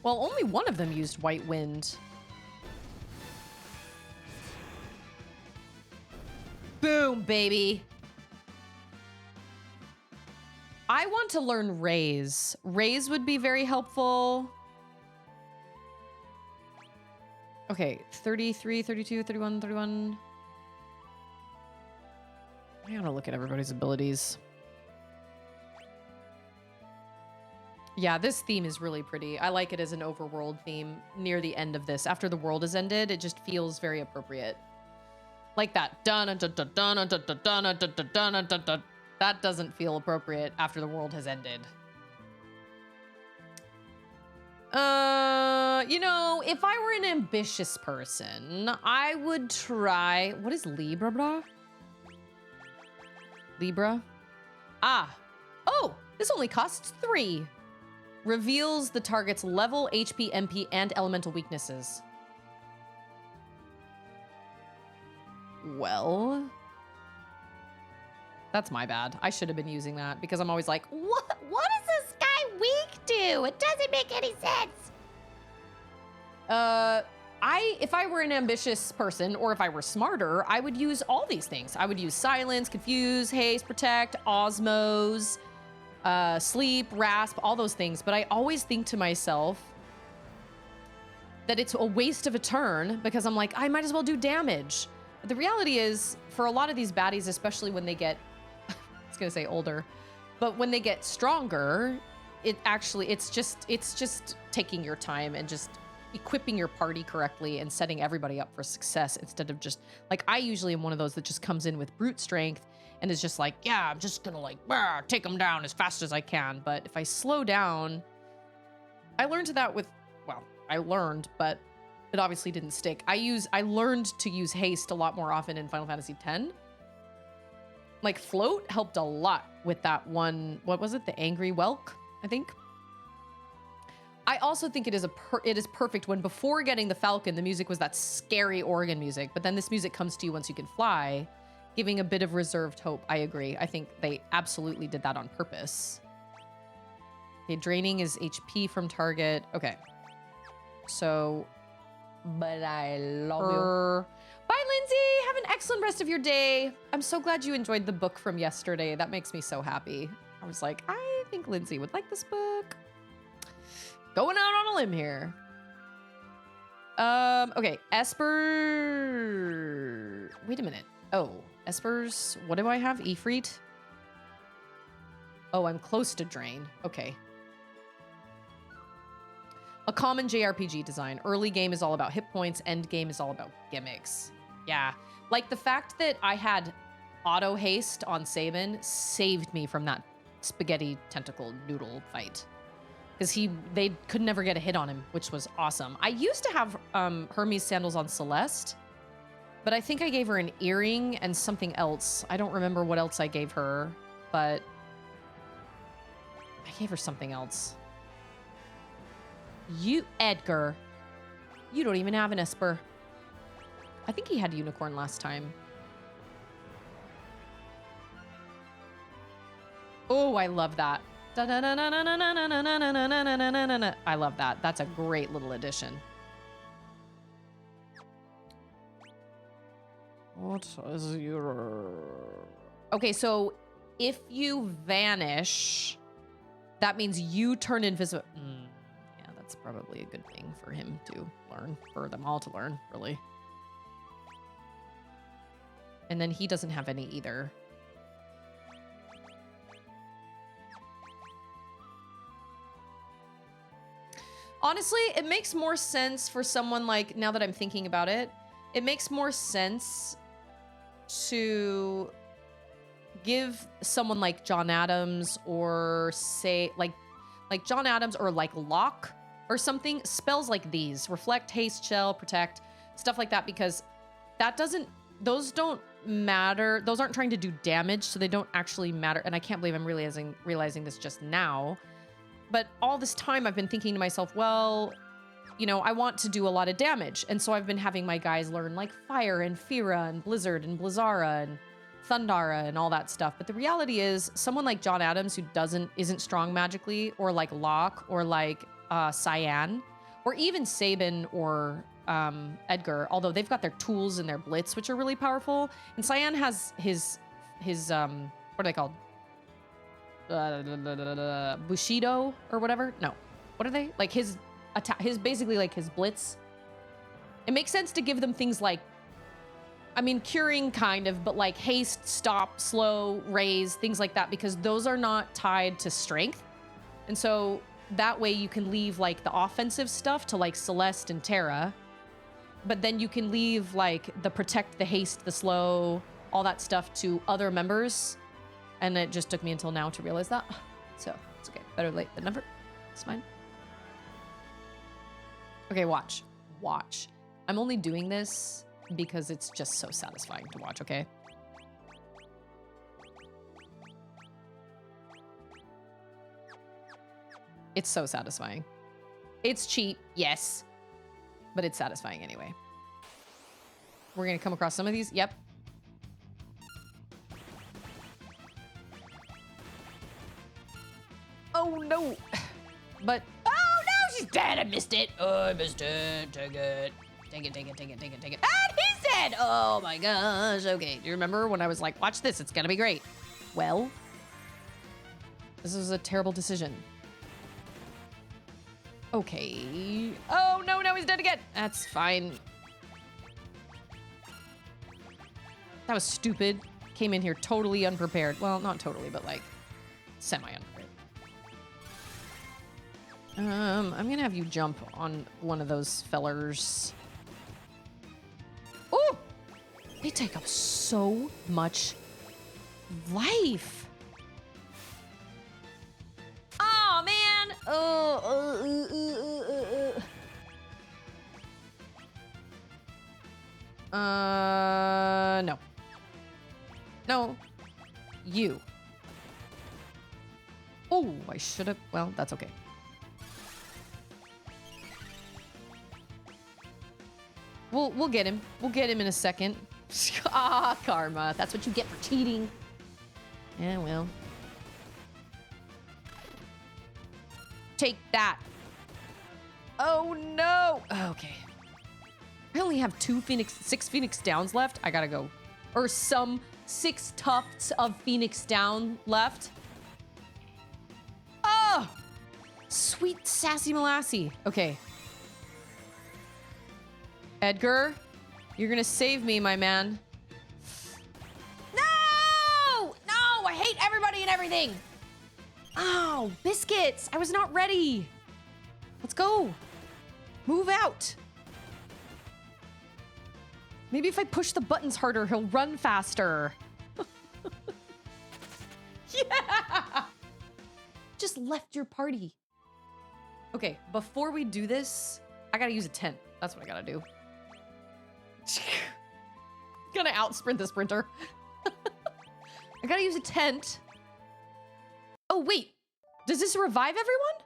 Speaker 1: Well, only one of them used White Wind. Boom, baby. I want to learn Raise. Raise would be very helpful. Okay, 33, 32, 31, 31. I gotta look at everybody's abilities. Yeah, this theme is really pretty. I like it as an overworld theme near the end of this. After the world has ended, it just feels very appropriate. Like that. That doesn't feel appropriate after the world has ended. You know, if I were an ambitious person, I would try... What is Libra, bra? Libra? Ah. Oh, this only costs 3. Reveals the target's level, HP, MP, and elemental weaknesses. Well... That's my bad. I should have been using that because I'm always like,
Speaker 3: What is this guy weak to? It doesn't make any sense.
Speaker 1: If I were an ambitious person or if I were smarter, I would use all these things. I would use silence, confuse, haste, protect, osmose, sleep, rasp, all those things. But I always think to myself that it's a waste of a turn because I'm like, I might as well do damage. But the reality is, for a lot of these baddies, especially when they get, I was gonna say older, but when they get stronger, it's just taking your time and just equipping your party correctly and setting everybody up for success instead of just, like, I usually am one of those that just comes in with brute strength and is just like, yeah, I'm just gonna like, take them down as fast as I can. But if I slow down, I learned that with, well, I learned, but it obviously didn't stick. I learned to use haste a lot more often in Final Fantasy X. Like, float helped a lot with that one. What was it? The Angry Whelk, I think. I also think it is perfect when before getting the Falcon, the music was that scary organ music, but then this music comes to you once you can fly, giving a bit of reserved hope. I agree. I think they absolutely did that on purpose. Okay, draining is HP from target. Okay. So...
Speaker 4: But I love
Speaker 1: Bye, Lindsay! Have an excellent rest of your day. I'm so glad you enjoyed the book from yesterday. That makes me so happy. I was like, I think Lindsay would like this book. Going out on a limb here. Okay, Esper... Wait a minute. Oh, Esper's... What do I have? Ifrit? Oh, I'm close to Drain. Okay. A common JRPG design. Early game is all about hit points. End game is all about gimmicks. Yeah. Like the fact that I had auto haste on Sabin saved me from that spaghetti tentacle noodle fight. Because they could never get a hit on him, which was awesome. I used to have Hermes sandals on Celeste, but I think I gave her an earring and something else. I don't remember what else I gave her, but I gave her something else. You, Edgar, you don't even have an Esper. I think he had unicorn last time. Oh, I love that. I love that. That's a great little addition. What is your... Okay, so if you vanish, that means you turn invisible. Yeah, that's probably a good thing for him to learn, for them all to learn, really. And then he doesn't have any either. Honestly, it makes more sense for someone like, now that I'm thinking about it, it makes more sense to give someone like John Adams or say like John Adams or like Locke or something, spells like these, reflect, haste, shell, protect, stuff like that, because that doesn't, those don't matter. Those aren't trying to do damage, so they don't actually matter. And I can't believe I'm realizing this just now. But all this time I've been thinking to myself, well, you know, I want to do a lot of damage. And so I've been having my guys learn like Fire and Fira and Blizzard and Blizzara and Thundara and all that stuff. But the reality is someone like John Adams who isn't strong magically, or like Locke or like Cyan, or even Sabin or Edgar, although they've got their tools and their blitz, which are really powerful. And Cyan has his what are they called? Bushido or whatever. No, what are they? Like his attack, basically like his blitz. It makes sense to give them things like, I mean, curing kind of, but like haste, stop, slow, raise, things like that, because those are not tied to strength. And so that way you can leave like the offensive stuff to like Celeste and Terra, but then you can leave like the protect, the haste, the slow, all that stuff to other members. And it just took me until now to realize that. So it's okay. Better late than never. It's fine. Okay, watch. Watch. I'm only doing this because it's just so satisfying to watch, okay? It's so satisfying. It's cheap, yes. But it's satisfying anyway. We're gonna come across some of these. Yep. Oh no! But oh no, she's dead. I missed it. Oh, I missed it. Take it. Take it, take it, take it, take it, take it. And he's dead! Oh my gosh. Okay, do you remember when I was like, watch this, it's gonna be great? Well, this was a terrible decision. Okay. Oh no, no, he's dead again. That's fine. That was stupid. Came in here totally unprepared. Well, not totally, but like semi-unprepared. I'm gonna have you jump on one of those fellers. Ooh! They take up so much life. Oh, man! No. No. You. Oh, I should have. Well, that's okay. We'll get him. We'll get him in a second. Ah, karma. That's what you get for cheating. Yeah, well. Take that. Oh, no. Okay. I only have 6 Phoenix Downs left. I gotta go. Or 6 tufts of Phoenix Down left. Oh! Sweet sassy molassie. Okay. Edgar, you're gonna save me, my man. No! No! I hate everybody and everything. Oh, biscuits. I was not ready. Let's go. Move out. Maybe if I push the buttons harder, he'll run faster. Yeah! Just left your party. Okay, before we do this, I gotta use a tent. That's what I gotta do. Gonna out-sprint the sprinter. I gotta use a tent. Oh, wait. Does this revive everyone?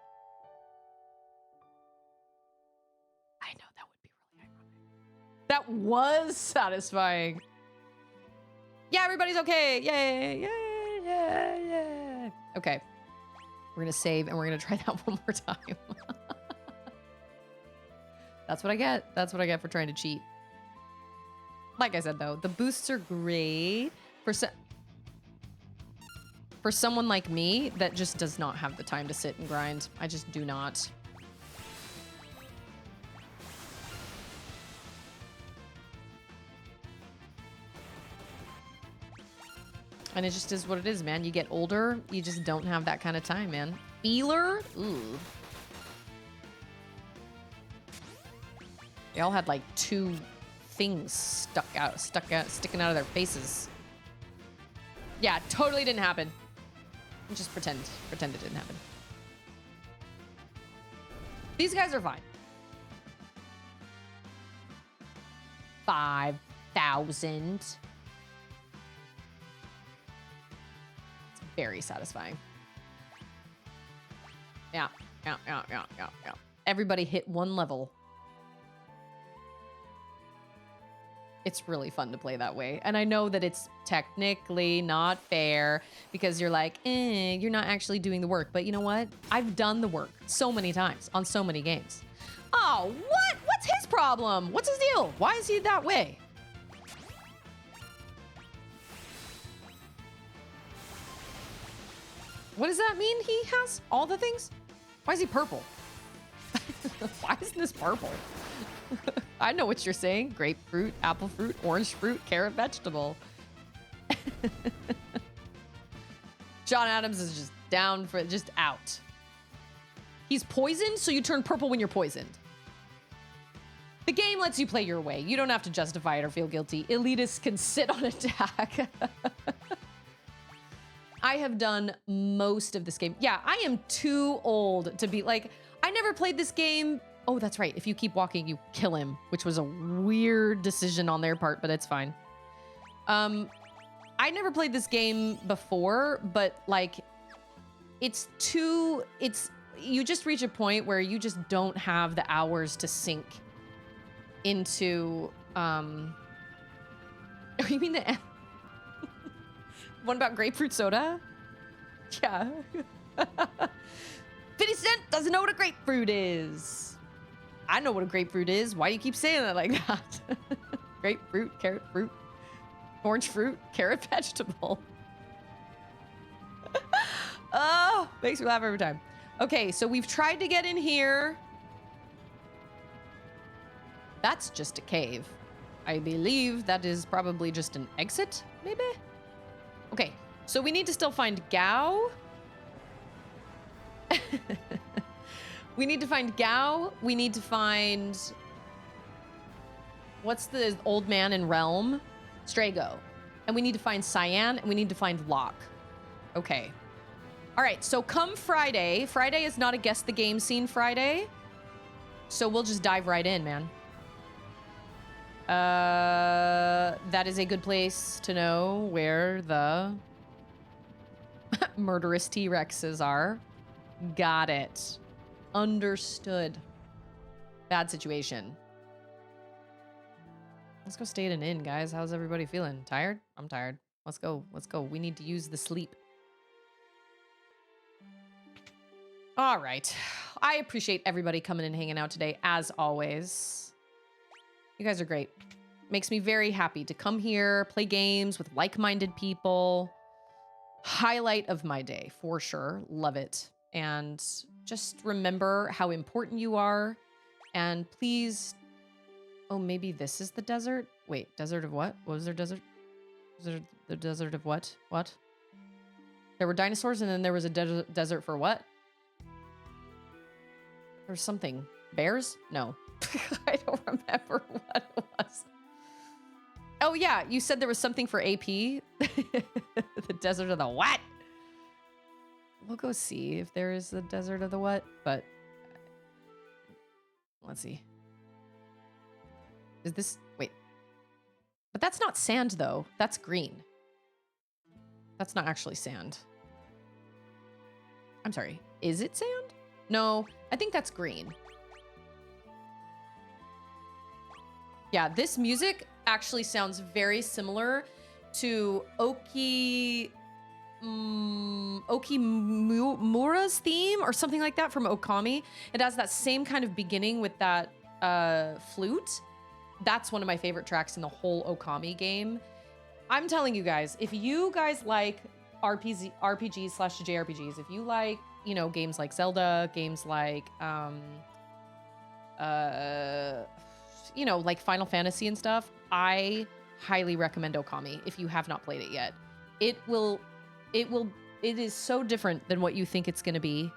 Speaker 1: I know, that would be really ironic. That was satisfying. Yeah, everybody's okay. Yay, yay, yay, yay. Okay. We're gonna save and we're gonna try that one more time. That's what I get. That's what I get for trying to cheat. Like I said, though, the boosts are great for someone like me that just does not have the time to sit and grind. I just do not. And it just is what it is, man. You get older, you just don't have that kind of time, man. Feeler? Ooh. They all had like 2 things sticking out of their faces. Yeah, totally didn't happen. Just pretend it didn't happen. These guys are fine. 5,000. It's very satisfying. Yeah. Everybody hit 1 level. It's really fun to play that way. And I know that it's technically not fair because you're like, you're not actually doing the work. But you know what? I've done the work so many times on so many games. Oh, what? What's his problem? What's his deal? Why is he that way? What does that mean? He has all the things? Why is he purple? Why isn't this purple? I know what you're saying. Grapefruit, apple fruit, orange fruit, carrot, vegetable. John Adams is just down for just out. He's poisoned, so you turn purple when you're poisoned. The game lets you play your way. You don't have to justify it or feel guilty. Elitists can sit on attack. I have done most of this game. Yeah, I am too old to be like, I never played this game. Oh, that's right. If you keep walking, you kill him, which was a weird decision on their part, but it's fine. I never played this game before, but like, you just reach a point where you just don't have the hours to sink into, you mean the one about grapefruit soda? Yeah. 50 Cent doesn't know what a grapefruit is. I know what a grapefruit is. Why do you keep saying that like that? Grapefruit, carrot fruit, orange fruit, carrot vegetable. Oh, makes me laugh every time. Okay, so we've tried to get in here. That's just a cave. I believe that is probably just an exit, maybe? Okay, so we need to still find Gao. We need to find Gao. We need to find... What's the old man in Realm? Strago. And we need to find Cyan, and we need to find Locke. Okay. All right, so come Friday. Friday is not a Guess the Game Scene Friday. So we'll just dive right in, man. That is a good place to know where the murderous T-Rexes are. Got it. Understood. Bad situation. Let's go stay at an inn, guys. How's everybody feeling? Tired? I'm tired. Let's go. Let's go. We need to use the sleep. All right. I appreciate everybody coming and hanging out today, as always. You guys are great. Makes me very happy to come here, play games with like-minded people. Highlight of my day, for sure. Love it. And just remember how important you are. And please... Oh, maybe this is the desert? Wait, desert of what? What was there desert? Was there the desert of what? What? There were dinosaurs and then there was a desert for what? There's something. Bears? No. I don't remember what it was. Oh yeah, you said there was something for AP. The desert of the what? We'll go see if there is the desert of the what, but let's see. Is this, wait. But that's not sand though. That's green. That's not actually sand. I'm sorry. Is it sand? No, I think that's green. Yeah, this music actually sounds very similar to Okimura's theme or something like that from Okami. It has that same kind of beginning with that flute. That's one of my favorite tracks in the whole Okami game. I'm telling you guys, if you guys like RPGs/JRPGs, if you like, you know, games like Zelda, games like you know, like Final Fantasy and stuff, I highly recommend Okami if you have not played it yet. It is so different than what you think it's going to be.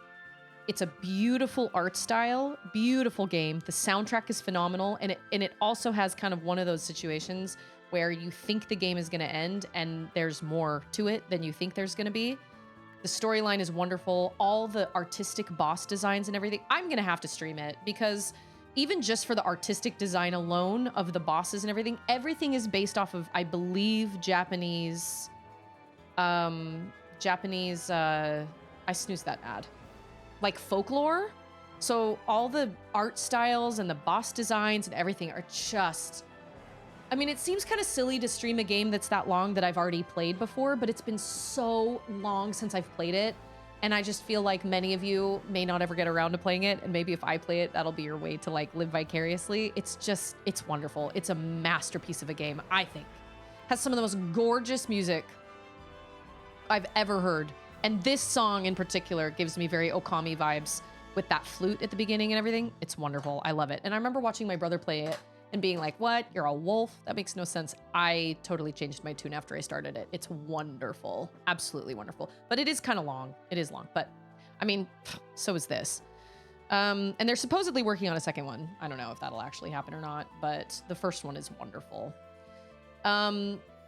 Speaker 1: It's a beautiful art style, beautiful game. The soundtrack is phenomenal, and it also has kind of one of those situations where you think the game is going to end and there's more to it than you think there's going to be. The storyline is wonderful. All the artistic boss designs and everything. I'm going to have to stream it because even just for the artistic design alone of the bosses and everything is based off of, I believe, Japanese, I snoozed that ad. Like folklore. So all the art styles and the boss designs and everything are just, I mean, it seems kind of silly to stream a game that's that long that I've already played before, but it's been so long since I've played it. And I just feel like many of you may not ever get around to playing it. And maybe if I play it, that'll be your way to like live vicariously. It's wonderful. It's a masterpiece of a game, I think. Has some of the most gorgeous music I've ever heard. And this song in particular gives me very Okami vibes with that flute at the beginning and everything. It's wonderful. I love it. And I remember watching my brother play it and being like, what? You're a wolf? That makes no sense. I totally changed my tune after I started it. It's wonderful. Absolutely wonderful. But it is kind of long. It is long. But I mean, so is this. And they're supposedly working on a second one. I don't know if that'll actually happen or not, but the first one is wonderful.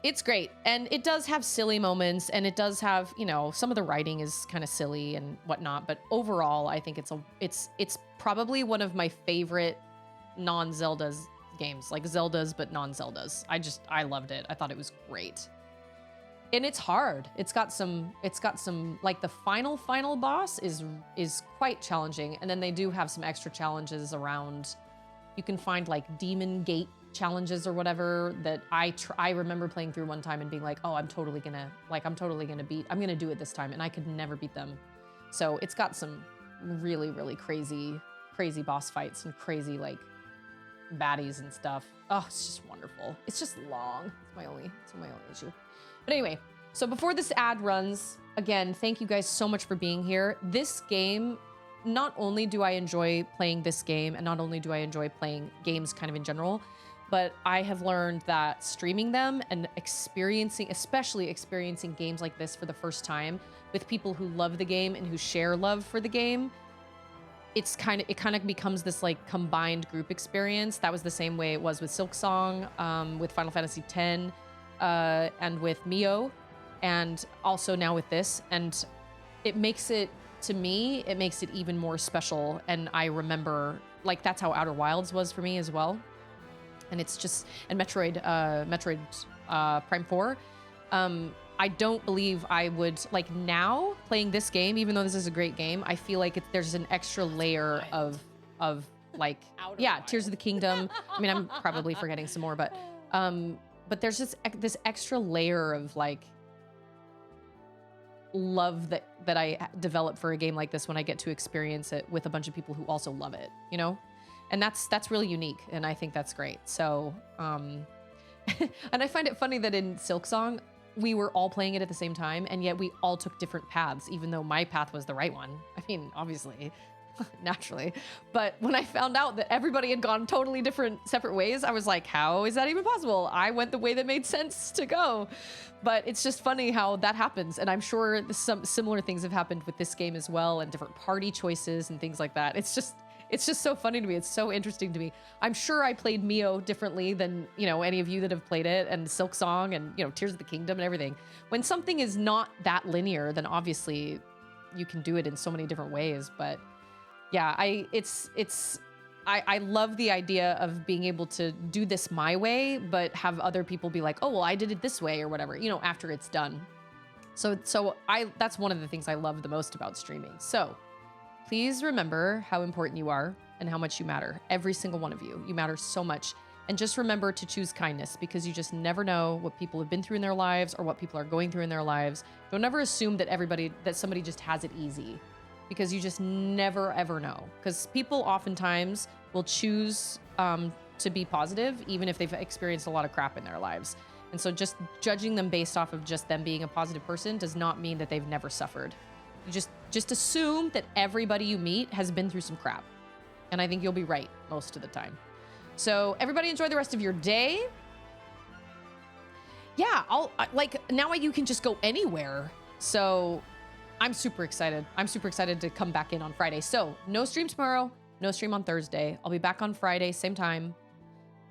Speaker 1: It's great. And it does have silly moments, and it does have, you know, some of the writing is kind of silly and whatnot, but overall, I think it's probably one of my favorite non-Zeldas games, like Zeldas, but non-Zeldas. I loved it. I thought it was great. And it's hard. It's got some, like the final boss is quite challenging. And then they do have some extra challenges around, you can find like demon gate challenges or whatever that I remember playing through one time and being like, oh, I'm gonna do it this time. And I could never beat them. So it's got some really, really crazy boss fights and crazy like baddies and stuff. Oh, it's just wonderful. It's just long. It's my only issue. But anyway, so before this ad runs, again, thank you guys so much for being here. This game, not only do I enjoy playing this game, and not only do I enjoy playing games kind of in general, but I have learned that streaming them and especially experiencing games like this for the first time with people who love the game and who share love for the game, it kind of becomes this like combined group experience. That was the same way it was with Silksong, with Final Fantasy X, and with Mio, and also now with this. And it makes it even more special. And I remember, like, that's how Outer Wilds was for me as well. And it's just, and Metroid Prime 4. I don't believe I would, like, now playing this game, even though this is a great game, I feel like there's an extra layer of like, yeah, Tears of the Kingdom. I mean, I'm probably forgetting some more, but there's just this extra layer of like love that I develop for a game like this when I get to experience it with a bunch of people who also love it, you know? And that's really unique, and I think that's great. So, and I find it funny that in Silksong, we were all playing it at the same time, and yet we all took different paths, even though my path was the right one. I mean, obviously, naturally. But when I found out that everybody had gone totally different, separate ways, I was like, how is that even possible? I went the way that made sense to go. But it's just funny how that happens. And I'm sure some similar things have happened with this game as well, and different party choices and things like that. It's just so funny to me. It's so interesting to me. I'm sure I played Mio differently than, you know, any of you that have played it, and Silksong and, you know, Tears of the Kingdom and everything. When something is not that linear, then obviously you can do it in so many different ways. But yeah, I love the idea of being able to do this my way, but have other people be like, oh, well, I did it this way or whatever, you know, after it's done. So that's one of the things I love the most about streaming. So please remember how important you are and how much you matter. Every single one of you. You matter so much. And just remember to choose kindness, because you just never know what people have been through in their lives or what people are going through in their lives. Don't ever assume that somebody just has it easy, because you just never, ever know. Because people oftentimes will choose to be positive, even if they've experienced a lot of crap in their lives. And so just judging them based off of just them being a positive person does not mean that they've never suffered. You just assume that everybody you meet has been through some crap. And I think you'll be right most of the time. So everybody enjoy the rest of your day. Yeah, now you can just go anywhere. So I'm super excited. I'm super excited to come back in on Friday. So no stream tomorrow, no stream on Thursday. I'll be back on Friday, same time.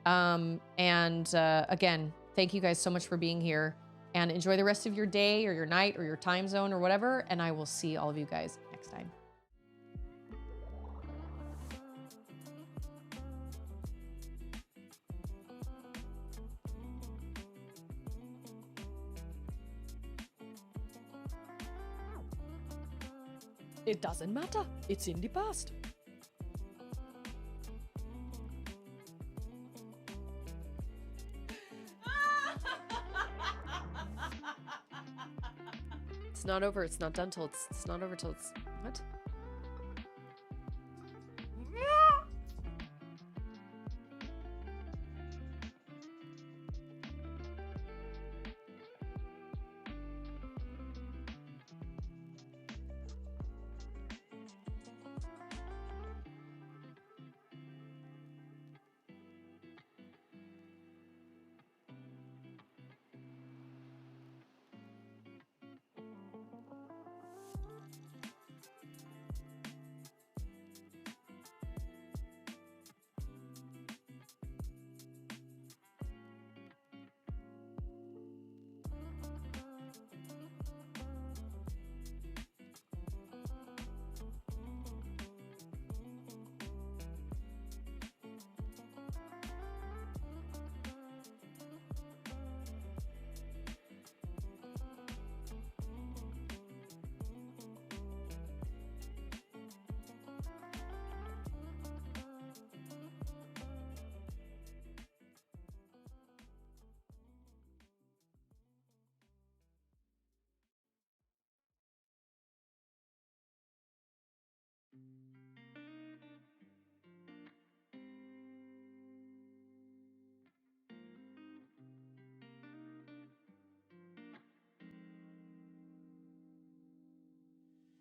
Speaker 1: Again, thank you guys so much for being here, and enjoy the rest of your day or your night or your time zone or whatever. And I will see all of you guys next time.
Speaker 5: It doesn't matter. It's in the past. It's not over. It's not done till it's not over till it's... What?